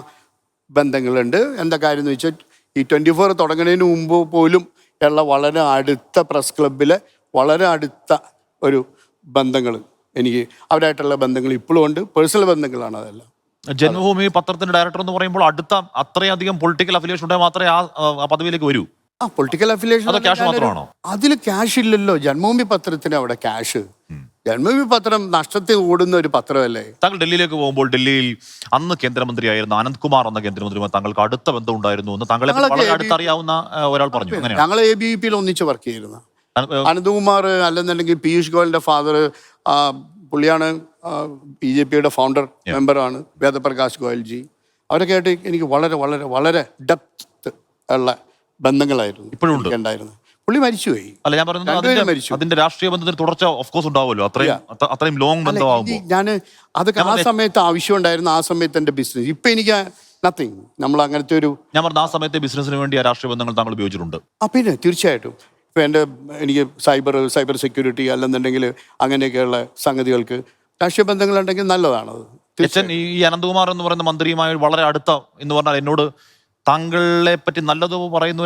ബന്ധങ്ങളുണ്ട്. എന്താ കാര്യം എന്ന് വെച്ചാൽ, ഈ 24 തുടങ്ങുന്നതിന് മുമ്പ് പോലും ഉള്ള വളരെ അടുത്ത പ്രസ് ക്ലബിലെ വളരെ അടുത്ത ഒരു ബന്ധങ്ങൾ, എനിക്ക് അവരായിട്ടുള്ള ബന്ധങ്ങൾ ഇപ്പോഴും ഉണ്ട്. പേഴ്സണൽ ബന്ധങ്ങളാണ് അതെല്ലാം. ജന്മഭൂമി പത്രത്തിന്റെ ഡയറക്ടർ എന്ന് പറയുമ്പോൾ അടുത്ത അത്രയധികം പൊളിറ്റിക്കൽ അഫിലിയേഷൻ ഉണ്ടെങ്കിൽ മാത്രമേ ആ പദവിയിലേക്ക് വരൂ. പൊളിറ്റിക്കൽ അഫിലിയേഷൻ ക്യാഷ് മാത്രമാണോ? അതിൽ ക്യാഷ് ഇല്ലല്ലോ. ജന്മഭൂമി പത്രത്തിന് അവിടെ ക്യാഷ്. ജന്മഭൂമി പത്രം നഷ്ടത്തിൽ ഓടുന്ന ഒരു പത്രമല്ലേ? താങ്കൾ ഡൽഹിയിലേക്ക് പോകുമ്പോൾ ഡൽഹിയിൽ അന്ന് കേന്ദ്രമന്ത്രിയായിരുന്ന അനന്ത്കുമാർ എന്ന കേന്ദ്രമന്ത്രിയുമായി താങ്കൾക്ക് അടുത്ത ബന്ധം ഉണ്ടായിരുന്നു എന്ന് താങ്കളെ വളരെ അടുത്തറിയാവുന്ന ഒരാൾ പറഞ്ഞു. ഞങ്ങൾ ABVP ഒന്നിച്ച് വർക്ക് ചെയ്യുന്ന അനന്ത്കുമാർ, അല്ലെന്നുണ്ടെങ്കിൽ പീയൂഷ് ഗോയലിന്റെ ഫാദർ, പുള്ളിയാണ് BJPയുടെ ഫൗണ്ടർ മെമ്പറാണ്, വേദപ്രകാശ് ഗോയൽജി. അവരൊക്കെ ആയിട്ട് എനിക്ക് വളരെ വളരെ വളരെ ഡെപ്ത് ഉള്ള ബന്ധങ്ങളായിരുന്നു ഇപ്പോഴും ഉണ്ടായിരുന്നത്. പുള്ളി മരിച്ചുപോയി. അല്ല, ഞാൻ പറയുന്നത് അതിന്റെ രാഷ്ട്രീയ ബന്ധത്തിന് തുടർച്ച ഓഫ് കോഴ്സ് ഉണ്ടാവുമല്ലോ. അത്രയും ലോങ് ബന്ധമാകുമ്പോൾ ഞാൻ അതൊക്കെ ആ സമയത്ത് ആവശ്യം ഉണ്ടായിരുന്നു. ആ സമയത്ത് എന്റെ ബിസിനസ്. ഇപ്പൊ എനിക്ക് നത്തിങ്. നമ്മൾ അങ്ങനത്തെ ഒരു, ഞാൻ പറഞ്ഞ ആ സമയത്തെ ബിസിനസിന് വേണ്ടി ആ രാഷ്ട്രീയ ബന്ധങ്ങൾ താങ്കൾ ഉപയോഗിച്ചിട്ടുണ്ട്. പിന്നെ തീർച്ചയായിട്ടും. ഇപ്പൊ എനിക്ക് സൈബർ സെക്യൂരിറ്റി അല്ലെന്നുണ്ടെങ്കിൽ അങ്ങനെയൊക്കെയുള്ള സംഗതികൾക്ക് രാഷ്ട്രീയ ബന്ധങ്ങളുണ്ടെങ്കിൽ നല്ലതാണത്. ഈ അനന്ത്കുമാർ എന്ന് പറയുന്ന മന്ത്രിയുമായി വളരെ അടുത്ത എന്ന് പറഞ്ഞാൽ എന്നോട് താങ്കളെ പറ്റി നല്ലത് പറയുന്ന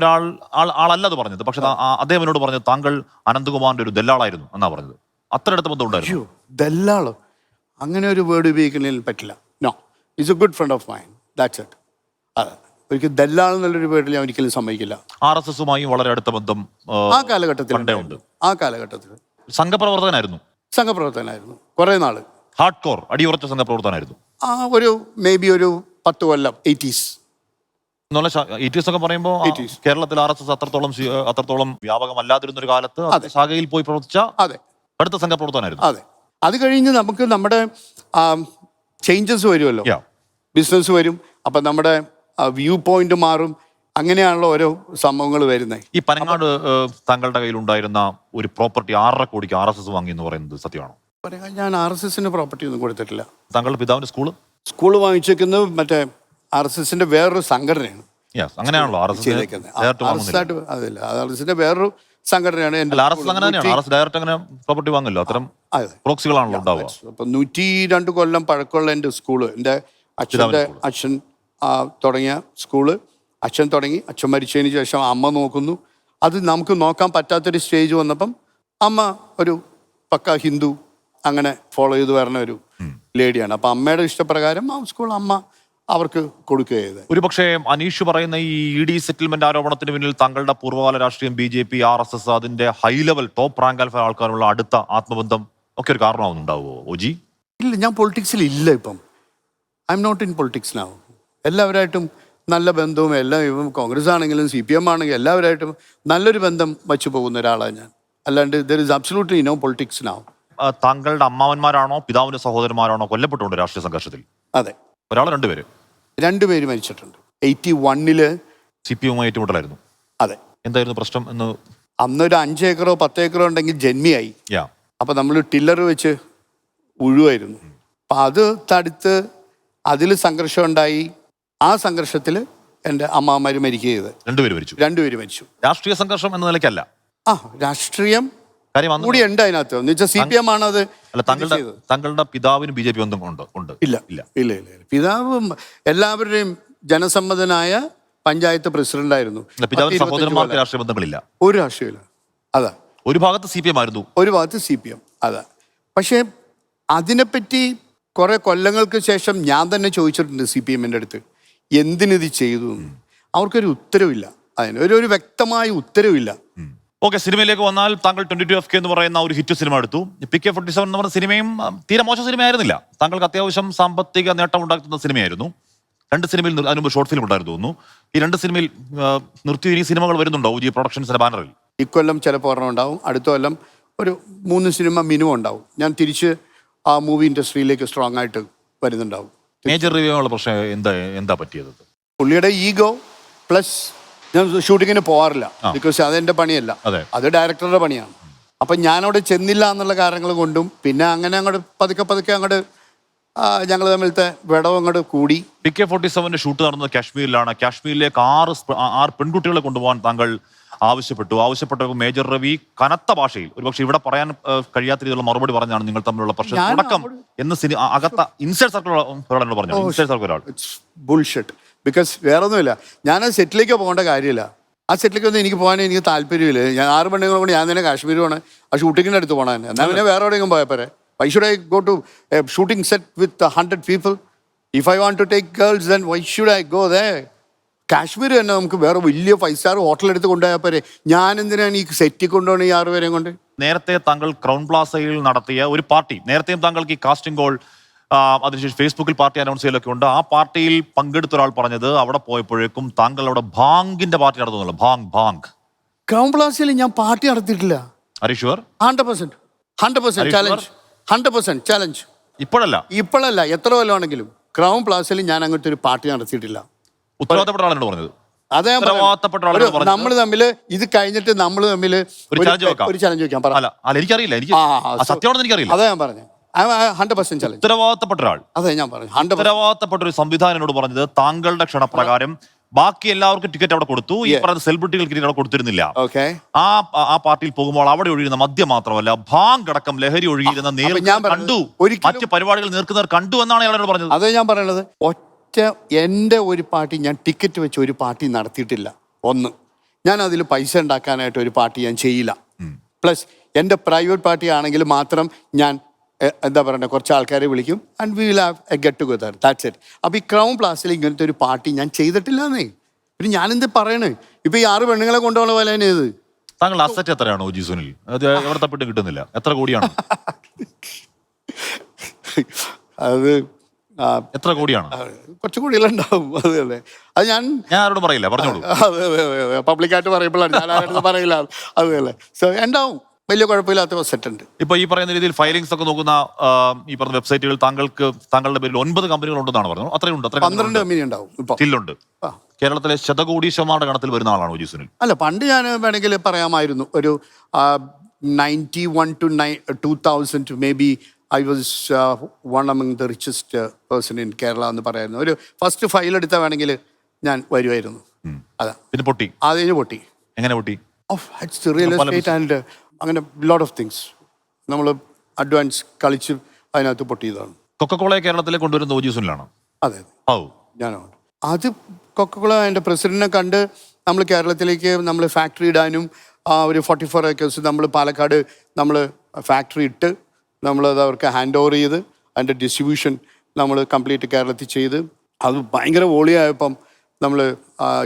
ആളല്ലത് പറഞ്ഞത്. പക്ഷെ അദ്ദേഹം എന്നോട് പറഞ്ഞത് താങ്കൾ അനന്ത്കുമാറിന്റെ ഒരു ദല്ലാളായിരുന്നു എന്നാ പറഞ്ഞത്. അത്ര അടുത്ത ബന്ധം ഉണ്ടായിരുന്നു. ദല്ലാളോ? അങ്ങനെ ഒരു വേർഡ് ഉപയോഗിക്കുന്നതിൽ പറ്റില്ല. No, is a good friend of mine, that's it. അതെ, ഒരിക്കലും ദല്ലാൾ എന്നുള്ളൊരു വേർഡിൽ ഞാൻ ഒരിക്കലും സമ്മതിക്കില്ല. RSSുമായും വളരെ അടുത്ത ബന്ധം ആ കാലഘട്ടത്തിൽ ഉണ്ട്. ആ കാലഘട്ടത്തിൽ സംഘപ്രവർത്തകനായിരുന്നു കുറെ നാള്. ഹാർഡ് കോർ അടിയുറച്ച സംഘപ്രവർത്തകനായിരുന്നു. ഒരു മേ ബി ഒരു 10 കൊല്ലം 80s ഒക്കെ പറയുമ്പോൾ കേരളത്തിൽ RSS അത്രത്തോളം വ്യാപകമല്ലാതിരുന്ന ഒരു കാലത്ത് ശാഖയിൽ പോയി പ്രവർത്തിച്ച അടുത്ത സംഘപ്രവർത്തകനായിരുന്നു. അതെ, അത് കഴിഞ്ഞ് നമുക്ക് നമ്മുടെ ചേഞ്ചസ് വരുമല്ലോ, ബിസിനസ് വരും, അപ്പം നമ്മുടെ വ്യൂ പോയിന്റ് മാറും. അങ്ങനെയാണല്ലോ ഓരോ സംഭവങ്ങൾ വരുന്നത്. ഈ പനങ്ങാട് താങ്കളുടെ കയ്യിലുണ്ടായിരുന്ന ഒരു പ്രോപ്പർട്ടി 6.5 കോടിക്ക് RSS വാങ്ങി എന്ന് പറയുന്നത് സത്യമാണോ? ഞാൻ RSSന്റെ പ്രോപ്പർട്ടി ഒന്നും കൊടുത്തിട്ടില്ല. താങ്കളുടെ പിതാവിന്റെ സ്കൂള് വാങ്ങിച്ചേക്കുന്നത് മറ്റേ RSSന്റെ വേറൊരു സംഘടനയാണ്. അങ്ങനെയാണല്ലോ RSSന്റെ വേറൊരു സംഘടനയാണ്. പ്രോപ്പർട്ടി വാങ്ങല്ലോ, അത്തരം പ്രോക്സികളാണല്ലോ ഉണ്ടാവുക. അപ്പൊ 102 കൊല്ലം പഴക്കമുള്ള എൻ്റെ സ്കൂള്, എൻ്റെ അച്ഛൻ തുടങ്ങിയ സ്കൂള്, അച്ഛൻ തുടങ്ങി, അച്ഛൻ മരിച്ചതിന് ശേഷം അമ്മ നോക്കുന്നു. അത് നമുക്ക് നോക്കാൻ പറ്റാത്തൊരു സ്റ്റേജ് വന്നപ്പം അമ്മ ഒരു പക്ക ഹിന്ദു അങ്ങനെ ഫോളോ ചെയ്ത് വരുന്ന ഒരു ലേഡിയാണ്. അപ്പം അമ്മയുടെ ഇഷ്ടപ്രകാരം ആ സ്കൂൾ അമ്മ അവർക്ക് കൊടുക്കുക ചെയ്ത്. ഒരുപക്ഷെ അനീഷ് പറയുന്ന ഈ ED സെറ്റിൽമെന്റ് ആരോപണത്തിന് പിന്നിൽ താങ്കളുടെ പൂർവ്വകാല രാഷ്ട്രീയം, BJP, RSS, അതിന്റെ ഹൈ ലെവൽ ടോപ്പ് റാങ്ക് ആൾക്കാരുള്ള അടുത്ത ആത്മബന്ധം ഒക്കെ ഒരു കാരണമാവുന്നുണ്ടാവുമോ ഓജി? ഇല്ല, ഞാൻ പൊളിറ്റിക്സിൽ ഇല്ല ഇപ്പം. I'm not in politics now. എല്ലാവരായിട്ടും നല്ല ബന്ധവും എല്ലാം, ഇപ്പം കോൺഗ്രസ് ആണെങ്കിലും CPM ആണെങ്കിലും എല്ലാവരായിട്ടും നല്ലൊരു ബന്ധം വച്ചു പോകുന്ന ഒരാളാണ് ഞാൻ. അല്ലാണ്ട് there is absolutely no politics now. താങ്കളുടെ അമ്മാവന്മാരാണോ പിതാവിന്റെ സഹോദരന്മാരാണോ കൊല്ലപ്പെട്ടുകൊണ്ട് രാഷ്ട്രീയ സംഘർഷത്തിൽ? അതെ, ഒരാൾ രണ്ടുപേര് മരിച്ചിട്ടുണ്ട്. 81 CPM ഏറ്റുമുട്ടലായിരുന്നു. അതെ. എന്തായിരുന്നു പ്രശ്നം എന്ന്? അന്നൊരു 5 ഏക്കറോ 10 ഏക്കറോ ഉണ്ടെങ്കിൽ ജന്മിയായി. അപ്പൊ നമ്മൾ ടില്ലർ വെച്ച് ഉഴുവായിരുന്നു. അപ്പൊ അത് തടുത്ത് അതിൽ സംഘർഷം ഉണ്ടായി. ആ സംഘർഷത്തിൽ എൻ്റെ അമ്മാവന്മാർ മരിക്കുക ചെയ്ത്. രണ്ടുപേര് മരിച്ചു. രാഷ്ട്രീയ സംഘർഷം എന്ന നിലയ്ക്കല്ല, രാഷ്ട്രീയം കൂടി ഉണ്ട് അതിനകത്ത്. എന്ന് വെച്ചാൽ CPM ആണ് അത്. താങ്കളുടെ പിതാവിന് BJP ബന്ധം ഉണ്ട്? ഇല്ല. പിതാവ് എല്ലാവരുടെയും ജനസമ്മതനായ പഞ്ചായത്ത് പ്രസിഡന്റ് ആയിരുന്നു. സഹോദരന്മാർക്ക് രാഷ്ട്രീയ ബന്ധങ്ങളില്ല? ഒരു രാഷ്ട്രീയമില്ല. അതാ, ഒരു ഭാഗത്ത് CPM ആയിരുന്നു, ഒരു ഭാഗത്ത് CPM. അതാ. പക്ഷേ അതിനെപ്പറ്റി കുറെ കൊല്ലങ്ങൾക്ക് ശേഷം ഞാൻ തന്നെ ചോദിച്ചിട്ടുണ്ട് CPMന്റെ അടുത്ത്, എന്തിനിത് ചെയ്തു. അവർക്കൊരു ഉത്തരവില്ല, അതിന് ഒരു വ്യക്തമായ ഉത്തരവില്ല. ഓക്കെ, സിനിമയിലേക്ക് വന്നാൽ താങ്കൾ 22FK എന്ന് പറയുന്ന ഒരു ഹിറ്റ് സിനിമ എടുത്തു. PK-47 എന്ന് പറഞ്ഞ സിനിമയും തീരെ മോശം സിനിമയായിരുന്നില്ല. താങ്കൾക്ക് അത്യാവശ്യം സാമ്പത്തിക നേട്ടം ഉണ്ടാക്കുന്ന സിനിമയായിരുന്നു. 2 സിനിമയിൽ അതിനുമ്പ് ഷോർട്ട് ഫിലിം ഉണ്ടായിരുന്നു തോന്നുന്നു. ഈ 2 സിനിമയിൽ നിർത്തി ഇനി സിനിമകൾ വരുന്നുണ്ടോ OG പ്രൊഡക്ഷൻസിന്റെ ബാനറിൽ? ഇക്കൊല്ലം ചിലപ്പോൾ ഒരെണ്ണം ഉണ്ടാവും, അടുത്ത കൊല്ലം ഒരു 3 സിനിമ മിനിമം ഉണ്ടാവും. ഞാൻ തിരിച്ച് ആ മൂവി ഇൻഡസ്ട്രിയിലേക്ക് സ്ട്രോങ് ആയിട്ട് വരുന്നുണ്ടാവും. മേജർ റിവ്യൂള്ള പ്രശ്നം എന്താ പറ്റിയത്? പുള്ളിയുടെ ഈഗോ പ്ലസ് ഞാൻ ഷൂട്ടിങ്ങിന് പോകാറില്ല, ബിക്കോസ് അതെന്റെ പണിയല്ല, അത് ഡയറക്ടറുടെ പണിയാണ്. അപ്പം ഞാനവിടെ ചെന്നില്ല എന്നുള്ള കാരണങ്ങൾ കൊണ്ടും പിന്നെ അങ്ങനെ അങ്ങോട്ട് പതുക്കെ അങ്ങോട്ട് ഞങ്ങൾ തമ്മിലത്തെ വിടവ് അങ്ങോട്ട് കൂടി. PK-47 ഷൂട്ട് നടന്നത് കാശ്മീരിലാണ്. കാശ്മീരിലേക്ക് 6 പെൺകുട്ടികളെ കൊണ്ടുപോകാൻ താങ്കൾ ആവശ്യപ്പെട്ടപ്പോൾ മേജർ രവി കനത്ത ഭാഷയിൽ, ഒരുപക്ഷെ ഇവിടെ പറയാൻ കഴിയാത്ത രീതിയിലുള്ള മറുപടി പറഞ്ഞാണ് നിങ്ങൾ തമ്മിലുള്ള പ്രശ്നം തുടക്കം എന്ന് അകത്ത ഇൻസൈഡ് സർക്കിൾ പറഞ്ഞു. ഇൻസൈഡ് സർക്കിൾ ഒരാൾ ബുൾഷിറ്റ്. ബിക്കോസ് വേറെ ഒന്നുമില്ല, ഞാൻ ആ സെറ്റിലേക്ക് പോകേണ്ട കാര്യമില്ല. ആ സെറ്റിലേക്ക് ഒന്നും എനിക്ക് പോകാൻ എനിക്ക് താല്പര്യമില്ല. ഞാൻ 6 പെണ്ണുങ്ങൾ കൊണ്ട് ഞാൻ തന്നെ കാശ്മീർ പോകണം, ആ ഷൂട്ടിങ്ങിൻ്റെ അടുത്ത് പോകണം. എന്നാൽ പിന്നെ വേറെ എവിടെയെങ്കിലും പോയപ്പോരെ? Why should I go to a shooting set with 100 people? If I want to take girls, then why should I go there? Kashmir തന്നെ നമുക്ക് വേറെ വലിയ 5 സ്റ്റാർ ഹോട്ടൽ എടുത്ത് കൊണ്ടുപോയപ്പോരെ? ഞാൻ എന്തിനാണ് ഈ സെറ്റിൽ കൊണ്ടുപോകണം ഈ 6 പേരെയും കൊണ്ട്? നേരത്തെ താങ്കൾ ക്രൗൺ പ്ലാസയിൽ നടത്തിയ ഒരു പാർട്ടി, നേരത്തെയും താങ്കൾക്ക് ഈ കാസ്റ്റിംഗ് കോൾ, അതിനുശേഷം ഫേസ്ബുക്കിൽ പാർട്ടി അനൗൺസ് ചെയ്യലൊക്കെ ഉണ്ട്. ആ പാർട്ടിയിൽ പങ്കെടുത്ത ഒരാൾ പറഞ്ഞത് അവിടെ പോയപ്പോഴേക്കും താങ്കൾ അവിടെ ഭാങ്കിന്റെ പാർട്ടി നടത്തുന്നല്ലോ. ഭാങ് ക്രൗൺ പ്ലാസയിൽ ഞാൻ പാർട്ടി നടത്തിയിട്ടില്ല. 100% ചാലഞ്ച്. ഇപ്പോഴല്ല എത്ര കൊല്ലമാണെങ്കിലും ക്രൗൺ പ്ലാസയിൽ ഞാൻ അങ്ങോട്ട് ഒരു പാർട്ടി നടത്തിയിട്ടില്ല. ഉത്തരവാദപ്പെട്ട ആളാണ് പറഞ്ഞത്. അതെ, നമ്മൾ തമ്മിൽ ഇത് കഴിഞ്ഞിട്ട് നമ്മൾ തമ്മിൽ ഒരു ചലഞ്ച് വെക്കാം. എനിക്കറിയില്ല, എനിക്കറിയില്ല. അതാ ഞാൻ പറഞ്ഞു. 100% ചലഞ്ച്. ഉത്തരവാദിത്തപ്പെട്ട ഒരാൾ, അതെ ഞാൻ പറഞ്ഞു. ഉത്തരവാദിത്തപ്പെട്ട ഒരു സംവിധാനോട് പറഞ്ഞത് താങ്കളുടെ ക്ഷണപ്രകാരം ബാക്കി എല്ലാവർക്കും ടിക്കറ്റ് അവിടെ കൊടുത്തു, ഈ പറഞ്ഞ സെലിബ്രിറ്റികൾക്ക് ടിക്കറ്റ് അവിടെ കൊടുത്തിരുന്നില്ല. ആ പാർട്ടിയിൽ പോകുമ്പോൾ അവിടെ ഒഴുകിയിരുന്ന മദ്യം മാത്രമല്ല ഭാങ് അടക്കം ലഹരി ഒഴുകിയിരുന്ന കണ്ടു, മറ്റു പരിപാടികൾ നേർക്കുന്നവർ കണ്ടു എന്നാണ് അയാളോട് പറഞ്ഞത്. അതേ ഞാൻ പറയണത്. എൻ്റെ ഒരു പാർട്ടി ഞാൻ ടിക്കറ്റ് വെച്ച് ഒരു പാർട്ടി നടത്തിയിട്ടില്ല. ഒന്ന്, ഞാൻ അതിൽ പൈസ ഉണ്ടാക്കാനായിട്ട് ഒരു പാർട്ടി ഞാൻ ചെയ്യില്ല. പ്ലസ് എൻ്റെ പ്രൈവറ്റ് പാർട്ടി ആണെങ്കിൽ മാത്രം ഞാൻ എന്താ പറയുക, കുറച്ച് ആൾക്കാരെ വിളിക്കും and we will have A get together, that's it. അപ്പോൾ ഈ ക്രൗൺ പ്ലാസിൽ ഇങ്ങനത്തെ ഒരു പാർട്ടി ഞാൻ ചെയ്തിട്ടില്ലെന്നേ. പിന്നെ ഞാനെന്ത് പറയണേ? ഇപ്പൊ ഈ 6 പെണ്ണുങ്ങളെ കൊണ്ടുപോകുന്ന പോലെ തന്നെ ഇത്. താങ്കൾ അസറ്റ് എത്രയാണ് OG സുനിൽ? അത് എവിടെ തപ്പിട്ട് കിട്ടുന്നില്ല. എത്ര കോടിയാണ്? അത് എത്ര കോടിയാണ്? കുറച്ച് കോടികളുണ്ടാവും. അത് തന്നെ. അത് ഞാൻ ആരോടും പറയില്ല, പറഞ്ഞോളൂ. അതെ പബ്ലിക്കായിട്ട് പറയുമ്പോഴാണ്, ഞാൻ ആരോടും പറയില്ല. അത് തന്നെ. സോ ഉണ്ടാവും, വലിയ കുഴപ്പമില്ലാത്ത സെറ്റ് ഉണ്ട്. ഇപ്പൊ ഈ പറയുന്ന രീതിയിൽ ഫയലിംഗ്സ് ഒക്കെ നോക്കുന്ന ഈ പറഞ്ഞ വെബ്സൈറ്റുകൾ താങ്കളുടെ പേരിൽ 9 കമ്പനികൾ ഉണ്ടെന്നാണ് പറഞ്ഞത്. അത്രയുണ്ട്? 12 കമ്പനി ഉണ്ടാവും ഇപ്പൊ. സ്റ്റില്ലുണ്ട്. കേരളത്തിലെ ശതകോടീശ്വരന്മാരുടെ ഗണത്തിൽ വരുന്ന ആളാണ് OG സുനിൽ. അല്ല, പണ്ട് ഞാൻ വേണമെങ്കിൽ പറയാമായിരുന്നു ഒരു 91 to 2000 may be I was one among the richest person in Kerala എന്ന് പറയായിരുന്നു. ഒരു ഫസ്റ്റ് ഫയൽ എടുത്താൽ വേണമെങ്കിൽ ഞാൻ വരുമായിരുന്നു. അതാ. പിന്നെ പൊട്ടി? അതിന് പൊട്ടി. എങ്ങനെ പൊട്ടി? റിയൽ എസ്റ്റേറ്റ് ആൻഡ് അങ്ങനെ ലോട്ട് ഓഫ് തിങ്സ് നമ്മൾ അഡ്വാൻസ് കളിച്ച് അതിനകത്ത് പൊട്ടിയതാണ്. കൊക്കക്കോളയെ കേരളത്തിലേക്ക് കൊണ്ടുവരുന്ന OG സുനിലാണ്? അതെ, ഞാനാണ്. അത് കൊക്കക്കോള എൻ്റെ പ്രസിഡന്റിനെ കണ്ട് നമ്മൾ കേരളത്തിലേക്ക് നമ്മൾ ഫാക്ടറി ഇടാനും ഒരു 44 acres നമ്മൾ പാലക്കാട് നമ്മൾ ഫാക്ടറി ഇട്ട് നമ്മളത് അവർക്ക് ഹാൻഡ് ഓവർ ചെയ്ത് അതിൻ്റെ ഡിസ്ട്രിബ്യൂഷൻ നമ്മൾ കംപ്ലീറ്റ് കേരളത്തിൽ ചെയ്ത് അത് ഭയങ്കര വോളിയായപ്പം നമ്മൾ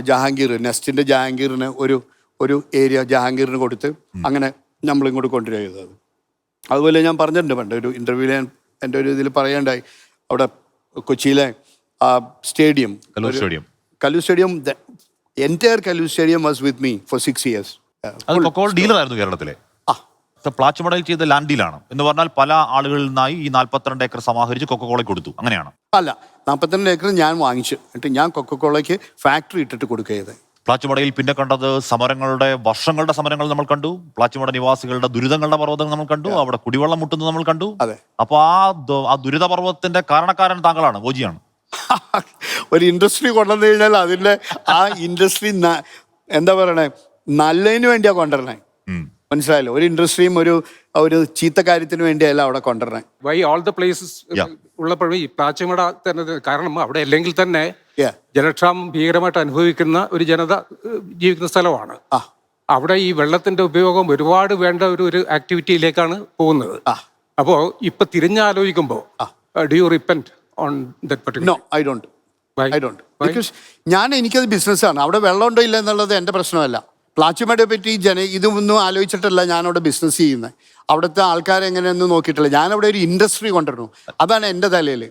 ജഹാംഗീർ നെസ്റ്റിൻ്റെ ജഹാംഗീറിന് ഒരു ഏരിയ ജഹാംഗീറിന് കൊടുത്ത് അങ്ങനെ നമ്മൾ ഇങ്ങോട്ട് കൊണ്ടുവരിക ചെയ്തത്. അതുപോലെ ഞാൻ പറഞ്ഞിട്ടുണ്ട് പണ്ട് ഒരു ഇൻ്റർവ്യൂവിൽ എൻ്റെ ഒരു ഇതിൽ പറയേണ്ടായി, അവിടെ കൊച്ചിയിലെ stadium Kallur stadium entire Kallur stadium was with me for 6 years. അത് കൊക്കോൾ ഡീലറായിരുന്നു കേരളത്തിലെ. പ്ലാച്ചിമടയിൽ ചെയ്ത ലാൻഡ് ഡീലാണ് എന്ന് പറഞ്ഞാൽ പല ആളുകളിൽ നിന്നായി ഈ 42 ഏക്കർ സമാഹരിച്ച് കൊക്കക്കോളയ്ക്ക് കൊടുത്തു, അങ്ങനെയാണ്? അല്ല, 42 ഏക്കർ ഞാൻ വാങ്ങിച്ചു, എന്നിട്ട് ഞാൻ കൊക്കക്കോളയ്ക്ക് ഫാക്ടറി ഇട്ടിട്ട് കൊടുക്കുക ചെയ്തത്. പ്ലാച്ചിമടയിൽ പിന്നെ കണ്ടത് സമരങ്ങളുടെ വർഷങ്ങളുടെ സമരങ്ങൾ നമ്മൾ കണ്ടു. പ്ലാച്ചിമട നിവാസികളുടെ ദുരിതങ്ങളുടെ പർവ്വതങ്ങൾ നമ്മൾ കണ്ടു. അവിടെ കുടിവെള്ളം മുട്ടുന്നത് നമ്മൾ കണ്ടു. അപ്പൊ ആ ദുരിത പർവ്വതത്തിന്റെ കാരണക്കാരൻ താങ്കളാണ്, OG-ആണ്. ഒരു ഇൻഡസ്ട്രി കൊണ്ടുവന്നു കഴിഞ്ഞാൽ അതിന്റെ ആ ഇൻഡസ്ട്രി എന്താ പറയണേ, നല്ലതിന് വേണ്ടിയാ കൊണ്ടുവരണേ. മനസ്സിലായല്ലോ? ഒരു ഇൻഡസ്ട്രിയും ഒരു ചീത്ത കാര്യത്തിന് വേണ്ടിയല്ല അവിടെ കൊണ്ടുവരണേ. വൈ ഓൾ ദ പ്ലേസസ് ഉള്ളപ്പോഴും ഈ പ്ലാച്ചിമട തന്നെ, കാരണം അവിടെ അല്ലെങ്കിൽ തന്നെ ജലക്ഷാമം ഭീകരമായിട്ട് അനുഭവിക്കുന്ന ഒരു ജനത ജീവിക്കുന്ന സ്ഥലമാണ്. അവിടെ ഈ വെള്ളത്തിന്റെ ഉപയോഗം ഒരുപാട് വേണ്ട ഒരു ആക്ടിവിറ്റിയിലേക്കാണ് പോകുന്നത്. അപ്പോൾ ഇപ്പൊ തിരിഞ്ഞാലോചിക്കുമ്പോൾ do you repent on that particular? No, I don't. Because എനിക്കത് ബിസിനസ്സാണ്. അവിടെ വെള്ളം ഉണ്ടോ ഇല്ല എന്നുള്ളത് എൻ്റെ പ്രശ്നമല്ല. പ്ലാച്ചിമടയെ പറ്റി ഇതൊന്നും ആലോചിച്ചിട്ടല്ല ഞാനവിടെ ബിസിനസ് ചെയ്യുന്നത്. അവിടുത്തെ ആൾക്കാരെ എങ്ങനെയൊന്നും നോക്കിയിട്ടില്ല. ഞാനവിടെ ഒരു ഇൻഡസ്ട്രി കൊണ്ടുവരണം, അതാണ് എൻ്റെ തലയിൽ.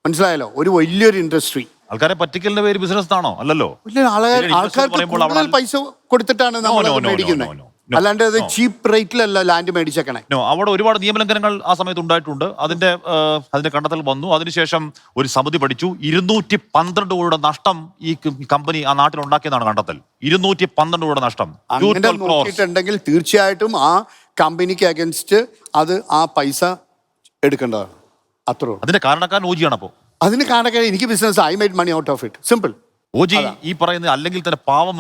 മനസ്സിലായല്ലോ? ഒരു വലിയൊരു ഇൻഡസ്ട്രി. ആൾക്കാരെ പറ്റിക്കലിന്റെ പേര് ബിസിനസ് ആണോ? അല്ലല്ലോ. ആൾക്കാർക്ക് കൂടുതൽ പൈസ കൊടുത്തിട്ടാണ് നമ്മൾ മേടിക്കുന്നത്, അല്ലാണ്ട് അത് ചീപ്പ് റേറ്റിലല്ല ലാൻഡ് മേടിച്ചേക്കണേ. അവിടെ ഒരുപാട് നിയമലംഘനങ്ങൾ ആ സമയത്ത് ഉണ്ടായിട്ടുണ്ട്. അതിന്റെ കണ്ടെത്തൽ വന്നു. അതിനുശേഷം ഒരു സമിതി പഠിച്ചു. 212 കോടിയുടെ നഷ്ടം ഈ കമ്പനി ആ നാട്ടിൽ ഉണ്ടാക്കിയതാണ് കണ്ടെത്തൽ. 212 കോടിയുടെ നഷ്ടം. അങ്ങനെ നോക്കിയിട്ടുണ്ടെങ്കിൽ തീർച്ചയായിട്ടും ആ കമ്പനിക്ക് അഗൻസ്റ്റ് അത് ആ പൈസ എടുക്കേണ്ടതാണ്. അത്രേ. അതിന്റെ കാരണക്കാരൻ OG-ആണ്. അപ്പോ അതിന് കാരണക്കാരൻ എനിക്ക് business, I made money out of it, simple. OG ഈ പറയുന്നത് അല്ലെങ്കിൽ തന്നെ പാവം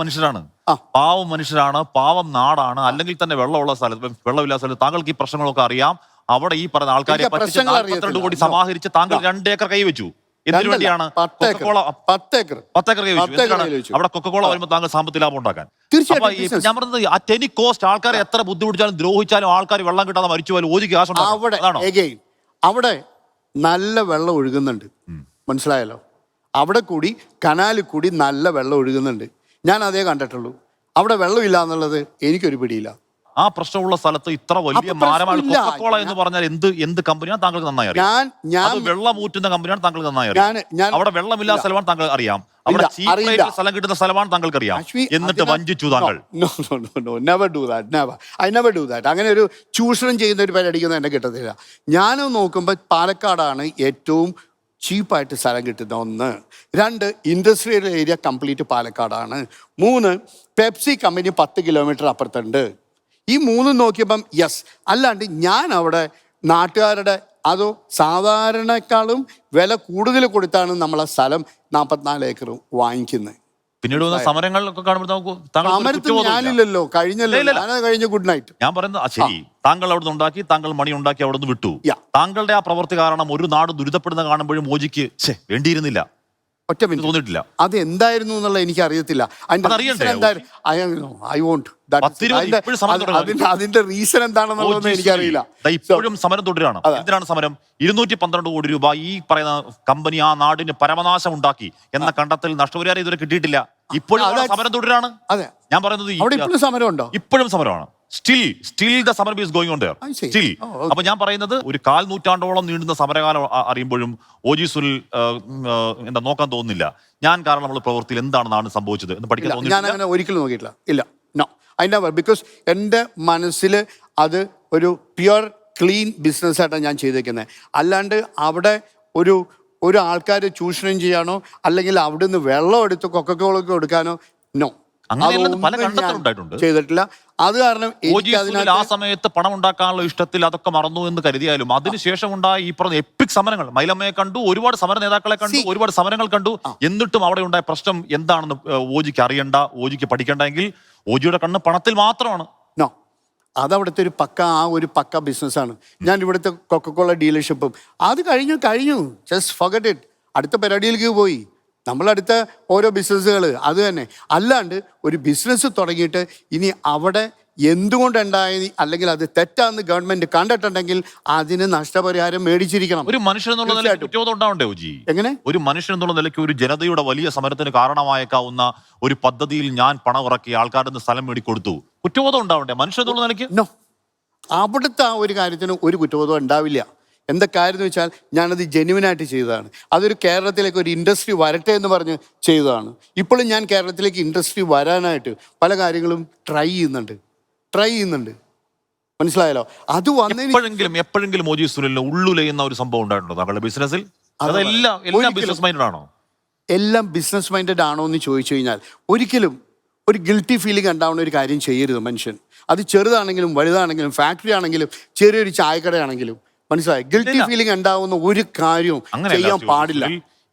മനുഷ്യരാണ്, പാവം നാടാണ്. അല്ലെങ്കിൽ തന്നെ വെള്ളമുള്ള സ്ഥലത്ത്, വെള്ളമില്ലാത്ത സ്ഥലത്ത് താങ്കൾക്ക് ഈ പ്രശ്നങ്ങളൊക്കെ അറിയാം. അവിടെ ഈ പറയുന്ന ആൾക്കാരെ 42 കോടി സമാഹരിച്ച് താങ്കൾ 2 ഏക്കർ കൈവച്ചു. എന്തിനു വേണ്ടിയാണ്? 10 ഏക്കർ കൈവച്ചു. അവിടെ കൊക്കക്കോള വരുമ്പോൾ താങ്കൾ സാമ്പത്തിക ലാഭം ഉണ്ടാക്കാൻ. ഞാൻ പറഞ്ഞത് ആ ടെനി കോസ്റ്റ് ആൾക്കാരെ എത്ര ബുദ്ധിമുട്ടിച്ചാലും ദ്രോഹിച്ചാലും ആൾക്കാർ വെള്ളം കിട്ടാതെ മരിച്ചു പോയാലും OG കാശ് അവിടെ നല്ല വെള്ളം ഒഴുകുന്നുണ്ട്. മനസ്സിലായല്ലോ? അവിടെ കൂടി കനാലിൽ കൂടി നല്ല വെള്ളം ഒഴുകുന്നുണ്ട്. ഞാൻ അതേ കണ്ടിട്ടുള്ളൂ. അവിടെ വെള്ളമില്ല എന്നുള്ളത് എനിക്കൊരു പിടിയില്ല. ആ പ്രശ്നമുള്ള സ്ഥലത്ത് ഇത്ര വലിയ മാരമാണ് കൊക്കക്കോള എന്ന് പറഞ്ഞാൽ എന്ത് കമ്പനിയാണ് താങ്കൾക്ക് നന്നായി അറിയാം. വെള്ളം ഊറ്റുന്ന കമ്പനിയാണ് താങ്കൾക്ക് നന്നായി അറിയാം. അവിടെ വെള്ളമില്ലാത്ത സ്ഥലമാണ് താങ്കൾ അറിയാം. അവിടെ സ്ഥലം കിട്ടുന്ന സ്ഥലമാണ് താങ്കൾക്ക് അറിയാം. എന്നിട്ട് വഞ്ചിച്ചു താങ്കൾ. അങ്ങനെ ഒരു ചൂഷണം ചെയ്യുന്ന ഒരു പരിപാടിക്കൊന്നും എന്നെ കിട്ടത്തില്ല. ഞാനും നോക്കുമ്പോൾ പാലക്കാടാണ് ഏറ്റവും ചീപ്പായിട്ട് സ്ഥലം കിട്ടുന്ന 1. 2 ഇൻഡസ്ട്രിയൽ ഏരിയ കംപ്ലീറ്റ് പാലക്കാടാണ്. 3 പെപ്സി കമ്പനി 10 കിലോമീറ്റർ അപ്പുറത്തുണ്ട്. ഈ 3 നോക്കിയപ്പം യെസ്. അല്ലാണ്ട് ഞാൻ അവിടെ നാട്ടുകാരുടെ അതോ സാധാരണക്കാളും വില കൂടുതൽ കൊടുത്താണ് നമ്മളെ സ്ഥലം 44 ഏക്കർ വാങ്ങിക്കുന്നത്. പിന്നീട് സമരങ്ങളൊക്കെ സമരത്തിൽ ഞാനില്ലല്ലോ, കഴിഞ്ഞ ഗുഡ് നൈറ്റ്. ഞാൻ പറയുന്നത് ശരി, താങ്കൾ അവിടെ ഉണ്ടാക്കി, താങ്കൾ മണി ഉണ്ടാക്കി അവിടെ നിന്ന് വിട്ടു. താങ്കളുടെ ആ പ്രവൃത്തി കാരണം ഒരു നാട് ദുരിതപ്പെടുന്ന കാണുമ്പോഴും OG-ക്ക് വേണ്ടിയിരുന്നില്ല, ഒറ്റ മിനിറ്റ് തോന്നിയിട്ടില്ല. അത് എന്തായിരുന്നു എന്നുള്ളത് എനിക്ക് അറിയത്തില്ല. അതിന്റെ റീസൺ എന്താണെന്നുള്ളത് എനിക്കറിയില്ല. ഇപ്പോഴും സമരം തുടരുകയാണ്. എന്തിനാണ് സമരം? 212 കോടി രൂപ ഈ പറയുന്ന കമ്പനി ആ നാടിന് പരമനാശം ഉണ്ടാക്കി എന്ന കണ്ടെത്തൽ നഷ്ടപരിഹാരം ഇതുവരെ കിട്ടിയിട്ടില്ല. ഇപ്പോഴും സമരം തുടരുകയാണ്. ഞാൻ പറയുന്നത് ഇപ്പോഴും സമരമാണ്. സ്റ്റിൽ ദ സമരം is going on their still. അപ്പൊ ഞാൻ പറയുന്നത് ഒരു 1/4 നൂറ്റാണ്ടോളം നീണ്ടുന്ന സമരകാലം അറിയുമ്പോഴും OG സുനിൽ എന്താ നോക്കാൻ തോന്നുന്നില്ല. ഞാൻ കാരണം നമ്മൾ പ്രവൃത്തിയിൽ എന്താണ് നാട് സംഭവിച്ചത് എന്ന് പഠിക്കാൻ ഞാൻ അങ്ങനെ ഒരിക്കലും നോക്കിയിട്ടില്ല. ഇല്ല, നോ, ഐ നെവർ. ബിക്കോസ് എൻ്റെ മനസ്സിൽ അത് ഒരു പ്യുവർ ക്ലീൻ ബിസിനസ്സായിട്ടാണ് ഞാൻ ചെയ്തേക്കുന്നത്. അല്ലാണ്ട് അവിടെ ഒരു ആൾക്കാർ ചൂഷണം ചെയ്യാനോ അല്ലെങ്കിൽ അവിടുന്ന് വെള്ളം എടുത്ത് കൊക്കക്കോളൊക്കെ എടുക്കാനോ നോ, പല കണ്ടെത്തലുണ്ടായിട്ടുണ്ട്. ചെയ്തിട്ടില്ല. അത് കാരണം എനിക്ക് ആ സമയത്ത് പണം ഉണ്ടാക്കാനുള്ള ഇഷ്ടത്തിൽ അതൊക്കെ മറന്നു എന്ന് കരുതിയാലും അതിനുശേഷം ഉണ്ടായ ഈ പറഞ്ഞ എപ്പിക് സമരങ്ങൾ, മൈലമ്മയെ കണ്ടു, ഒരുപാട് സമര നേതാക്കളെ കണ്ടു, ഒരുപാട് സമരങ്ങൾ കണ്ടു. എന്നിട്ടും അവിടെ ഉണ്ടായ പ്രശ്നം എന്താണെന്ന് ഓജിക്ക് അറിയണ്ട, ഓജിക്ക് പഠിക്കണ്ടെങ്കിൽ ഓജിയുടെ കണ്ണ് പണത്തിൽ മാത്രമാണ്. നോ, അതവിടുത്തെ ഒരു പക്ക ബിസിനസ്സാണ്. ഞാൻ ഇവിടുത്തെ കൊക്കക്കോള ഡീലർഷിപ്പും അത് കഴിഞ്ഞു, ജസ്റ്റ് ഫർഗെറ്റ് ഇറ്റ്. അടുത്ത പരിപാടിയിലേക്ക് പോയി. നമ്മളടുത്ത ഓരോ ബിസിനസ്സുകൾ അത് തന്നെ. അല്ലാണ്ട് ഒരു ബിസിനസ് തുടങ്ങിയിട്ട് ഇനി അവിടെ എന്തുകൊണ്ടുണ്ടായി അല്ലെങ്കിൽ അത് തെറ്റാന്ന് ഗവൺമെന്റ് കണ്ടിട്ടുണ്ടെങ്കിൽ അതിന് നഷ്ടപരിഹാരം മേടിച്ചിരിക്കണം. ഒരു മനുഷ്യൻ എന്നുള്ള നിലയ്ക്ക് കുറ്റബോധം ഉണ്ടാവണ്ടേ ഓജി? എങ്ങനെ ഒരു മനുഷ്യൻ എന്നുള്ള നിലയ്ക്ക് ഒരു ജനതയുടെ വലിയ സമരത്തിന് കാരണമായേക്കാവുന്ന ഒരു പദ്ധതിയിൽ ഞാൻ പണം ഇറക്കി ആൾക്കാരുടെ സ്ഥലം മേടിക്കൊടുത്തു, കുറ്റബോധം ഉണ്ടാവണ്ടേ മനുഷ്യൻ എന്നുള്ള നിലയ്ക്ക്? നോ, അവിടുത്തെ ആ ഒരു കാര്യത്തിന് ഒരു കുറ്റബോധം ഉണ്ടാവില്ല. എന്താ കാര്യം എന്ന് വെച്ചാൽ ഞാനത് ജെന്യുവനായിട്ട് ചെയ്തതാണ്. അതൊരു കേരളത്തിലേക്ക് ഒരു ഇൻഡസ്ട്രി വരട്ടെ എന്ന് പറഞ്ഞ് ചെയ്തതാണ്. ഇപ്പോഴും ഞാൻ കേരളത്തിലേക്ക് ഇൻഡസ്ട്രി വരാനായിട്ട് പല കാര്യങ്ങളും ട്രൈ ചെയ്യുന്നുണ്ട്. മനസ്സിലായല്ലോ? അത് എപ്പോഴെങ്കിലും ഓജി സുനിലിന് ഉള്ളുലയുന്ന ഒരു സംഭവം ഉണ്ടായിട്ടുണ്ടോ താങ്കളുടെ ബിസിനസ്സിൽ? എല്ലാം ബിസിനസ് മൈൻഡഡ് ആണോ? എല്ലാം ബിസിനസ് മൈൻഡഡ് ആണോ എന്ന് ചോദിച്ചു കഴിഞ്ഞാൽ ഒരിക്കലും ഒരു ഗിൽറ്റി ഫീലിംഗ് ഉണ്ടാവുന്ന ഒരു കാര്യം ചെയ്യരുത് മനുഷ്യൻ. അത് ചെറുതാണെങ്കിലും വലുതാണെങ്കിലും ഫാക്ടറി ആണെങ്കിലും ചെറിയൊരു ചായക്കടയാണെങ്കിലും, മനസ്സിലായി? ഗിൽറ്റി ഫീലിംഗ് ഉണ്ടാവുന്ന ഒരു കാര്യവും ചെയ്യാൻ പാടില്ല.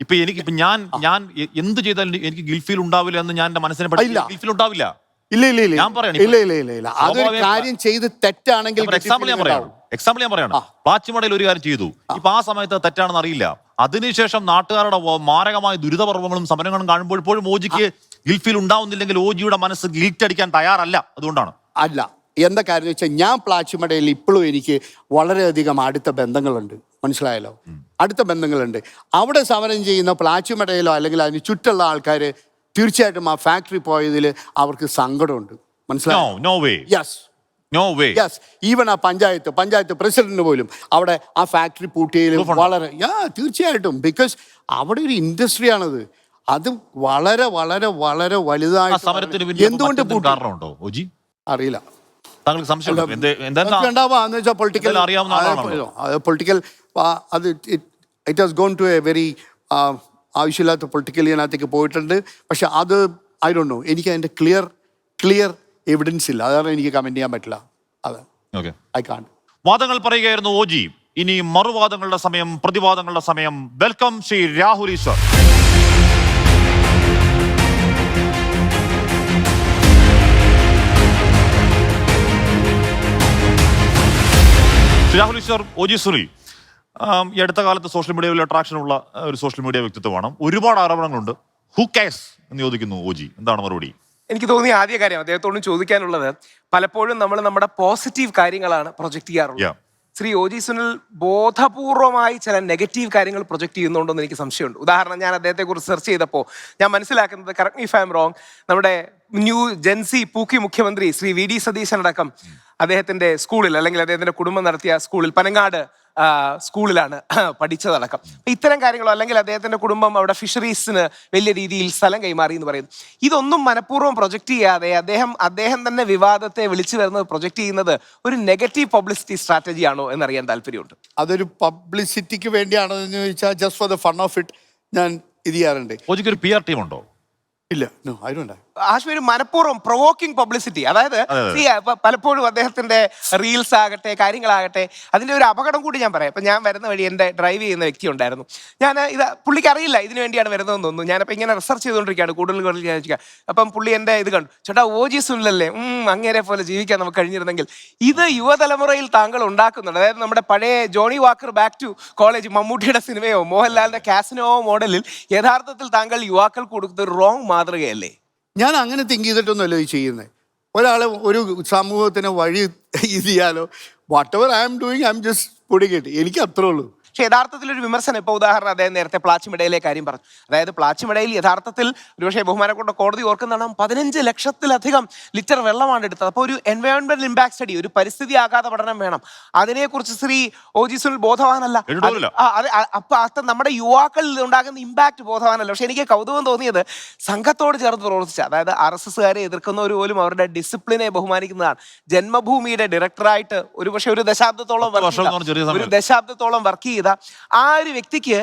ഇപ്പൊ ഞാൻ എന്ത് ചെയ്താലും എനിക്ക് ഗിൽറ്റ് ഫീൽ ഉണ്ടാവില്ല എന്ന് ഞാൻ എന്റെ മനസ്സിനെ ഗിൽറ്റ് ഫീൽ ഉണ്ടാവില്ല. ഇല്ല. അതൊരു കാര്യം ചെയ്ത് തെറ്റാണെങ്കിൽ എക്സാമ്പിൾ ഞാൻ പറയാണ്. പ്ലാച്ചിമടയിൽ ഒരു കാര്യം ചെയ്തു, ഇപ്പൊ ആ സമയത്ത് തെറ്റാണെന്ന് അറിയില്ല. അതിനുശേഷം നാട്ടുകാരുടെ മാരകമായ ദുരിതപർവങ്ങളും സമരങ്ങളും കാണുമ്പോൾ ഇപ്പോഴും ഓജിക്ക് ഗിൽറ്റ് ഫീൽ ഉണ്ടാവുന്നില്ലെങ്കിൽ ഓജിയുടെ മനസ്സ് ഗിൽറ്റ് അടിക്കാൻ തയ്യാറല്ല. അതുകൊണ്ടാണ്. അല്ല, എന്താ കാര്യം വെച്ചാൽ ഞാൻ പ്ലാച്ചിമടയിൽ ഇപ്പോഴും എനിക്ക് വളരെയധികം അടുത്ത ബന്ധങ്ങളുണ്ട്. മനസ്സിലായല്ലോ? അടുത്ത ബന്ധങ്ങളുണ്ട്. അവിടെ സമരം ചെയ്യുന്ന പ്ലാച്ചിമടയിലോ അല്ലെങ്കിൽ അതിന് ചുറ്റുള്ള ആൾക്കാർ തീർച്ചയായിട്ടും ആ ഫാക്ടറി പോയതിൽ അവർക്ക് സങ്കടമുണ്ട്. മനസ്സിലായോ? യെസ്. ഈവൻ ആ പഞ്ചായത്ത് പ്രസിഡന്റ് പോലും അവിടെ ആ ഫാക്ടറി പൂട്ടിയതിൽ വളരെ തീർച്ചയായിട്ടും. ബിക്കോസ് അവിടെ ഒരു ഇൻഡസ്ട്രി ആണത്. അത് വളരെ വളരെ വളരെ വലുതായിട്ട് എന്തുകൊണ്ട് അറിയില്ല. പൊളിറ്റിക്കൽ അത് it has gone to a very ആവശ്യമില്ലാത്ത പൊളിറ്റിക്കൽ ഇതിനകത്തേക്ക് പോയിട്ടുണ്ട്. പക്ഷെ അത് ഐ ഡോണ്ട് നോ, എനിക്ക് അതിന്റെ ക്ലിയർ എവിഡൻസ് ഇല്ല. അതാണ് എനിക്ക് കമന്റ് ചെയ്യാൻ പറ്റില്ല. അത് ഐ കാണ്ട്. വാദങ്ങൾ പറയുകയായിരുന്നു ഓജി. ഇനി മറുവാദങ്ങളുടെ സമയം, പ്രതിവാദങ്ങളുടെ സമയം. വെൽക്കം ശ്രീ രാഹുൽ ഈശ്വർ. രാഹുൽ ഈശ്വർ, ഓജി സുനിൽ ഈ അടുത്ത കാലത്ത് സോഷ്യൽ മീഡിയയിൽ അട്രാക്ഷൻ ഉള്ള ഒരു സോഷ്യൽ മീഡിയ വ്യക്തിത്വമാണ്. ഒരുപാട് ആരോപണങ്ങളുണ്ട്. ഹു കേസ് എന്ന് ചോദിക്കുന്നു ഓജി, എന്താണ് മറുപടി? എനിക്ക് തോന്നിയ ആദ്യ കാര്യം അദ്ദേഹത്തോടും ചോദിക്കാനുള്ളത്, പലപ്പോഴും നമ്മൾ നമ്മുടെ പോസിറ്റീവ് കാര്യങ്ങളാണ് പ്രൊജക്ട് ചെയ്യാറുള്ളത്. ശ്രീ ഓജി സുനിൽ ബോധപൂർവമായി ചില നെഗറ്റീവ് കാര്യങ്ങൾ പ്രൊജക്ട് ചെയ്യുന്നുണ്ടോ എന്ന് എനിക്ക് സംശയമുണ്ട്. ഉദാഹരണം, ഞാൻ അദ്ദേഹത്തെക്കുറിച്ച് സെർച്ച് ചെയ്തപ്പോൾ ഞാൻ മനസ്സിലാക്കുന്നത്, correct me if I am wrong, നമ്മുടെ ന്യൂ ജെൻസി പൂക്കി മുഖ്യമന്ത്രി ശ്രീ വി ഡി സതീശൻ അടക്കം അദ്ദേഹത്തിന്റെ സ്കൂളിൽ അല്ലെങ്കിൽ അദ്ദേഹത്തിന്റെ കുടുംബം നടത്തിയ സ്കൂളിൽ, പനങ്ങാട് സ്കൂളിലാണ് പഠിച്ചതടക്കം. ഇത്തരം കാര്യങ്ങളോ അല്ലെങ്കിൽ അദ്ദേഹത്തിന്റെ കുടുംബം അവിടെ ഫിഷറീസിന് വലിയ രീതിയിൽ സ്ഥലം കൈമാറി എന്ന് പറയുന്നു. ഇതൊന്നും മനഃപൂർവ്വം പ്രൊജക്ട് ചെയ്യാതെ അദ്ദേഹം തന്നെ വിവാദത്തെ വിളിച്ചു വരുന്നത് പ്രൊജക്ട് ചെയ്യുന്നത് ഒരു നെഗറ്റീവ് പബ്ലിസിറ്റി സ്ട്രാറ്റജി ആണോ എന്നറിയാൻ താല്പര്യമുണ്ട്. അതൊരു പബ്ലിസിറ്റിക്ക് വേണ്ടിയാണോ എന്ന് ചോദിച്ചാൽ just for the fun of it ഞാൻ ഇത് ചെയ്യാറുണ്ട്. ഒരു PR ടീം ഉണ്ടോ? ഇല്ല, നോ, ഐ ഡോണ്ട് ഹാവ്. ആശ്വര്യ മനഃപൂർവ്വം പ്രൊവോക്കിംഗ് പബ്ലിസിറ്റി, അതായത് പലപ്പോഴും അദ്ദേഹത്തിന്റെ റീൽസ് ആകട്ടെ കാര്യങ്ങളാകട്ടെ അതിന്റെ ഒരു അപകടം കൂടി ഞാൻ പറയാം. ഇപ്പൊ ഞാൻ വരുന്ന വഴി എന്റെ ഡ്രൈവ് ചെയ്യുന്ന വ്യക്തി ഉണ്ടായിരുന്നു. ഞാൻ ഇത് പുള്ളിക്ക് അറിയില്ല ഇതിനു വേണ്ടിയാണ് വരുന്നതെന്ന് തോന്നുന്നു. ഞാനപ്പോൾ ഇങ്ങനെ റിസർച്ച് ചെയ്തുകൊണ്ടിരിക്കുകയാണ് കൂടുതൽ ഞാൻ. അപ്പം പുള്ളി എന്റെ ഇത് കണ്ടു, ചേട്ടാ ഓജി സുനിലല്ലേ, അങ്ങേരെ പോലെ ജീവിക്കാൻ നമുക്ക് കഴിഞ്ഞിരുന്നെങ്കിൽ. ഇത് യുവതലമുറയിൽ താങ്കൾ ഉണ്ടാക്കുന്നുണ്ട്. അതായത് നമ്മുടെ പഴയ Johnnie Walker back to college, മമ്മൂട്ടിയുടെ സിനിമയോ മോഹൻലാലിന്റെ കാസിനോ മോഡലിൽ യഥാർത്ഥത്തിൽ താങ്കൾ യുവാക്കൾക്ക് കൊടുക്കുന്ന ഒരു റോങ് മാതൃകയല്ലേ? ഞാൻ അങ്ങനെ തിങ്ക് ചെയ്തിട്ടൊന്നുമല്ലോ ഇത് ചെയ്യുന്നത്. ഒരാൾ ഒരു സമൂഹത്തിന് വഴി ഇത് ചെയ്യാലോ, whatever I am doing I am just putting it. എനിക്ക് അത്രേ ഉള്ളൂ. പക്ഷെ യഥാർത്ഥത്തിൽ ഒരു വിമർശനം, ഇപ്പോൾ ഉദാഹരണം അദ്ദേഹം നേരത്തെ പ്ലാച്ചിമടയിലെ കാര്യം പറഞ്ഞു. അതായത് പ്ലാച്ചിമടയിൽ യഥാർത്ഥത്തിൽ ഒരുപക്ഷെ ബഹുമാനപ്പെട്ട കോടതി ഓർക്കുന്നതാണ് 15 ലക്ഷത്തിലധികം ലിറ്റർ വെള്ളമാണ് എടുത്തത്. അപ്പോൾ ഒരു എൻവയോൺമെന്റൽ ഇമ്പാക്ട് സ്റ്റഡി, ഒരു പരിസ്ഥിതി ആഘാത പഠനം വേണം. അതിനെക്കുറിച്ച് ശ്രീ OG സുനിൽ ബോധവാനല്ല. അപ്പൊ നമ്മുടെ യുവാക്കളിൽ ഉണ്ടാകുന്ന ഇമ്പാക്ട് ബോധവാനല്ല. പക്ഷെ എനിക്ക് കൗതുകം തോന്നിയത് സംഘത്തോട് ചേർന്ന് പ്രവർത്തിച്ച, അതായത് RSSകാരെ എതിർക്കുന്നവർ പോലും അവരുടെ ഡിസിപ്ലിനെ ബഹുമാനിക്കുന്നതാണ്. ജന്മഭൂമിയുടെ ഡയറക്ടറായിട്ട് ഒരുപക്ഷെ ഒരു ദശാബ്ദത്തോളം വർക്ക് ചെയ്ത ആ ഒരു വ്യക്തിക്ക്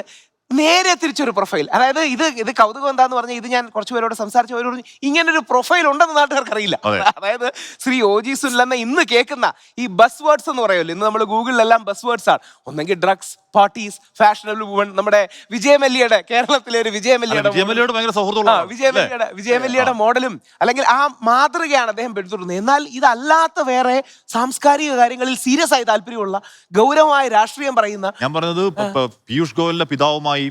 നേരെ തിരിച്ചൊരു പ്രൊഫൈൽ, അതായത് ഇത് കൗതുകം എന്താന്ന് പറഞ്ഞാൽ, ഇത് ഞാൻ കുറച്ച് പേരോട് സംസാരിച്ചവർ പറഞ്ഞു ഇങ്ങനൊരു പ്രൊഫൈൽ ഉണ്ടെന്ന് നാട്ടുകാർക്ക് അറിയില്ല. അതായത് ശ്രീ OG സുനിൽ എന്ന ഇന്ന് കേൾക്കുന്ന ഈ ബസ് വേർഡ്സ് എന്ന് പറയുമല്ലോ, ഇന്ന് നമ്മൾ ഗൂഗിളിലെല്ലാം ബസ് വേർഡ്സ് ആണ്. ഒന്നെങ്കിൽ ഡ്രഗ്സ്, പാർട്ടീസ്, ഫാഷനബിൾ വുമൺ, നമ്മുടെ വിജയമല്യയുടെ, കേരളത്തിലെ ഒരു വിജയമല്യയുടെ മോഡലും അല്ലെങ്കിൽ ആ മാതൃകയാണ് അദ്ദേഹം പിന്തുടരുന്നത്. എന്നാൽ ഇതല്ലാത്ത വേറെ സാംസ്കാരിക കാര്യങ്ങളിൽ സീരിയസ് ആയി താല്പര്യമുള്ള, ഗൗരവമായ രാഷ്ട്രീയം പറയുന്ന, ഞാൻ പറഞ്ഞത് പീയൂഷ് ഗോയലിന്റെ പിതാവുമായി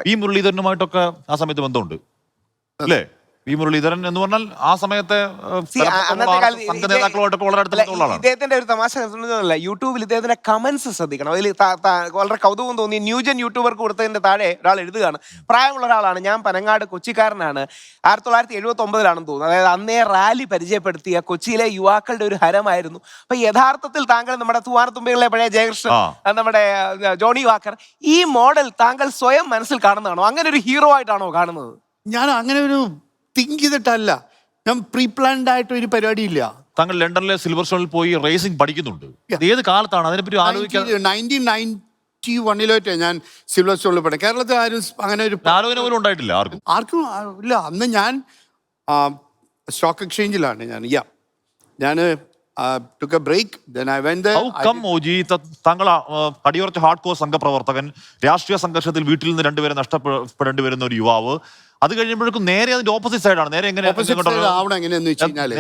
പി മുരളീധരനുമായിട്ടൊക്കെ ആ സമയത്ത് ബന്ധമുണ്ട് അല്ലേ? പി മുരളീധരൻ എന്ന് പറഞ്ഞാൽ ആ സമയത്തെ നേതാക്കളുമായിട്ടൊക്കെ വളരെ അടുത്ത ബന്ധമുള്ളതാണ്. ഇദ്ദേഹത്തിന്റെ ഒരു തമാശ യൂട്യൂബിൽ ഇദ്ദേഹത്തിന്റെ കമന്റ്സ് ശ്രദ്ധിക്കണം. അതിൽ വളരെ കൗതുകം തോന്നി. ന്യൂജൻ യൂട്യൂബർക്ക് കൊടുത്തതിന്റെ താഴെ ഒരാൾ എഴുതുകയാണ്, പ്രായമുള്ള ഒരാളാണ്, ഞാൻ പനങ്ങാട് കൊച്ചിക്കാരനാണ്, 1979 തോന്നുന്നു, അതായത് അന്നേ റാലി പരിചയപ്പെടുത്തിയ കൊച്ചിയിലെ യുവാക്കളുടെ ഒരു ഹരമായിരുന്നു. അപ്പൊ യഥാർത്ഥത്തിൽ താങ്കൾ നമ്മുടെ തൂവാനത്തുമ്പികളിലെ പഴയ ജയകൃഷ്ണൻ, നമ്മുടെ ജോണി വാക്കർ, ഈ മോഡൽ താങ്കൾ സ്വയം മനസ്സിൽ കാണുന്നതാണോ? അങ്ങനെ ഒരു ഹീറോ ആയിട്ടാണോ കാണുന്നത്? ഞാൻ അങ്ങനെ ഒരു തിങ്ക് ചെയ്തിട്ടല്ല, ഞാൻ പ്രീ പ്ലാൻഡ് ആയിട്ട് ഒരു പരിപാടിയില്ല. താങ്കൾ ലണ്ടനിലെ സിൽവർ സ്റ്റോണിൽ പോയി റേസിംഗ് പഠിക്കുന്നുണ്ട്. ഏത് കാലത്താണ് അതിനെപ്പറ്റി ആലോചിക്കാൻ? 1991 ഞാൻ സിൽവർ സ്റ്റോണിൽ പഠിക്കും. കേരളത്തിൽ ആരും അങ്ങനെ ഒരു ആലോചന പോലും ഉണ്ടായിട്ടില്ല ആർക്കും ഇല്ല. അന്ന് ഞാൻ സ്റ്റോക്ക് എക്സ്ചേഞ്ചിലാണ്. ഞാൻ took a break, then I went there. OG, താങ്കൾ അടിയുറച്ച ഹാർഡ് കോർ സംഘപ്രവർത്തകൻ, രാഷ്ട്രീയ സംഘർഷത്തിൽ വീട്ടിൽ നിന്ന് രണ്ടുപേരെ നഷ്ടപ്പെടേണ്ടി വരുന്ന ഒരു യുവാവ്, അത് കഴിയുമ്പോഴേക്കും നേരെ അതിന്റെ ഓപ്പോസിറ്റ് സൈഡാണ്. നേരെ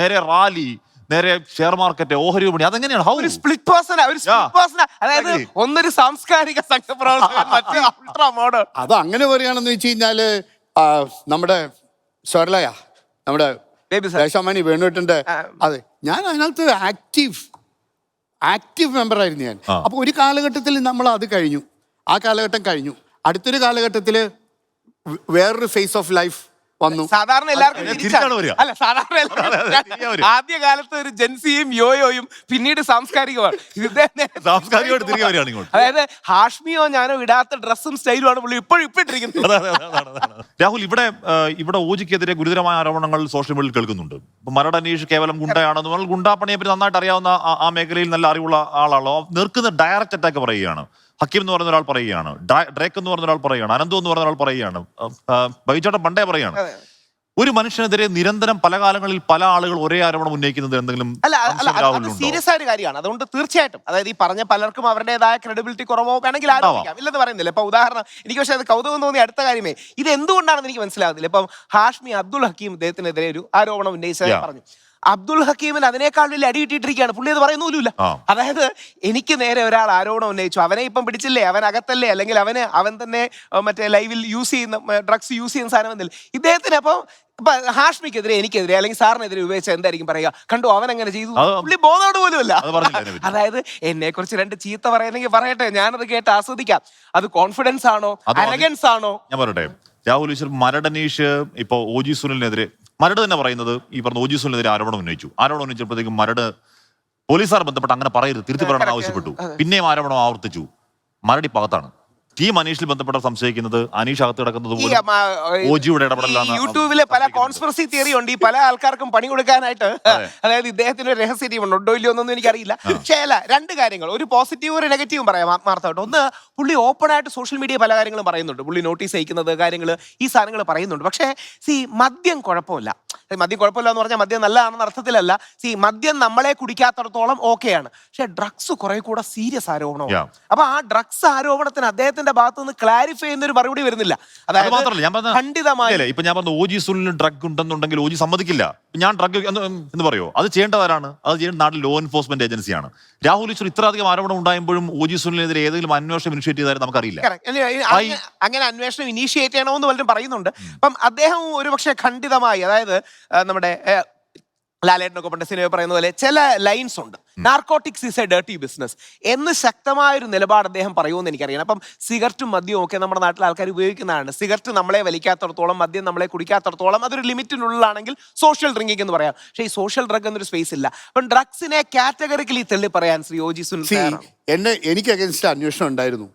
നേരെ റാലി, നേരെ ഷെയർ മാർക്കറ്റ്, ഓഹരി വിപണി, അതെങ്ങനെയാണ്? ഒരു സ്പ്ലിറ്റ് പേഴ്സൺ, അതായത് ഒന്നൊരു സാംസ്കാരിക സംഘപ്രവർത്തകൻ, മറ്റേ അൾട്രാ മോഡൽ. അത് അങ്ങനെ പറയുകയാണെന്ന് വെച്ച് കഴിഞ്ഞാല് നമ്മുടെ സ്വർലയ, നമ്മുടെ ദേശാമണി വേണുവേട്ടന്റെ, അതെ, ഞാൻ അതിനകത്ത് ആക്റ്റീവ് മെമ്പർ ആയിരുന്നു ഞാൻ. അപ്പൊ ഒരു കാലഘട്ടത്തിൽ നമ്മൾ അത് കഴിഞ്ഞു, ആ കാലഘട്ടം കഴിഞ്ഞു. അടുത്തൊരു കാലഘട്ടത്തിൽ വേറൊരു ഫേസ് ഓഫ് ലൈഫ് വന്നു. സാധാരണ എല്ലാവർക്കും ആദ്യ കാലത്ത് ഒരു ജെൻസിയും യോയോയും പിന്നീട് സാംസ്കാരികമാണ്. അതായത് ഹാഷ്മിയോ ഞാനോ ഇടാത്ത ഡ്രസ്സും സ്റ്റൈലുമാണ് പുള്ളി ഇപ്പോഴും ഇട്ടിരിക്കുന്നത്. രാഹുൽ, ഇവിടെ OGക്കെതിരെ ഗുരുതരമായ ആരോപണങ്ങൾ സോഷ്യൽ മീഡിയയിൽ കേൾക്കുന്നുണ്ട്. മരട് അനീഷ് കേവലം ഗുണ്ടയാണെന്ന് പറഞ്ഞാൽ, ഗുണ്ടാപ്പണിയെ പറ്റി നന്നായിട്ട് അറിയാവുന്ന ആ മേഖലയിൽ നല്ല അറിവുള്ള ആളാണല്ലോ. നിൽക്കുന്ന ഡയറക്റ്റ് അറ്റാക്ക് പറയുകയാണ്. ഹക്കീം എന്ന് പറയുന്ന ഒരാൾ പറയുകയാണ്, ഡ്രേക്ക് എന്ന് പറഞ്ഞ ഒരാൾ പറയുകയാണ്, അനന്തു എന്ന് പറഞ്ഞ ഒരാൾ പറയുകയാണ്, ബൈജോട്ടൻ പണ്ടേ പറയുകയാണ്. ഒരു മനുഷ്യനെതിരെ നിരന്തരം പല കാലങ്ങളിൽ പല ആളുകൾ ഒരേ ആരോപണം ഉന്നയിക്കുന്നത് എന്തെങ്കിലും സീരിയസ് ആയ ഒരു കാര്യമാണ്. അതുകൊണ്ട് തീർച്ചയായിട്ടും, അതായത് ഈ പറഞ്ഞ പലർക്കും അവരുടേതായ ക്രെഡിബിലിറ്റി കുറവോ വേണമെങ്കിൽ ആരോപിക്കാം, ഇല്ലെന്ന് പറയുന്നില്ല. ഇപ്പൊ ഉദാഹരണം, എനിക്ക് പക്ഷേ അത് കൗതുകം തോന്നിയ അടുത്ത കാര്യമേ, ഇത് എന്തുകൊണ്ടാണെന്ന് എനിക്ക് മനസ്സിലാകുന്നില്ല. ഇപ്പം ഹാഷ്മി അബ്ദുൾ ഹക്കീം ഇദ്ദേഹത്തിനെതിരെ ഒരു ആരോപണം ഉന്നയിച്ചതായി പറഞ്ഞു. അബ്ദുൾ ഹക്കീമിന് അതിനേക്കാൾ വലിയ അടി കിട്ടിയിട്ടിരിക്കുകയാണ്. പുള്ളി അത് പറയുന്നില്ല. അതായത് എനിക്ക് നേരെ ഒരാൾ ആരോപണം ഉന്നയിച്ചു, അവനെ ഇപ്പം പിടിച്ചില്ലേ, അവൻ അകത്തല്ലേ, അല്ലെങ്കിൽ അവൻ തന്നെ മറ്റേ ലൈവിൽ യൂസ് ചെയ്യുന്ന ഡ്രഗ്സ് യൂസ് ചെയ്യുന്ന സാധനം വന്നില്ല ഇദ്ദേഹത്തിന്. അപ്പം ഹാഷ്മിക്കെതിരെ, എനിക്കെതിരെ, അല്ലെങ്കിൽ സാറിനെതിരെ ഉപയോഗിച്ച എന്തായിരിക്കും പറയുക? കണ്ടു, അവൻ അങ്ങനെ ചെയ്തു, പുള്ളി ബോധോട് പോലുമല്ല. അതായത് എന്നെ കുറിച്ച് രണ്ട് ചീത്ത പറയുന്നെങ്കിൽ പറയട്ടെ, ഞാനത് കേട്ട് ആസ്വദിക്കാം. അത് കോൺഫിഡൻസ് ആണോ, അരഗൻസ് ആണോ? ഞാൻ പറയട്ടെ, രാഹുൽ ഈശ്വർ, മരട് അനീഷ് ഇപ്പോൾ OG സുനിലിനെതിരെ, മരട് തന്നെ പറയുന്നത് ഈ പറഞ്ഞ OG സുനിലിനെതിരെ ആരോപണം ഉന്നയിച്ചപ്പോഴത്തേക്കും മരട് പോലീസുകാർ ബന്ധപ്പെട്ട് അങ്ങനെ പറയരുത്, തിരുത്തി പറയണമെന്ന് ആവശ്യപ്പെട്ടു. പിന്നെയും ആരോപണം ആവർത്തിച്ചു. മരട് പകത്താണ്. ടീം അനീഷിൽ ബന്ധപ്പെട്ട് സംശയിക്കുന്നത് അനീഷ് അകത്ത് കിടക്കുന്നത് OGയുടെ ഇടപെടലാണ്. യൂട്യൂബിലെ പല കോൺസ്പിറസി തിയറി ഉണ്ട്, ഈ പല ആൾക്കാർക്കും പണി കൊടുക്കാനായിട്ട്. അതായത് ഇദ്ദേഹത്തിന് ഒരു രഹസ്യ ടീം ഉണ്ടോ ഇല്ലയോ എന്നൊന്നും എനിക്കറിയില്ല. പക്ഷേ അല്ല, രണ്ട് കാര്യങ്ങൾ, ഒരു പോസിറ്റീവ് ഒരു നെഗറ്റീവും പറയാം ആത്മാർത്ഥമായിട്ട്. ഒന്ന്, പുള്ളി ഓപ്പൺ ആയിട്ട് സോഷ്യൽ മീഡിയ പല കാര്യങ്ങളും പറയുന്നുണ്ട്. പുള്ളി നോട്ടീസ് അയക്കുന്നത് കാര്യങ്ങൾ, ഈ സാധനങ്ങൾ പറയുന്നുണ്ട്. പക്ഷേ മദ്യം കുഴപ്പമില്ല. മദ്യം കുഴപ്പമില്ല എന്ന് പറഞ്ഞാൽ മദ്യം നല്ലതാണെന്ന അർത്ഥത്തിലല്ല. മദ്യം നമ്മളെ കുടിക്കാത്തടത്തോളം ഓക്കെയാണ്. പക്ഷെ ഡ്രഗ്സ് കുറെ കൂടെ സീരിയസ് ആരോപണമാണ്. അപ്പൊ ആ ഡ്രഗ്സ് ആരോപണത്തിന് അദ്ദേഹത്തിന്റെ ഭാഗത്ത് നിന്ന് ക്ലാരിഫൈ ചെയ്യുന്ന ഒരു മറുപടി വരുന്നില്ല. അതായത് ഖണ്ഡിതമായി ഇപ്പൊ ഞാൻ പറഞ്ഞു OG സുനിലിന് ഡ്രഗ് ഉണ്ടെന്നുണ്ടെങ്കിൽ OG സമ്മതിക്കില്ല. ഞാൻ ഡ്രഗ് എന്ന് പറയോ? അത് ചെയ്യേണ്ടവരാണ്, അത് ചെയ്യേണ്ട നാട്ടിൽ ലോ എൻഫോഴ്സ്മെന്റ് ഏജൻസിയാണ്. രാഹുൽ ഈശ്വർ ഇത്രയധികം ആരോപണം ഉണ്ടാകുമ്പോഴും OG സുനിലിനെതിരെ ഏതെങ്കിലും അന്വേഷണം ഇനിഷ്യേറ്റ് ചെയ്താലും നമുക്കറിയില്ല. അങ്ങനെ അന്വേഷണം ഇനീഷ്യേറ്റ് ചെയ്യണമെന്ന് പലരും പറയുന്നുണ്ട്. അപ്പം അദ്ദേഹം ഒരു പക്ഷേ ഖണ്ഡിതമായി, അതായത് നമ്മുടെ ലാലേട്ടനൊക്കെ പണ്ട് സിനിമ പറയുന്ന പോലെ ചില ലൈൻസ് ഉണ്ട്. Narcotics is A dirty business എന്ന് ശക്തമായൊരു നിലപാട് അദ്ദേഹം പറയുമെന്ന് എനിക്കറിയാം. അപ്പം സിഗരറ്റും മദ്യവും ഒക്കെ നമ്മുടെ നാട്ടിൽ ആൾക്കാർ ഉപയോഗിക്കുന്നതാണ്. സിഗരറ്റ് നമ്മളെ വലിക്കാത്തടത്തോളം, മദ്യം നമ്മളെ കുടിക്കാത്തടത്തോളം അതൊരു ലിമിറ്റിനുള്ളിലാണെങ്കിൽ സോഷ്യൽ ഡ്രിങ്കിങ് എന്ന് പറയാം. പക്ഷേ ഈ സോഷ്യൽ ഡ്രഗ് എന്നൊരു സ്പേസ് ഇല്ല. അപ്പം ഡ്രഗ്സിനെ കാറ്റഗറിക്കലി തള്ളി പറയാൻ ശ്രീ OG സുനിൽ എനിക്ക് അഗൻസ്റ്റ് അന്വേഷണം ഉണ്ടായിരുന്നു.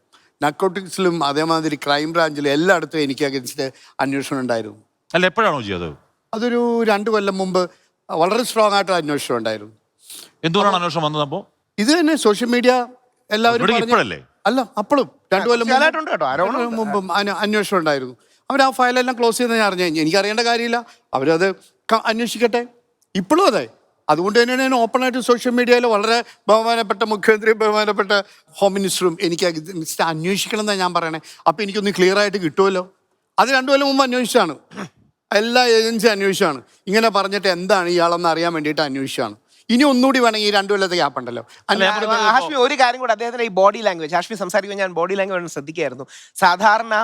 നർക്കോട്ടിക്സിലും അതേമാതിരി ക്രൈം ബ്രാഞ്ചിലും എല്ലായിടത്തും എനിക്ക് അഗൻസ്റ്റ് അന്വേഷണം ഉണ്ടായിരുന്നു. അല്ല, എപ്പോഴാണോ ചെയ്തത്? അതൊരു 2 കൊല്ലം മുമ്പ് വളരെ സ്ട്രോങ് ആയിട്ട് അന്വേഷണം ഉണ്ടായിരുന്നു. എന്തുകൊണ്ടാണ് അന്വേഷണം വന്നത്? അപ്പോ ഇത് തന്നെ സോഷ്യൽ മീഡിയ എല്ലാവരും ഇപ്പോഴല്ലേ? അല്ല, അപ്പോഴും 2 കൊല്ലം മുമ്പും അന്വേഷണം ഉണ്ടായിരുന്നു. അവർ ആ ഫയലെല്ലാം ക്ലോസ് ചെയ്ത് ഞാൻ അറിഞ്ഞു. എനിക്കറിയേണ്ട കാര്യമില്ല, അവരത് അന്വേഷിക്കട്ടെ. ഇപ്പോഴും അതെ. അതുകൊണ്ട് തന്നെയാണ് ഞാൻ ഓപ്പണായിട്ട് സോഷ്യൽ മീഡിയയിൽ വളരെ ബഹുമാനപ്പെട്ട മുഖ്യമന്ത്രി, ബഹുമാനപ്പെട്ട ഹോം മിനിസ്റ്ററും എനിക്ക് അന്വേഷിക്കണം എന്നാണ് ഞാൻ പറയണേ. അപ്പം എനിക്കൊന്ന് ക്ലിയർ ആയിട്ട് കിട്ടുമല്ലോ. അത് 2 കൊല്ലം മുമ്പ് അന്വേഷിച്ചാണ്. എല്ലാ ഏജൻസി അന്വേഷിച്ചാണ്. ഇങ്ങനെ പറഞ്ഞിട്ട് എന്താണ് ഇയാളെന്ന് അറിയാൻ വേണ്ടിയിട്ട് അന്വേഷിച്ചാണ്. ഇനി ഒന്നുകൂടി വേണമെങ്കിൽ 2 കൊല്ലത്തെ ഗ്യാപ്പ് ഉണ്ടല്ലോ. ഹാഷ്മി, ഒരു കാര്യം കൂടെ, അദ്ദേഹത്തിന്റെ ഈ ബോഡി ലാംഗ്വേജ്, ഹാഷ്മി സംസാരിക്കുമ്പോൾ ഞാൻ ബോഡി ലാംഗ്വേജ് ശ്രദ്ധിക്കുകയായിരുന്നു. സാധാരണ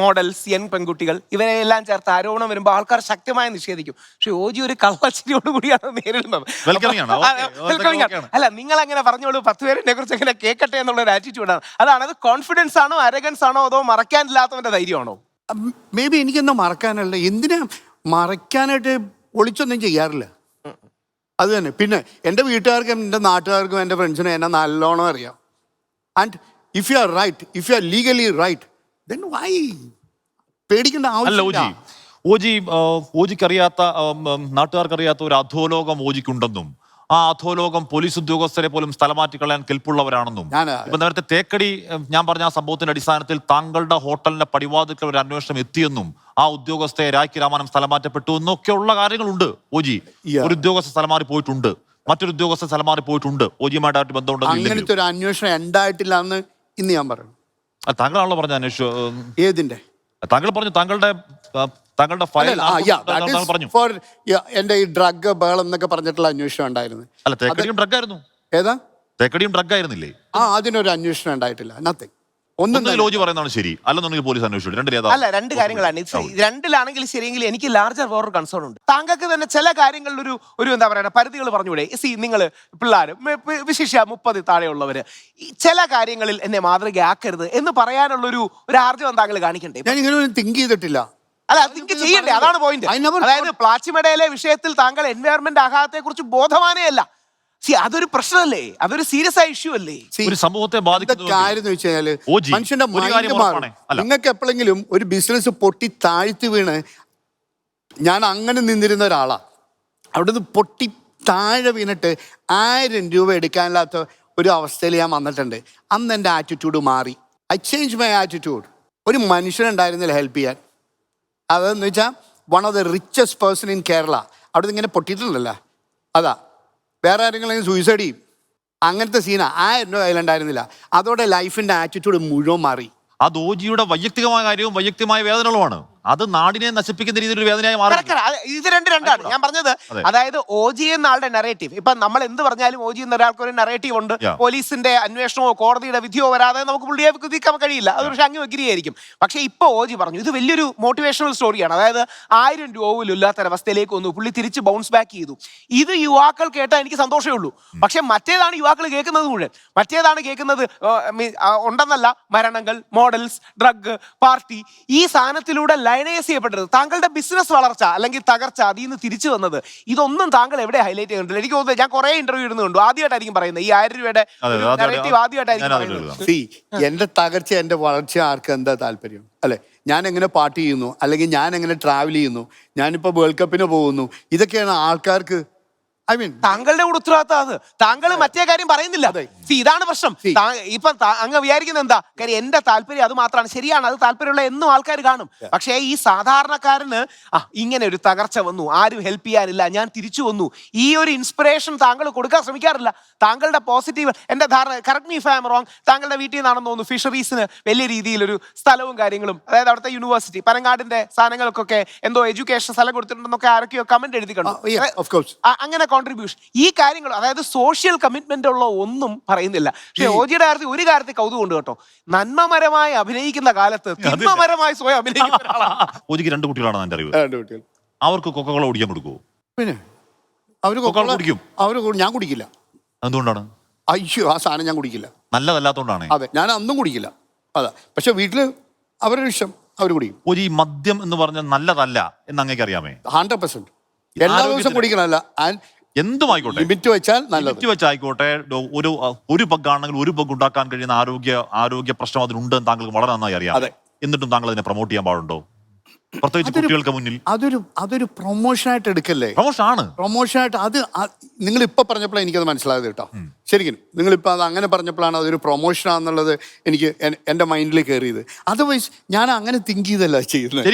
മോഡൽസ്, യങ് പെൺകുട്ടികൾ, ഇവരെല്ലാം ചേർത്ത് ആരോപണം വരുമ്പോൾ ആൾക്കാർ ശക്തമായി നിഷേധിക്കും. പക്ഷെ OG ഒരു കള്ളച്ചിരിയോട് കൂടിയാണ് നേരിടുന്നത്. അല്ല, നിങ്ങൾ അങ്ങനെ പറഞ്ഞോളൂ, 10 പേരെ കുറിച്ച് എങ്ങനെ കേൾക്കട്ടെ എന്നുള്ള ഒരു ആറ്റിറ്റ്യൂഡാണ്. അത് കോൺഫിഡൻസ് ആണോ, അരഗൻസ് ആണോ, അതോ മറക്കാനില്ലാത്തവന്റെ ധൈര്യമാണോ? മേ ബി എനിക്കെന്താ മറക്കാനല്ല. എന്തിനാ മറക്കാനായിട്ട് ഒളിച്ചൊന്നും ചെയ്യാറില്ല. അത് തന്നെ. പിന്നെ എൻ്റെ വീട്ടുകാർക്കും എൻ്റെ നാട്ടുകാർക്കും എൻ്റെ ഫ്രണ്ട്സിനും എന്നെ നല്ലോണം അറിയാം. And if you are right, if you are legally right, then why? പേടിക്കേണ്ട ആവശ്യമില്ല. OGക്ക് അറിയാത്ത, നാട്ടുകാർക്ക് അറിയാത്ത ഒരു അധോലോകം OGക്കുണ്ടെന്നും ആ അധോലോകം പോലീസ് ഉദ്യോഗസ്ഥരെ പോലും സ്ഥലമാറ്റി കളയാൻ കെൽപ്പുള്ളവരാണെന്നും ഇപ്പൊ നേരത്തെ തേക്കടി ഞാൻ പറഞ്ഞ ആ സംഭവത്തിന്റെ അടിസ്ഥാനത്തിൽ താങ്കളുടെ ഹോട്ടലിന്റെ പടിവാതിൽക്കൽ ഒരു അന്വേഷണം എത്തിയെന്നും ആ ഉദ്യോഗസ്ഥയെ രാഖി രാമാനം സ്ഥലം മാറ്റപ്പെട്ടു എന്നൊക്കെയുള്ള കാര്യങ്ങളുണ്ട്. OG ഒരു ഉദ്യോഗസ്ഥ സ്ഥലം മാറി പോയിട്ടുണ്ട്, മറ്റൊരു ഉദ്യോഗസ്ഥ സ്ഥലം മാറി പോയിട്ടുണ്ട്. OGയുമായിട്ട് ബന്ധമുണ്ടെങ്കിൽ അങ്ങനത്തെ ഒരു അന്വേഷണം ഉണ്ടായിട്ടില്ല എന്ന് ഇന്ന് ഞാൻ പറയുന്നു. താങ്കളാണല്ലോ പറഞ്ഞ അന്വേഷിച്ചു. ഏതിന്റെ? താങ്കൾ പറഞ്ഞു താങ്കളുടെ ഫയൽ പറഞ്ഞു. എന്റെ ഈ ഡ്രഗ് ബേൾ എന്നൊക്കെ പറഞ്ഞിട്ടുള്ള അന്വേഷണം ഉണ്ടായിരുന്നു. അല്ല, തേക്കടിയും ഡ്രഗ് ആയിരുന്നു. ഏതാ? തേക്കടിയും ഡ്രഗ് ആയിരുന്നില്ലേ? അതിനൊരു അന്വേഷണം ഉണ്ടായിട്ടില്ല. നത്തിങ്. OG പറയുന്നതാണ് ശരി, അല്ലെന്നുണ്ടെങ്കിൽ പോലീസ് അന്വേഷിച്ചു. അല്ല, 2 കാര്യങ്ങളാണ്. 2ലാണെങ്കിൽ ശരിയെങ്കിൽ എനിക്ക് ലാർജർ വേറൊരു കൺസേൺ ഉണ്ട്. താങ്കൾക്ക് തന്നെ ചില കാര്യങ്ങളിൽ ഒരു എന്താ പറയുക പരിധികൾ പറഞ്ഞൂടെ? നിങ്ങൾ പിള്ളേർ, വിശേഷ 30 താഴെയുള്ളവര് ചില കാര്യങ്ങളിൽ എന്നെ മാതൃകയാക്കരുത് എന്ന് പറയാനുള്ള ഒരു ആർജവം താങ്കൾ കാണിക്കണ്ടേ? ഞാൻ ഇങ്ങനെ തിങ്ക് ചെയ്തിട്ടില്ല. അല്ല, തിങ്ക് ചെയ്യണ്ടേ? അതാണ് പോയിന്റ്. അതായത് പ്ലാച്ചിമടയിലെ വിഷയത്തിൽ താങ്കൾ എൻവയറമെന്റ് ആഘാതത്തെ കുറിച്ച് ബോധവാനേ അല്ല. അതൊരു പ്രശ്നമല്ലേ? അതൊരു സീരിയസ് ആയ ഇഷ്യൂ അല്ലേ? ഒരു സമൂഹത്തെ ബാധിക്കുന്ന കാര്യം എന്ന് വെച്ചാല് മനുഷ്യന്റെ മൈൻഡ് മാറും. നിങ്ങൾക്ക് എപ്പോഴെങ്കിലും ഒരു ബിസിനസ് പൊട്ടി താഴ്ത്തി വീണ്, ഞാൻ അങ്ങനെ നിന്നിരുന്ന ഒരാളാ, അവിടുന്ന് പൊട്ടി താഴെ വീണിട്ട് 1000 രൂപ എടുക്കാനില്ലാത്ത ഒരു അവസ്ഥയിൽ ഞാൻ വന്നിട്ടുണ്ട്. അന്ന് എൻ്റെ ആറ്റിറ്റ്യൂഡ് മാറി. I change my attitude. ഒരു മനുഷ്യനുണ്ടായിരുന്നില്ല ഹെൽപ്പ് ചെയ്യാൻ. അതെന്ന് വെച്ചാൽ one of the richest person in Kerala അവിടെ ഇങ്ങനെ പൊട്ടിയിട്ടുണ്ടല്ലോ, അതാ. വേറെ ആരെങ്കിലും സൂയിസൈഡ് ചെയ്യും, അങ്ങനത്തെ സീനാ. 1000 രൂപ കയ്യിലുണ്ടായിരുന്നില്ല. അതോടെ ലൈഫിന്റെ ആറ്റിറ്റ്യൂഡ് മുഴുവൻ മാറി. അത് OGയുടെ വൈയക്തികമായ കാര്യവും വൈയക്തികമായ വേദനകളുമാണ്. അത് നാടിനെ നശിപ്പിക്കുന്ന രീതിയിൽ ഒരു വേദനയായി മാറി. ഇത് രണ്ടാണ് ഞാൻ പറഞ്ഞത്. അതായത് OG എന്ന ആളുടെ നറേറ്റീവ്, ഇപ്പൊ നമ്മൾ എന്ത് പറഞ്ഞാലും OG എന്ന ഒരാൾക്ക് ഒരു നറേറ്റീവ് ഉണ്ട്. പോലീസിന്റെ അന്വേഷണമോ കോടതിയുടെ വിധിയോ വരാതെ നമുക്ക് പുള്ളിയെ കുതിക്കാൻ കഴിയില്ല. അത് പക്ഷേ അങ്ങ് എഗ്രിയായിരിക്കും. പക്ഷെ ഇപ്പൊ OG പറഞ്ഞു ഇത് വലിയൊരു മോട്ടിവേഷണൽ സ്റ്റോറിയാണ്. അതായത് 1000 രൂപ പോലും ഇല്ലാത്തൊരവസ്ഥയിലേക്ക് വന്നു, പുള്ളി തിരിച്ച് ബൗൺസ് ബാക്ക് ചെയ്തു. ഇത് യുവാക്കൾ കേട്ടാൽ എനിക്ക് സന്തോഷമേ ഉള്ളൂ. പക്ഷെ മറ്റേതാണ് യുവാക്കൾ കേൾക്കുന്നത് മുഴുവൻ. മറ്റേതാണ് കേൾക്കുന്നത് ഉണ്ടെന്നല്ല, മരണങ്ങൾ, മോഡൽസ്, ഡ്രഗ്, പാർട്ടി, ഈ സാധനത്തിലൂടെ ലൈനൈസ് ചെയ്യപ്പെട്ടത്. താങ്കളുടെ ബിസിനസ് വളർച്ച അല്ലെങ്കിൽ തകർച്ച, അതിൽ നിന്ന് തിരിച്ചു വന്നത്, ഇതൊന്നും താങ്കൾ എവിടെ ഹൈലൈറ്റ് ചെയ്യുന്നുണ്ട്? എനിക്ക് തോന്നുന്നത് ഞാൻ കുറെ ഇന്റർവ്യൂ ഇടുന്നുണ്ട്, ആദ്യമായിട്ടായിരിക്കും പറയുന്നത് ഈ 1000 രൂപയുടെ നറേറ്റീവ് ആദ്യമായിട്ടായിരിക്കും പറയുന്നത്. എന്റെ തകർച്ച, എന്റെ വളർച്ച ആർക്ക് എന്താ താല്പര്യം? അല്ലെ, ഞാൻ എങ്ങനെ പാർട്ടി ചെയ്യുന്നു, അല്ലെങ്കിൽ ഞാൻ എങ്ങനെ ട്രാവൽ ചെയ്യുന്നു, ഞാനിപ്പോ വേൾഡ് കപ്പിന് പോകുന്നു, ഇതൊക്കെയാണ് ആൾക്കാർക്ക്. താങ്കളുടെ കൂടെ ഉത്തരവാദിത്തം അത്. താങ്കൾ മറ്റേ കാര്യം പറയുന്നില്ല. ഇതാണ് പ്രശ്നം. ഇപ്പൊ അങ്ങ് വിചാരിക്കുന്നത് എന്താ കാര്യം? എന്റെ താല്പര്യം അത് മാത്രമാണ്. ശരിയാണ്, അത് താല്പര്യമുള്ള എന്നും ആൾക്കാർ കാണും. പക്ഷേ ഈ സാധാരണക്കാരന് ഇങ്ങനെ ഒരു തകർച്ച വന്നു, ആരും ഹെൽപ്പ് ചെയ്യാനില്ല, ഞാൻ തിരിച്ചു വന്നു, ഈ ഒരു ഇൻസ്പിറേഷൻ താങ്കൾ കൊടുക്കാൻ ശ്രമിക്കാറില്ല. താങ്കളുടെ പോസിറ്റീവ്, എന്റെ ധാരണ, correct me if I am wrong, താങ്കളുടെ വീട്ടിൽ നിന്നാണെന്ന് തോന്നുന്നു ഫിഷറീസിന് വലിയ രീതിയിലൊരു സ്ഥലവും കാര്യങ്ങളും, അതായത് അവിടുത്തെ യൂണിവേഴ്സിറ്റി പനങ്ങാടിന്റെ സാധനങ്ങൾക്കൊക്കെ എന്തോ എഡ്യൂക്കേഷൻ സ്ഥലം കൊടുത്തിട്ടുണ്ടെന്നൊക്കെ ആരൊക്കെയോ കമന്റ് എഴുതി കണ്ടു. അങ്ങനെ കോൺട്രിബ്യൂഷൻ, ഈ കാര്യങ്ങൾ, അതായത് സോഷ്യൽ കമ്മിറ്റ്മെന്റ് ഉള്ള ഒന്നും പറയുന്നില്ല. പക്ഷേ OGയുടെ കാര്യത്തിൽ ഒരു കാര്യത്തിൽ കൗതുകമുണ്ട് കേട്ടോ. നന്മമരമായി അഭിനയിക്കുന്ന കാലത്ത് തിന്മമരമായി സ്വയം അഭിനയിക്കുന്ന ഒരാളാണ്. OGക്ക് 2 കുട്ടികളാണ് എന്റെ അറിവ്. അവർക്ക് കൊക്കക്കോള കുടിക്കാൻ കൊടുക്കുമോ? പിന്നെ അവര് കൊക്കക്കോള കുടിക്കും. ഞാൻ കുടിക്കില്ല. എന്തുകൊണ്ടാണ്? അയ്യോ, ആ സാധനം ഞാൻ കുടിക്കില്ല. നല്ലതല്ലാത്തോണ്ടാണ്. അതെ, ഞാൻ അന്നും കുടിക്കില്ല. അതാ, പക്ഷെ വീട്ടില് അവരുടെ ഇഷ്ടം അവർ കുടിക്കും. ഒരു ഈ മദ്യം എന്ന് പറഞ്ഞാൽ നല്ലതല്ല എന്ന് അങ്ങേക്ക് അറിയാമേ? 100% എല്ലാ ദിവസവും കുടിക്കണമല്ല, എന്തുമായിക്കോട്ടെ, ലിമിറ്റ് വെച്ചാൽ നല്ലത്. ലിമിറ്റ് വെച്ചായിക്കോട്ടെ. ഒരു ബഗ്ഗാണെങ്കിൽ ഒരു ബഗ് ഉണ്ടാക്കാൻ കഴിയുന്ന ആരോഗ്യ പ്രശ്നം അതിനുണ്ട് എന്ന് താങ്കൾക്ക് വളരെ നന്നായി അറിയാം. എന്നിട്ടും താങ്കൾ അതിനെ പ്രൊമോട്ട് ചെയ്യാൻ പാടുണ്ടോ? പ്രത്യേകിച്ച് കുട്ടികൾക്ക് മുന്നിൽ അതൊരു പ്രൊമോഷനായിട്ട് എടുക്കല്ലേ? പ്രൊമോഷനായിട്ട് അത് നിങ്ങൾ ഇപ്പൊ പറഞ്ഞപ്പോഴാണ് എനിക്കത് മനസ്സിലായത് കേട്ടോ. ശരിക്കും നിങ്ങളിപ്പോൾ അത് അങ്ങനെ പറഞ്ഞപ്പോഴാണ് അതൊരു പ്രൊമോഷനാണെന്നുള്ളത് എനിക്ക് എൻ്റെ മൈൻഡിൽ കയറിയത്. അതർവൈസ് ഞാൻ അങ്ങനെ തിങ്ക് ചെയ്തല്ല ചെയ്യുന്നത്.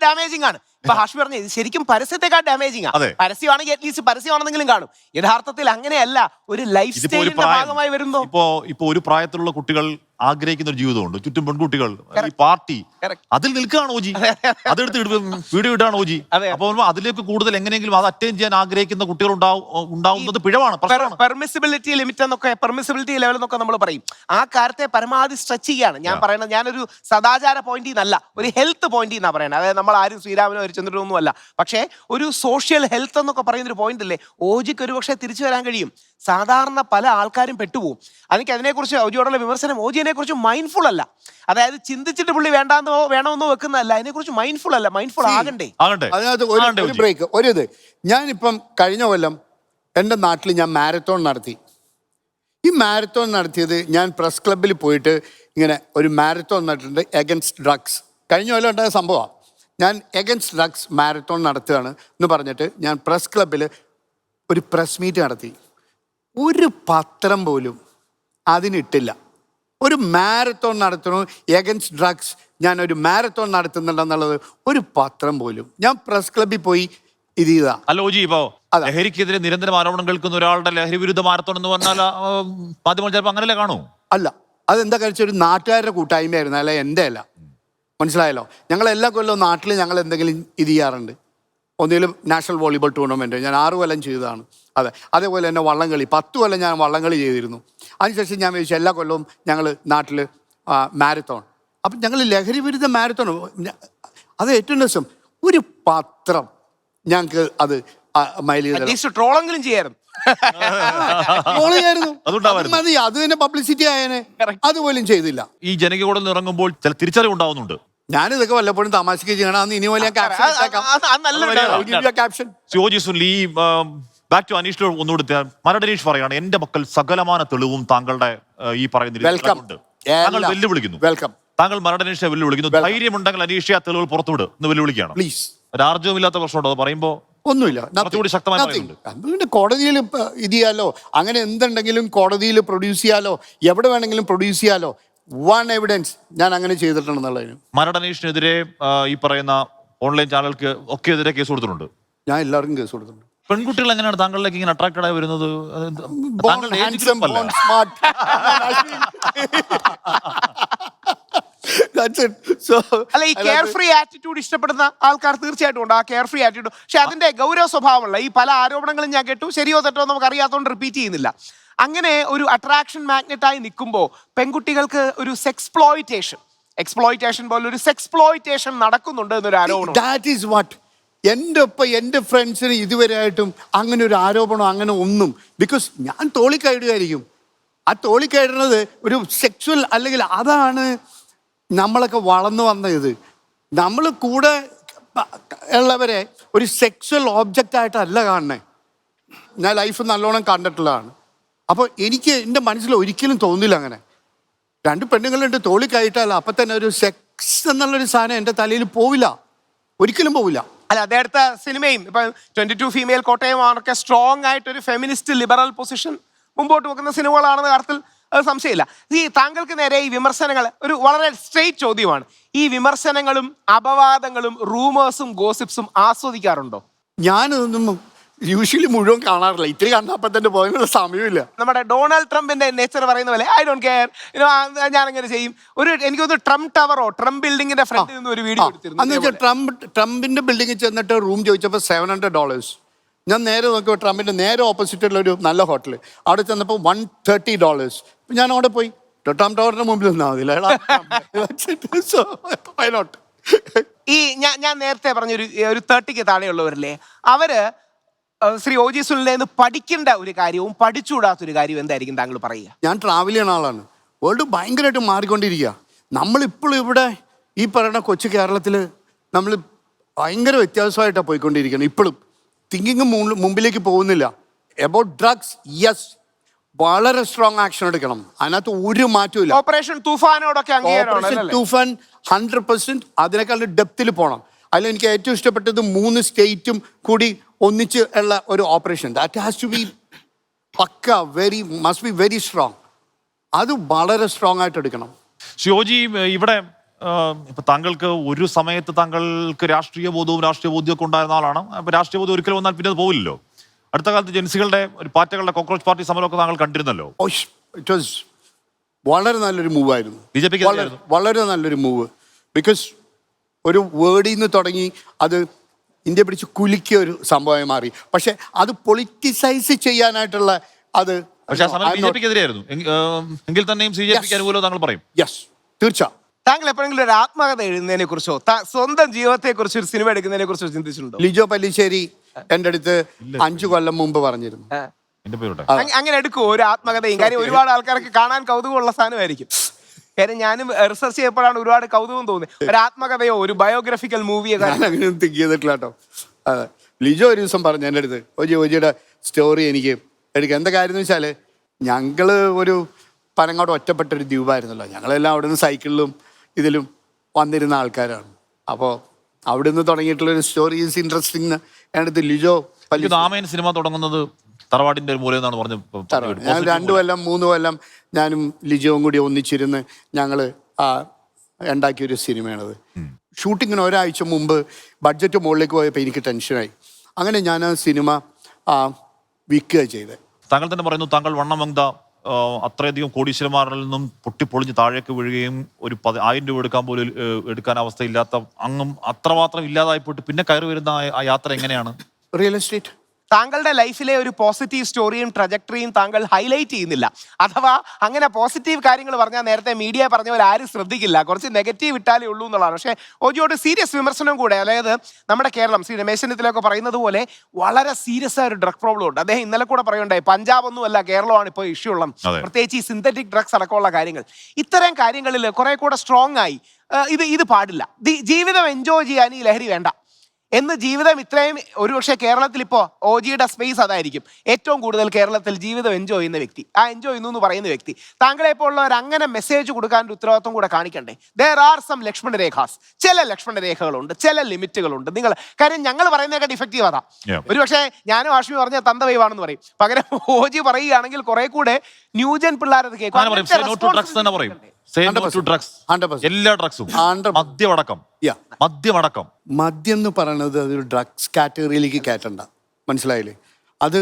ഡാമേജിംഗ് ആണ്. ഇപ്പൊ ഹാഷ് പറഞ്ഞ ഇത് ശരിക്കും പരസ്യത്തെക്കാൾ ഡാമേജിംഗ് ആണ്. പരസ്യമാണെങ്കിൽ അറ്റ്ലീസ്റ്റ് പരസ്യമാണെന്നെങ്കിലും കാണും. യഥാർത്ഥത്തിൽ അങ്ങനെയല്ല, ഒരു ലൈഫ് സ്റ്റൈലിന്റെ ഭാഗമായി വരുമ്പോ ഇപ്പൊ ഒരു പ്രായത്തിലുള്ള കുട്ടികൾ ആഗ്രഹിക്കുന്ന ഒരു ജീവിതമുണ്ട്. ചുറ്റും പെൺകുട്ടികൾ, ഈ പാർട്ടി, അതിൽ നിൽക്കുകയാണ് ഓജി. അതെടുത്ത് വീഡിയോ ഇട്ടാണ് ഓജി. അപ്പൊ അതിലേക്ക് കൂടുതൽ എങ്ങനെയെങ്കിലും അത് അറ്റൈൻ ചെയ്യാൻ ആഗ്രഹിക്കുന്ന കുട്ടികൾ ഉണ്ടാവുന്നത് പിഴവാണ്. പെർമിസിബിലിറ്റി ലിമിറ്റ് എന്നൊക്കെ, പെർമിസിബിലിറ്റി ലെവൽ എന്നൊക്കെ നമ്മൾ പറയും. ആ കാര്യത്തെ പരമാവധി സ്ട്രെച്ച് ചെയ്യാണ് ഞാൻ പറയുന്നത്. ഞാനൊരു സദാചാര പോയിന്റിൽ നിന്നല്ല, ഒരു ഹെൽത്ത് പോയിന്റിൽ നിന്നാണ് പറയുന്നത്. അതായത് നമ്മൾ ആരും ശ്രീരാമനോ ചെന്നിട്ടൊന്നുമല്ല, പക്ഷേ ഒരു സോഷ്യൽ ഹെൽത്ത് എന്നൊക്കെ പറയുന്ന ഒരു പോയിന്റ് അല്ലേ ഓജിക്ക് ഒരു പക്ഷേ തിരിച്ചു വരാൻ കഴിയും. സാധാരണ പല ആൾക്കാരും പെട്ടുപോകും. എനിക്ക് അതിനെക്കുറിച്ച് ഓജിയോടുള്ള വിമർശനം, ഓജി അതിനെക്കുറിച്ച് മൈൻഡ്ഫുൾ അല്ല. അതായത് ചിന്തിച്ചിട്ട് പുള്ളി വേണമെന്നോ വെക്കുന്നതല്ല, അതിനെക്കുറിച്ച് മൈൻഡ്ഫുൾ അല്ല, മൈൻഡ്ഫുൾ ആകണ്ടേ. അതിനകത്ത് ഒരു ബ്രേക്ക്, ഒരു ഞാനിപ്പം കഴിഞ്ഞ കൊല്ലം എൻ്റെ നാട്ടിൽ ഞാൻ മാരത്തോൺ നടത്തി. ഈ മാരത്തോൺ നടത്തിയത് ഞാൻ പ്രസ് ക്ലബ്ബിൽ പോയിട്ട് ഇങ്ങനെ ഒരു മാരത്തോൺ നടത്തിയിട്ടുണ്ട് എഗൻസ്റ്റ് ഡ്രഗ്സ്. കഴിഞ്ഞ കൊല്ലം ഉണ്ടായ സംഭവമാണ്. ഞാൻ എഗൻസ്റ്റ് ഡ്രഗ്സ് മാരത്തോൺ നടത്തുകയാണ് എന്ന് പറഞ്ഞിട്ട് ഞാൻ പ്രസ് ക്ലബ്ബിൽ ഒരു പ്രസ് മീറ്റ് നടത്തി. ഒരു പത്രം പോലും അതിനിട്ടില്ല. ഒരു മാരത്തോൺ നടത്തണു എഗൻസ്റ്റ് ഡ്രഗ്സ്, ഞാനൊരു മാരത്തോൺ നടത്തുന്നുണ്ടെന്നുള്ളത് ഒരു പത്രം പോലും. ഞാൻ പ്രസ് ക്ലബ്ബിൽ പോയി ഇത് ചെയ്താ. അല്ല ഓജി, ഇപ്പോ ലഹരിക്കെതിരെ നിരന്തരം ആരോപണം കേൾക്കുന്ന ഒരാളുടെ ലഹരി വിരുദ്ധ മാരത്തോൺ എന്ന് പറഞ്ഞാൽ മാധ്യമങ്ങൾ ചിലപ്പോൾ അങ്ങനെയല്ലേ കാണൂ? അല്ല, അതെന്താ കഴിച്ച ഒരു നാട്ടുകാരുടെ കൂട്ടായ്മയായിരുന്നു, അല്ല എൻ്റെ അല്ല. മനസ്സിലായല്ലോ? ഞങ്ങൾ എല്ലാ കൊല്ലവും നാട്ടിൽ ഞങ്ങൾ എന്തെങ്കിലും ഇത് ചെയ്യാറുണ്ട്. ഒന്നിലും നാഷണൽ വോളിബോൾ ടൂർണമെൻറ്റ് ഞാൻ 6 കൊല്ലം ചെയ്തതാണ്. അതെ, അതേപോലെ തന്നെ വള്ളംകളി 10 കൊല്ലം ഞാൻ വള്ളംകളി ചെയ്തിരുന്നു. അതിനുശേഷം ഞാൻ വിചാരിച്ചു എല്ലാ കൊല്ലവും ഞങ്ങൾ നാട്ടിൽ മാരത്തോൺ. അപ്പം ഞങ്ങൾ ലഹരി വിരുദ്ധ മാരത്തോൺ, അത് ഏറ്റവും രസം, ഒരു പത്രം ഞങ്ങൾക്ക് അത് ട്രോളെങ്കിലും ചെയ്യായിരുന്നു. മതി, അത് തന്നെ പബ്ലിസിറ്റി ആയേനെ. അതുപോലും ചെയ്തില്ല. ഈ ജനകീയോടെ ഇറങ്ങുമ്പോൾ ചില തിരിച്ചറിവ് ഉണ്ടാവുന്നുണ്ട്. ഞാനിതൊക്കെ വല്ലപ്പോഴും തമാശക്ക് ചെയ്യണം. ഇനി പോലെ ക്യാപ്ഷൻ ബാക്ക് ടു അനീഷ് ഒന്നുകൂടി. മരടനീഷ് പറയാണ്, എന്റെ മക്കൾ സകലമാന തെളിവും താങ്കളുടെ ഈ പറയുന്ന താങ്കൾ വെല്ലുവിളിക്കുന്നു. താങ്കൾ മരടനീഷെ വെല്ലുവിളിക്കുന്നു. ധൈര്യമുണ്ടെങ്കിൽ അനീഷ ആ തെളിവുകൾ പുറത്തുവിട് എന്ന് വെല്ലുവിളിക്കുകയാണ്. പ്ലീസ്. ഒരു ആർജവുമില്ലാത്ത പ്രശ്നമുണ്ടോ അത് പറയുമ്പോ? ഒന്നുമില്ല, ശക്തമായി കോടതിയിൽ ഇത് ചെയ്യാലോ, അങ്ങനെ എന്തുണ്ടെങ്കിലും കോടതിയിൽ പ്രൊഡ്യൂസ് ചെയ്യാലോ, എവിടെ വേണമെങ്കിലും പ്രൊഡ്യൂസ് ചെയ്യാലോ. വൺ എവിഡൻസ് ഞാൻ അങ്ങനെ ചെയ്തിട്ടുണ്ടെന്നുള്ളതിന്. മരടനീഷിനെതിരെ ഈ പറയുന്ന ഓൺലൈൻ ചാനലുകൾക്ക് ഒക്കെ എതിരെ കേസ് കൊടുത്തിട്ടുണ്ട്. ഞാൻ എല്ലാവർക്കും കേസ് കൊടുത്തിട്ടുണ്ട്. പെൺകുട്ടികൾ എങ്ങനെയാണ് താങ്കളിലേക്ക് ഇങ്ങനെ അട്രാക്റ്റഡ് ആയി വരുന്നത്? അല്ല, ഈ കെയർ ഫ്രീ ആറ്റിറ്റ്യൂഡ് ഇഷ്ടപ്പെടുന്ന ആൾക്കാർ തീർച്ചയായിട്ടും ഉണ്ട്. ആ കെയർ ഫ്രീ ആറ്റിറ്റ്യൂഡ്, പക്ഷെ അതിന്റെ ഗൗരവ സ്വഭാവമുള്ള ഈ പല ആരോപണങ്ങളും ഞാൻ കേട്ടു. ശരിയോ തെറ്റോ നമുക്ക് അറിയാത്തതുകൊണ്ട് റിപ്പീറ്റ് ചെയ്യുന്നില്ല. അങ്ങനെ ഒരു അട്രാക്ഷൻ മാഗ്നറ്റായി നിൽക്കുമ്പോൾ പെൺകുട്ടികൾക്ക് ഒരു എക്സ്പ്ലോയിറ്റേഷൻ പോലെ ഒരു സെക്സ്പ്ലോയിറ്റേഷൻ നടക്കുന്നുണ്ട് എന്നൊരു ആരോപണം. ദാറ്റ് ഈസ് വാട്ട് എൻ്റെ ഫ്രണ്ട്സിന് ഇതുവരെയായിട്ടും അങ്ങനെ ഒരു ആരോപണം അങ്ങനെ ഒന്നും. ബിക്കോസ് ഞാൻ തോളിക്കയിടുകയായിരിക്കും. ആ തോളിക്കയിടുന്നത് ഒരു സെക്സ്വൽ, അല്ലെങ്കിൽ അതാണ് നമ്മളൊക്കെ വളർന്നു വന്ന ഇത്. നമ്മൾ കൂടെ ഉള്ളവരെ ഒരു സെക്സ്വൽ ഓബ്ജക്റ്റ് ആയിട്ടല്ല കാണണേ. ഞാൻ ലൈഫ് നല്ലോണം കണ്ടിട്ടുള്ളതാണ്. അപ്പോൾ എനിക്ക് എൻ്റെ മനസ്സിൽ ഒരിക്കലും തോന്നില്ല അങ്ങനെ. 2 പെണ്ണുങ്ങളുണ്ട് തോളിക്കയിട്ടല്ല അപ്പം തന്നെ ഒരു സെക്സ് എന്നുള്ളൊരു സാധനം എൻ്റെ തലയിൽ പോവില്ല, ഒരിക്കലും പോവില്ല. അല്ല, അദ്ദേഹത്തെ സിനിമയും ഇപ്പൊ 22 ഫീമെയിൽ കോട്ടയം ഒക്കെ സ്ട്രോങ് ആയിട്ട് ഒരു ഫെമിനിസ്റ്റ് ലിബറൽ പൊസിഷൻ മുമ്പോട്ട് വെക്കുന്ന സിനിമകളാണെന്ന കാര്യത്തിൽ അത് സംശയമില്ല. ഈ താങ്കൾക്ക് നേരെ ഈ വിമർശനങ്ങൾ ഒരു വളരെ സ്ട്രെയിറ്റ് ചോദ്യമാണ്. ഈ വിമർശനങ്ങളും അപവാദങ്ങളും റൂമേഴ്സും ഗോസിപ്സും ആസ്വദിക്കാറുണ്ടോ? ഞാനതൊന്നും യൂഷ്വലി മുഴുവൻ കാണാറില്ല. ഇത്തിരി കണ്ടപ്പോൾ തന്നെ പോകാനുള്ള സമയമില്ല. നമ്മുടെ ഡൊണാൾഡ് ട്രംപിന്റെ നേച്ചർ പറയുന്ന പോലെ ഐ ഡോണ്ട് കെയർ, ഞാൻ അങ്ങനെ ചെയ്യും. എനിക്കൊന്ന് ട്രംപ് ടവറോ ട്രംപ് ബിൽഡിങ്ങിന്റെ ഫ്രണ്ടിൽ നിന്ന് ഒരു വീഡിയോ എടുത്തിരുന്നു. ട്രംപിന്റെ ബിൽഡിങ്ങിൽ ചെന്നിട്ട് റൂം ചോദിച്ചപ്പോൾ $700. ഞാൻ നേരെ നോക്കിയപ്പോൾ ട്രംപിന്റെ നേരെ ഓപ്പോസിറ്റുള്ള ഒരു നല്ല ഹോട്ടൽ, അവിടെ ചെന്നപ്പോൾ $130. ഞാൻ അവിടെ പോയി ട്രംപ് ടവറിന്റെ മുമ്പിൽ നിന്നാൽ മതി. ഈ ഞാൻ നേരത്തെ പറഞ്ഞ ഒരു 30ക്ക് താഴെയുള്ളവരല്ലേ, അവര് ശ്രീ OG സുനിലിനെ പഠിക്കേണ്ട ഒരു കാര്യവും പഠിച്ചുകൂടാത്തൊരു കാര്യവും എന്തായിരിക്കും താങ്കൾ പറയുക? ഞാൻ ട്രാവൽ ചെയ്യുന്ന ആളാണ്. വേൾഡ് ഭയങ്കരമായിട്ട് മാറിക്കൊണ്ടിരിക്കുക. നമ്മളിപ്പോഴും ഇവിടെ ഈ പറയുന്ന കൊച്ചു കേരളത്തിൽ നമ്മൾ ഭയങ്കര വ്യത്യാസമായിട്ടാണ് പോയിക്കൊണ്ടിരിക്കുന്നത്. ഇപ്പോഴും തിങ്കിങ് മുമ്പിലേക്ക് പോകുന്നില്ല. എബൌട്ട് ഡ്രഗ്സ്, യെസ്, വളരെ സ്ട്രോങ് ആക്ഷൻ എടുക്കണം. അതിനകത്ത് ഒരു മാറ്റവും ഇല്ല. ഓപ്പറേഷൻ തൂഫാനോടൊക്കെ ഓപ്പറേഷൻ തൂഫാൻ 100% അതിനേക്കാൾ ഡെപ്തിൽ പോകണം. അതിൽ എനിക്ക് ഏറ്റവും ഇഷ്ടപ്പെട്ടത് 3 സ്റ്റേറ്റും കൂടി ഒന്നിച്ച് ഉള്ള ഒരു operation. That has to be pucca, must be very strong. അത് വളരെ സ്ട്രോങ് ആയിട്ട് എടുക്കണം. ഷിയോജി, ഇവിടെ ഇപ്പൊ താങ്കൾക്ക് ഒരു സമയത്ത് താങ്കൾക്ക് രാഷ്ട്രീയ ബോധവും ഒക്കെ ഉണ്ടായിരുന്ന ആളാണ്. അപ്പൊ രാഷ്ട്രീയ ബോധം ഒരിക്കലും വന്നാൽ പിന്നെ അത് പോവില്ലല്ലോ. അടുത്ത കാലത്ത് ജൻസികളുടെ ഒരു പാർട്ടികളുടെ കോക്രോച്ച് പാർട്ടി സമരമൊക്കെ താങ്കൾ കണ്ടിരുന്നല്ലോ. ഇറ്റ് വാസ് വളരെ നല്ലൊരു മൂവായിരുന്നു. BJP വളരെ നല്ലൊരു മൂവ്. ബിക്കോസ് ഒരു വേർഡിൽ നിന്ന് തുടങ്ങി അത് ഇന്ത്യ പിടിച്ച് കുലുക്കിയ ഒരു സംഭവമായി മാറി. പക്ഷെ അത് പൊളിറ്റിസൈസ് ചെയ്യാനായിട്ടുള്ള അത് പക്ഷേ ആ സമരം BJP-ക്കെതിരെയായിരുന്നു എങ്കിൽ തന്നെയും CJP-ക്ക് അനുകൂലം താങ്കൾ പറയും. യെസ്, തീർച്ചയായും. താങ്കൾ എപ്പോഴെങ്കിലും ഒരു ആത്മകഥ എഴുതുന്നതിനെ കുറിച്ചോ സ്വന്തം ജീവിതത്തെ കുറിച്ച് ഒരു സിനിമ എടുക്കുന്നതിനെ കുറിച്ചോ ചിന്തിച്ചിട്ടുണ്ടോ? ലിജോ പല്ലിശ്ശേരി എൻ്റെ അടുത്ത് 5 കൊല്ലം മുമ്പ് പറഞ്ഞിരുന്നു. അങ്ങനെ എടുക്കുമോ ഒരു ആത്മകഥയും? കാര്യം ഒരുപാട് ആൾക്കാർക്ക് കാണാൻ കൗതുകമുള്ള സാധനമായിരിക്കും. കാര്യം ഞാനും റിസർച്ച് ചെയ്യപ്പോഴാണ് ഒരുപാട് കൗതുകം തോന്നുന്നത്. ഒരു ആത്മകഥയോ ഒരു ബയോഗ്രഫിക്കൽ മൂവിയോ അങ്ങനെ തിങ്ക് ചെയ്തിട്ടില്ല കേട്ടോ. അതെ, ലിജോ ഒരു ദിവസം പറഞ്ഞു എൻ്റെ അടുത്ത്, ഓജിയുടെ സ്റ്റോറി എനിക്ക് എടുക്കുക. എന്താ കാര്യം എന്ന് വെച്ചാൽ ഞങ്ങള് ഒരു പനങ്ങോട്ട് ഒറ്റപ്പെട്ടൊരു ദ്വീപായിരുന്നല്ലോ. ഞങ്ങളെല്ലാം അവിടെ നിന്ന് സൈക്കിളിലും ഇതിലും വന്നിരുന്ന ആൾക്കാരാണ്. അപ്പോൾ അവിടെ നിന്ന് തുടങ്ങിയിട്ടുള്ളൊരു സ്റ്റോറി ഈസ് ഇൻട്രസ്റ്റിംഗ്. എൻ്റെ ലിജോ ആമയൻ സിനിമ തുടങ്ങുന്നത് തറവാടിന്റെ ഒരു മൂലം എന്നാണ് പറഞ്ഞത്. ഞാൻ 2 കൊല്ലം 3 കൊല്ലം ഞാനും ലിജോവും കൂടി ഒന്നിച്ചിരുന്ന് ഞങ്ങൾ ഉണ്ടാക്കിയൊരു സിനിമയാണത്. ഷൂട്ടിങ്ങിന് ഒരാഴ്ച മുമ്പ് ബഡ്ജറ്റ് മുകളിലേക്ക് പോയപ്പോൾ എനിക്ക് ടെൻഷനായി. അങ്ങനെ ഞാൻ ആ സിനിമ വിൽക്കുക ചെയ്തത്. താങ്കൾ തന്നെ പറയുന്നു താങ്കൾ വണ്ണമങ്ത അത്രയധികം കോടീശ്വരന്മാരിൽ നിന്നും പൊട്ടിപ്പൊളിഞ്ഞ് താഴേക്ക് വീഴുകയും ഒരു 1000 രൂപ എടുക്കാൻ പോലും എടുക്കാൻ അവസ്ഥയില്ലാത്ത അങ്ങും അത്രമാത്രം ഇല്ലാതായിപ്പോയിട്ട് പിന്നെ കയറി വരുന്ന ആ യാത്ര എങ്ങനെയാണ്? Real estate. താങ്കളുടെ ലൈഫിലെ ഒരു പോസിറ്റീവ് സ്റ്റോറിയും ട്രജക്ടറിയും താങ്കൾ ഹൈലൈറ്റ് ചെയ്യുന്നില്ല. അഥവാ അങ്ങനെ പോസിറ്റീവ് കാര്യങ്ങൾ പറഞ്ഞാൽ നേരത്തെ മീഡിയ പറഞ്ഞ പോലെ ആരും ശ്രദ്ധിക്കില്ല, കുറച്ച് നെഗറ്റീവ് ഇട്ടാലേ ഉള്ളൂ എന്നുള്ളതാണ്. പക്ഷേ ഓജിയോട് സീരിയസ് വിമർശനം കൂടെ. അതായത് നമ്മുടെ കേരളം ശ്രീ രമേശ് ചെന്നിത്തലയൊക്കെ പറയുന്നത് പോലെ വളരെ സീരിയസ് ആയ ഒരു ഡ്രഗ് പ്രോബ്ലം ഉണ്ട്. അദ്ദേഹം ഇന്നലെ കൂടെ പറയുണ്ടായി, പഞ്ചാബ് ഒന്നും അല്ല കേരളമാണ് ഇപ്പോൾ ഇഷ്യൂ ഉള്ളത്, പ്രത്യേകിച്ച് ഈ സിന്തറ്റിക് ഡ്രഗ്സ് അടക്കമുള്ള കാര്യങ്ങൾ. ഇത്തരം കാര്യങ്ങളിൽ കുറെ കൂടെ സ്ട്രോങ് ആയി ഇത് പാടില്ല, ജീവിതം എൻജോയ് ചെയ്യാൻ ഈ ലഹരി വേണ്ട എന്ന് ജീവിതം ഇത്രയും ഒരുപക്ഷെ കേരളത്തിൽ ഇപ്പോൾ ഓജിയുടെ സ്പേസ് അതായിരിക്കും. ഏറ്റവും കൂടുതൽ കേരളത്തിൽ ജീവിതം എൻജോയ് ചെയ്യുന്ന വ്യക്തി, ആ എൻജോയ് ചെയ്യുന്നു എന്ന് പറയുന്ന വ്യക്തി. താങ്കളെ ഇപ്പോൾ ഉള്ളവർ അങ്ങനെ മെസ്സേജ് കൊടുക്കാൻ ഒരു ഉത്തരവാദിത്വം കൂടെ കാണിക്കണ്ടേ? There are some Lakshmana rekhas. ചില ലക്ഷ്മണ രേഖകളുണ്ട്, ചില ലിമിറ്റുകളുണ്ട്. നിങ്ങൾ കാര്യം ഞങ്ങൾ പറയുന്നതൊക്കെ ഡിഫക്റ്റീവ് അതാ. ഒരുപക്ഷെ ഞാനും ആഷ്മി പറഞ്ഞ തന്തവൈവാണെന്ന് പറയും. പകരം ഓജി പറയുകയാണെങ്കിൽ കുറെ കൂടെ ന്യൂജൻ പിള്ളേരത് കേൾക്കും. എല്ലാ ഡ്രഗ്സും മദ്യം എന്ന് പറയുന്നത് അതൊരു ഡ്രഗ്സ് കാറ്റഗറിയിലേക്ക് കയറ്റണ്ട, മനസ്സിലായില്ലേ? അത്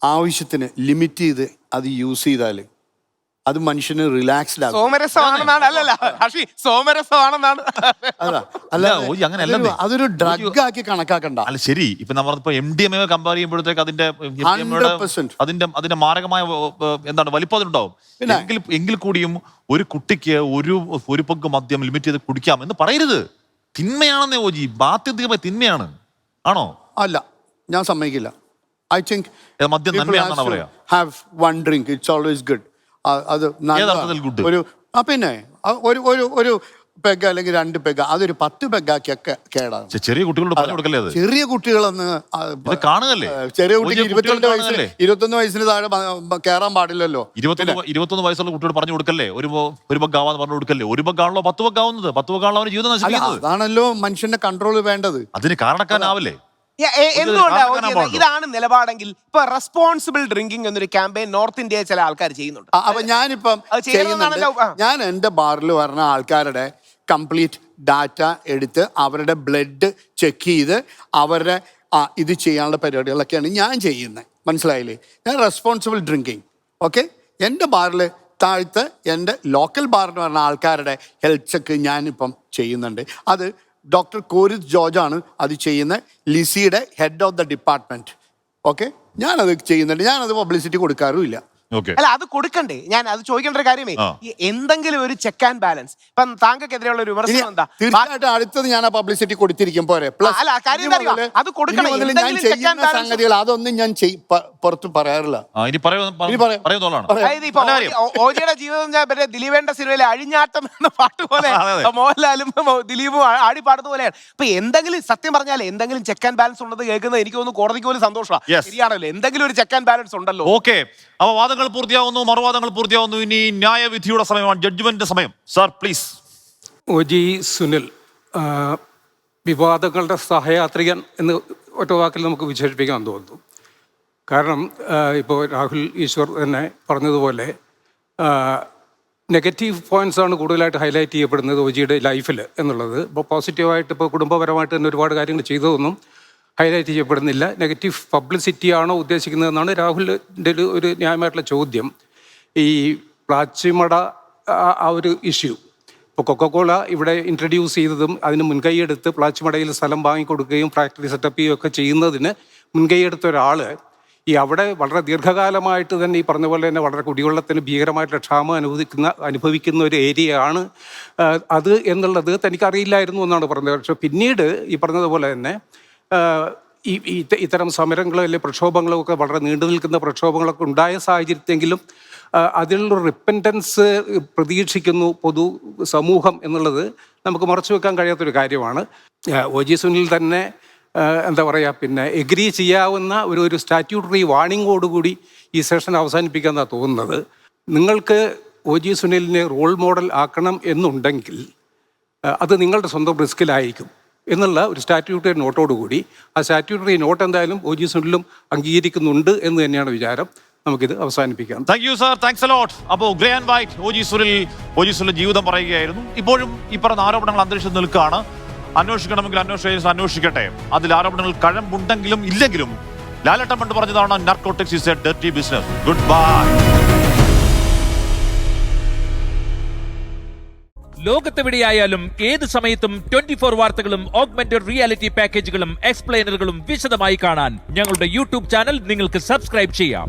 ആവശ്യത്തിന് ലിമിറ്റ് ചെയ്ത് അത് യൂസ് ചെയ്താൽ അത് മനുഷ്യന് റിലാക്സ്ഡ് ആകും. അതൊരു ഡ്രഗ് ആക്കി കണക്കാക്കണ്ട. അല്ല ശരി, ഇപ്പൊ നമ്മളിപ്പോ MDMA കമ്പയർ ചെയ്യുമ്പോഴത്തേക്ക് അതിന്റെ മാരകമായ എന്താണ് വലിപ്പം അതിനുണ്ടാവും. എങ്കിൽ കൂടിയും ഒരു കുട്ടിക്ക് ഒരു പങ്ക് മദ്യം ലിമിറ്റ് ചെയ്ത് കുടിക്കാം എന്ന് പറയരുത്. തിന്മയാണെന്നേ ഓജി, ബാധ്യതമായ തിന്മയാണ്. ആണോ? അല്ല, ഞാൻ സമ്മതിക്കില്ല. ഐ തിങ്ക് മദ്യം നന്മയാണെന്നാണ് പറയാ. Have one drink, it's always good. അത് ഒരു പിന്നെ ഒരു പെഗ് അല്ലെങ്കിൽ 2 പെഗ്, അതൊരു 10 പെഗാക്കിയൊക്കെ കേടാണ്. ചെറിയ കുട്ടികളോട് പറഞ്ഞു കൊടുക്കല്ലേ? ചെറിയ കുട്ടികളൊന്ന് കാണുകല്ലേ? ചെറിയ കുട്ടിക്ക് 21 വയസ്സിന് താഴെ കയറാൻ പാടില്ലല്ലോ. 21 വയസ്സുള്ള കുട്ടിയോട് പറഞ്ഞു കൊടുക്കല്ലേ ഒരു ബഗ്ഗാവാന്ന് പറഞ്ഞു കൊടുക്കല്ലേ? ഒരു ബഗ്ഗാണല്ലോ 10 ബഗ്ഗാവുന്നത്, 10 ബഗ്ഗാണല്ലോ അവന് ജീവിതം നശിക്കുന്നത്. അതാണല്ലോ മനുഷ്യന്റെ കൺട്രോൾ വേണ്ടത്. അതിന് കാരണക്കാരനാവില്ലേ? എന്തുകൊണ്ടാണ് ഇതാണ് നിലപാടെങ്കിൽ ഇപ്പൊ റെസ്പോൺസിബിൾ ഡ്രിങ്കിങ് എന്നൊരു ക്യാമ്പയിൻ നോർത്ത് ഇന്ത്യയിൽ ചില ആൾക്കാർ ചെയ്യുന്നുണ്ട്. അപ്പൊ ഞാനിപ്പം ഞാൻ എന്റെ ബാറിൽ വരുന്ന ആൾക്കാരുടെ കംപ്ലീറ്റ് ഡാറ്റ എടുത്ത് അവരുടെ ബ്ലഡ് ചെക്ക് ചെയ്ത് അവരുടെ ഇത് ചെയ്യാനുള്ള പരിപാടികളൊക്കെയാണ് ഞാൻ ചെയ്യുന്നത്, മനസ്സിലായില്ലേ? ഞാൻ റെസ്പോൺസിബിൾ ഡ്രിങ്കിങ്. ഓക്കെ, എൻ്റെ ബാറിൽ താഴത്ത് എൻ്റെ ലോക്കൽ ബാറിന് പറഞ്ഞ ആൾക്കാരുടെ ഹെൽത്ത് ചെക്ക് ഞാനിപ്പം ചെയ്യുന്നുണ്ട്. അത് ഡോക്ടർ കോരിത് ജോർജാണ് അത് ചെയ്യുന്നത്, ലിസിയുടെ head of the department. Okay, ഞാനത് ചെയ്യുന്നുണ്ട്. ഞാനത് പബ്ലിസിറ്റി കൊടുക്കാറുമില്ല. Okay. അല്ല അത് കൊടുക്കണ്ടേ? ഞാൻ അത് ചോദിക്കേണ്ട ഒരു കാര്യമേ, ഈ എന്തെങ്കിലും ഒരു ചെക്ക് ആൻഡ് ബാലൻസ്. ഇപ്പം താങ്കൾക്കെതിരെയുള്ള ഒരു വിമർശനം എന്താ? തീർച്ചയായിട്ടും അടുത്തത് ഞാൻ ആ പബ്ലിസിറ്റി കൊടുത്തിരിക്കും പോരെ. പ്ലസ് അല്ല, കാര്യം എന്താ അറിയോ? അത് കൊടുക്കണം. ഞാൻ എന്തെങ്കിലും check and ചെയ്യുന്ന balance. സംഗതികൾ അതൊന്നും ഞാൻ പുറത്ത് പറയാറില്ല. ഇനി പറയുന്നതാണ്. അതായത് ഇപ്പൊ ഓജിയുടെ ജീവിതം ഞാൻ മറ്റേ ദിലീപേന്റെ സിനിമയിലെ അഴിഞ്ഞാട്ടം എന്ന പാട്ട് പോലെ മോഹൻലാലും ദിലീപും ആടി പാടുന്ന പോലെയാണ്. അപ്പൊ എന്തെങ്കിലും സത്യം പറഞ്ഞാൽ എന്തെങ്കിലും ചെക്ക് ആൻഡ് ബാലൻസ് ഉള്ളത് കേൾക്കുന്നത് എനിക്ക് തോന്നുന്നു കോടതിക്ക് പോലും സന്തോഷമാണ്. ശരിയാണല്ലോ, എന്തെങ്കിലും ഒരു ചെക്ക് ആൻഡ് ബാലൻസ് ഉണ്ടല്ലോ. ഓക്കെ, അപ്പൊ വാദങ്ങൾ പൂർത്തിയാവുന്നു, മറുവാദങ്ങൾ പൂർത്തിയാവുന്നു. ഇനി ന്യായവിധിയുടെ സമയമാണ്, ജഡ്ജ്മെന്റ് സമയം. Sir please. OG സുനിൽ വിവാദങ്ങളുടെ സഹയാത്രികൻ എന്ന് ഒറ്റ വാക്കിൽ നമുക്ക് വിശേഷിപ്പിക്കാൻ തോന്നുന്നു. കാരണം ഇപ്പോൾ രാഹുൽ ഈശ്വർ തന്നെ പറഞ്ഞതുപോലെ നെഗറ്റീവ് പോയിന്റ്സ് ആണ് കൂടുതലായിട്ട് ഹൈലൈറ്റ് ചെയ്യപ്പെടുന്നത് OGയുടെ ലൈഫിൽ എന്നുള്ളത്. ഇപ്പോൾ പോസിറ്റീവായിട്ട് ഇപ്പോൾ കുടുംബപരമായിട്ട് തന്നെ ഒരുപാട് കാര്യങ്ങൾ ചെയ്തതൊന്നും ഹൈലൈറ്റ് ചെയ്യപ്പെടുന്നില്ല. നെഗറ്റീവ് പബ്ലിസിറ്റി ആണോ ഉദ്ദേശിക്കുന്നതെന്നാണ് രാഹുലിൻ്റെ ഒരു ന്യായമായിട്ടുള്ള ചോദ്യം. ഈ പ്ലാച്ചിമട ആ ഒരു ഇഷ്യൂ, ഇപ്പോൾ കൊക്കക്കോള ഇവിടെ ഇൻട്രൊഡ്യൂസ് ചെയ്തതും അതിന് മുൻകൈയെടുത്ത് പ്ലാച്ചിമടയിൽ സ്ഥലം വാങ്ങിക്കൊടുക്കുകയും ഫാക്ടറി സെറ്റപ്പ് ചെയ്യുകയൊക്കെ ചെയ്യുന്നതിന് മുൻകൈയെടുത്ത ഒരാൾ ഈ അവിടെ വളരെ ദീർഘകാലമായിട്ട് തന്നെ ഈ പറഞ്ഞ പോലെ തന്നെ വളരെ കുടിവെള്ളത്തിന് ഭീകരമായിട്ടുള്ള ക്ഷാമം അനുഭവിക്കുന്ന ഒരു ഏരിയയാണ് അത് എന്നുള്ളത് തനിക്കറിയില്ലായിരുന്നു എന്നാണ് പറഞ്ഞത്. പക്ഷേ പിന്നീട് ഈ പറഞ്ഞതുപോലെ തന്നെ ഇത്തരം സമരങ്ങളോ അല്ലെങ്കിൽ പ്രക്ഷോഭങ്ങളോ ഒക്കെ വളരെ നീണ്ടു നിൽക്കുന്ന പ്രക്ഷോഭങ്ങളൊക്കെ ഉണ്ടായ സാഹചര്യത്തെങ്കിലും അതിലുള്ള റിപ്പൻറ്റൻസ് പ്രതീക്ഷിക്കുന്നു പൊതു സമൂഹം എന്നുള്ളത് നമുക്ക് മറച്ചു വെക്കാൻ കഴിയാത്തൊരു കാര്യമാണ്. OG സുനിൽ തന്നെ എന്താ പറയുക, പിന്നെ എഗ്രി ചെയ്യാവുന്ന ഒരു സ്റ്റാറ്റ്യൂട്ടറി വാണിങ്ങോടുകൂടി ഈ സെഷൻ അവസാനിപ്പിക്കാമെന്നാണ് തോന്നുന്നത്. നിങ്ങൾക്ക് OG സുനിലിനെ റോൾ മോഡൽ ആക്കണം എന്നുണ്ടെങ്കിൽ അത് നിങ്ങളുടെ സ്വന്തം റിസ്കിലായിരിക്കും എന്നുള്ള ഒരു സ്റ്റാറ്റ്യൂട്ടറി നോട്ടോടുകൂടി, ആ സ്റ്റാറ്റ്യൂട്ടറി നോട്ട് എന്തായാലും OG സുനിലും അംഗീകരിക്കുന്നുണ്ട് എന്ന് തന്നെയാണ് വിചാരം. നമുക്കിത് അവസാനിപ്പിക്കാം. Thank you sir, thanks a lot. അപ്പോൾ grey and white OG Sunil ജീവിതം പറയുകയായിരുന്നു. ഇപ്പോഴും ഈ പറഞ്ഞ ആരോപണങ്ങൾ അന്തരീക്ഷം നിൽക്കുകയാണ്. അന്വേഷിക്കണമെങ്കിൽ അന്വേഷിക്കട്ടെ. അതിൽ ആരോപണങ്ങൾ കഴമ്പുണ്ടെങ്കിലും ഇല്ലെങ്കിലും ലാലേട്ടൻ പണ്ട് പറഞ്ഞതാണ്, narcotics is A dirty business. Good bye. ലോകത്തെവിടെയായാലും ഏത് സമയത്തും 24 വാർത്തകളും ഓഗ്മെന്റഡ് റിയാലിറ്റി പാക്കേജുകളും എക്സ്പ്ലെയിനറുകളും വിശദമായി കാണാൻ ഞങ്ങളുടെ യൂട്യൂബ് ചാനൽ നിങ്ങൾക്ക് സബ്സ്ക്രൈബ് ചെയ്യാം.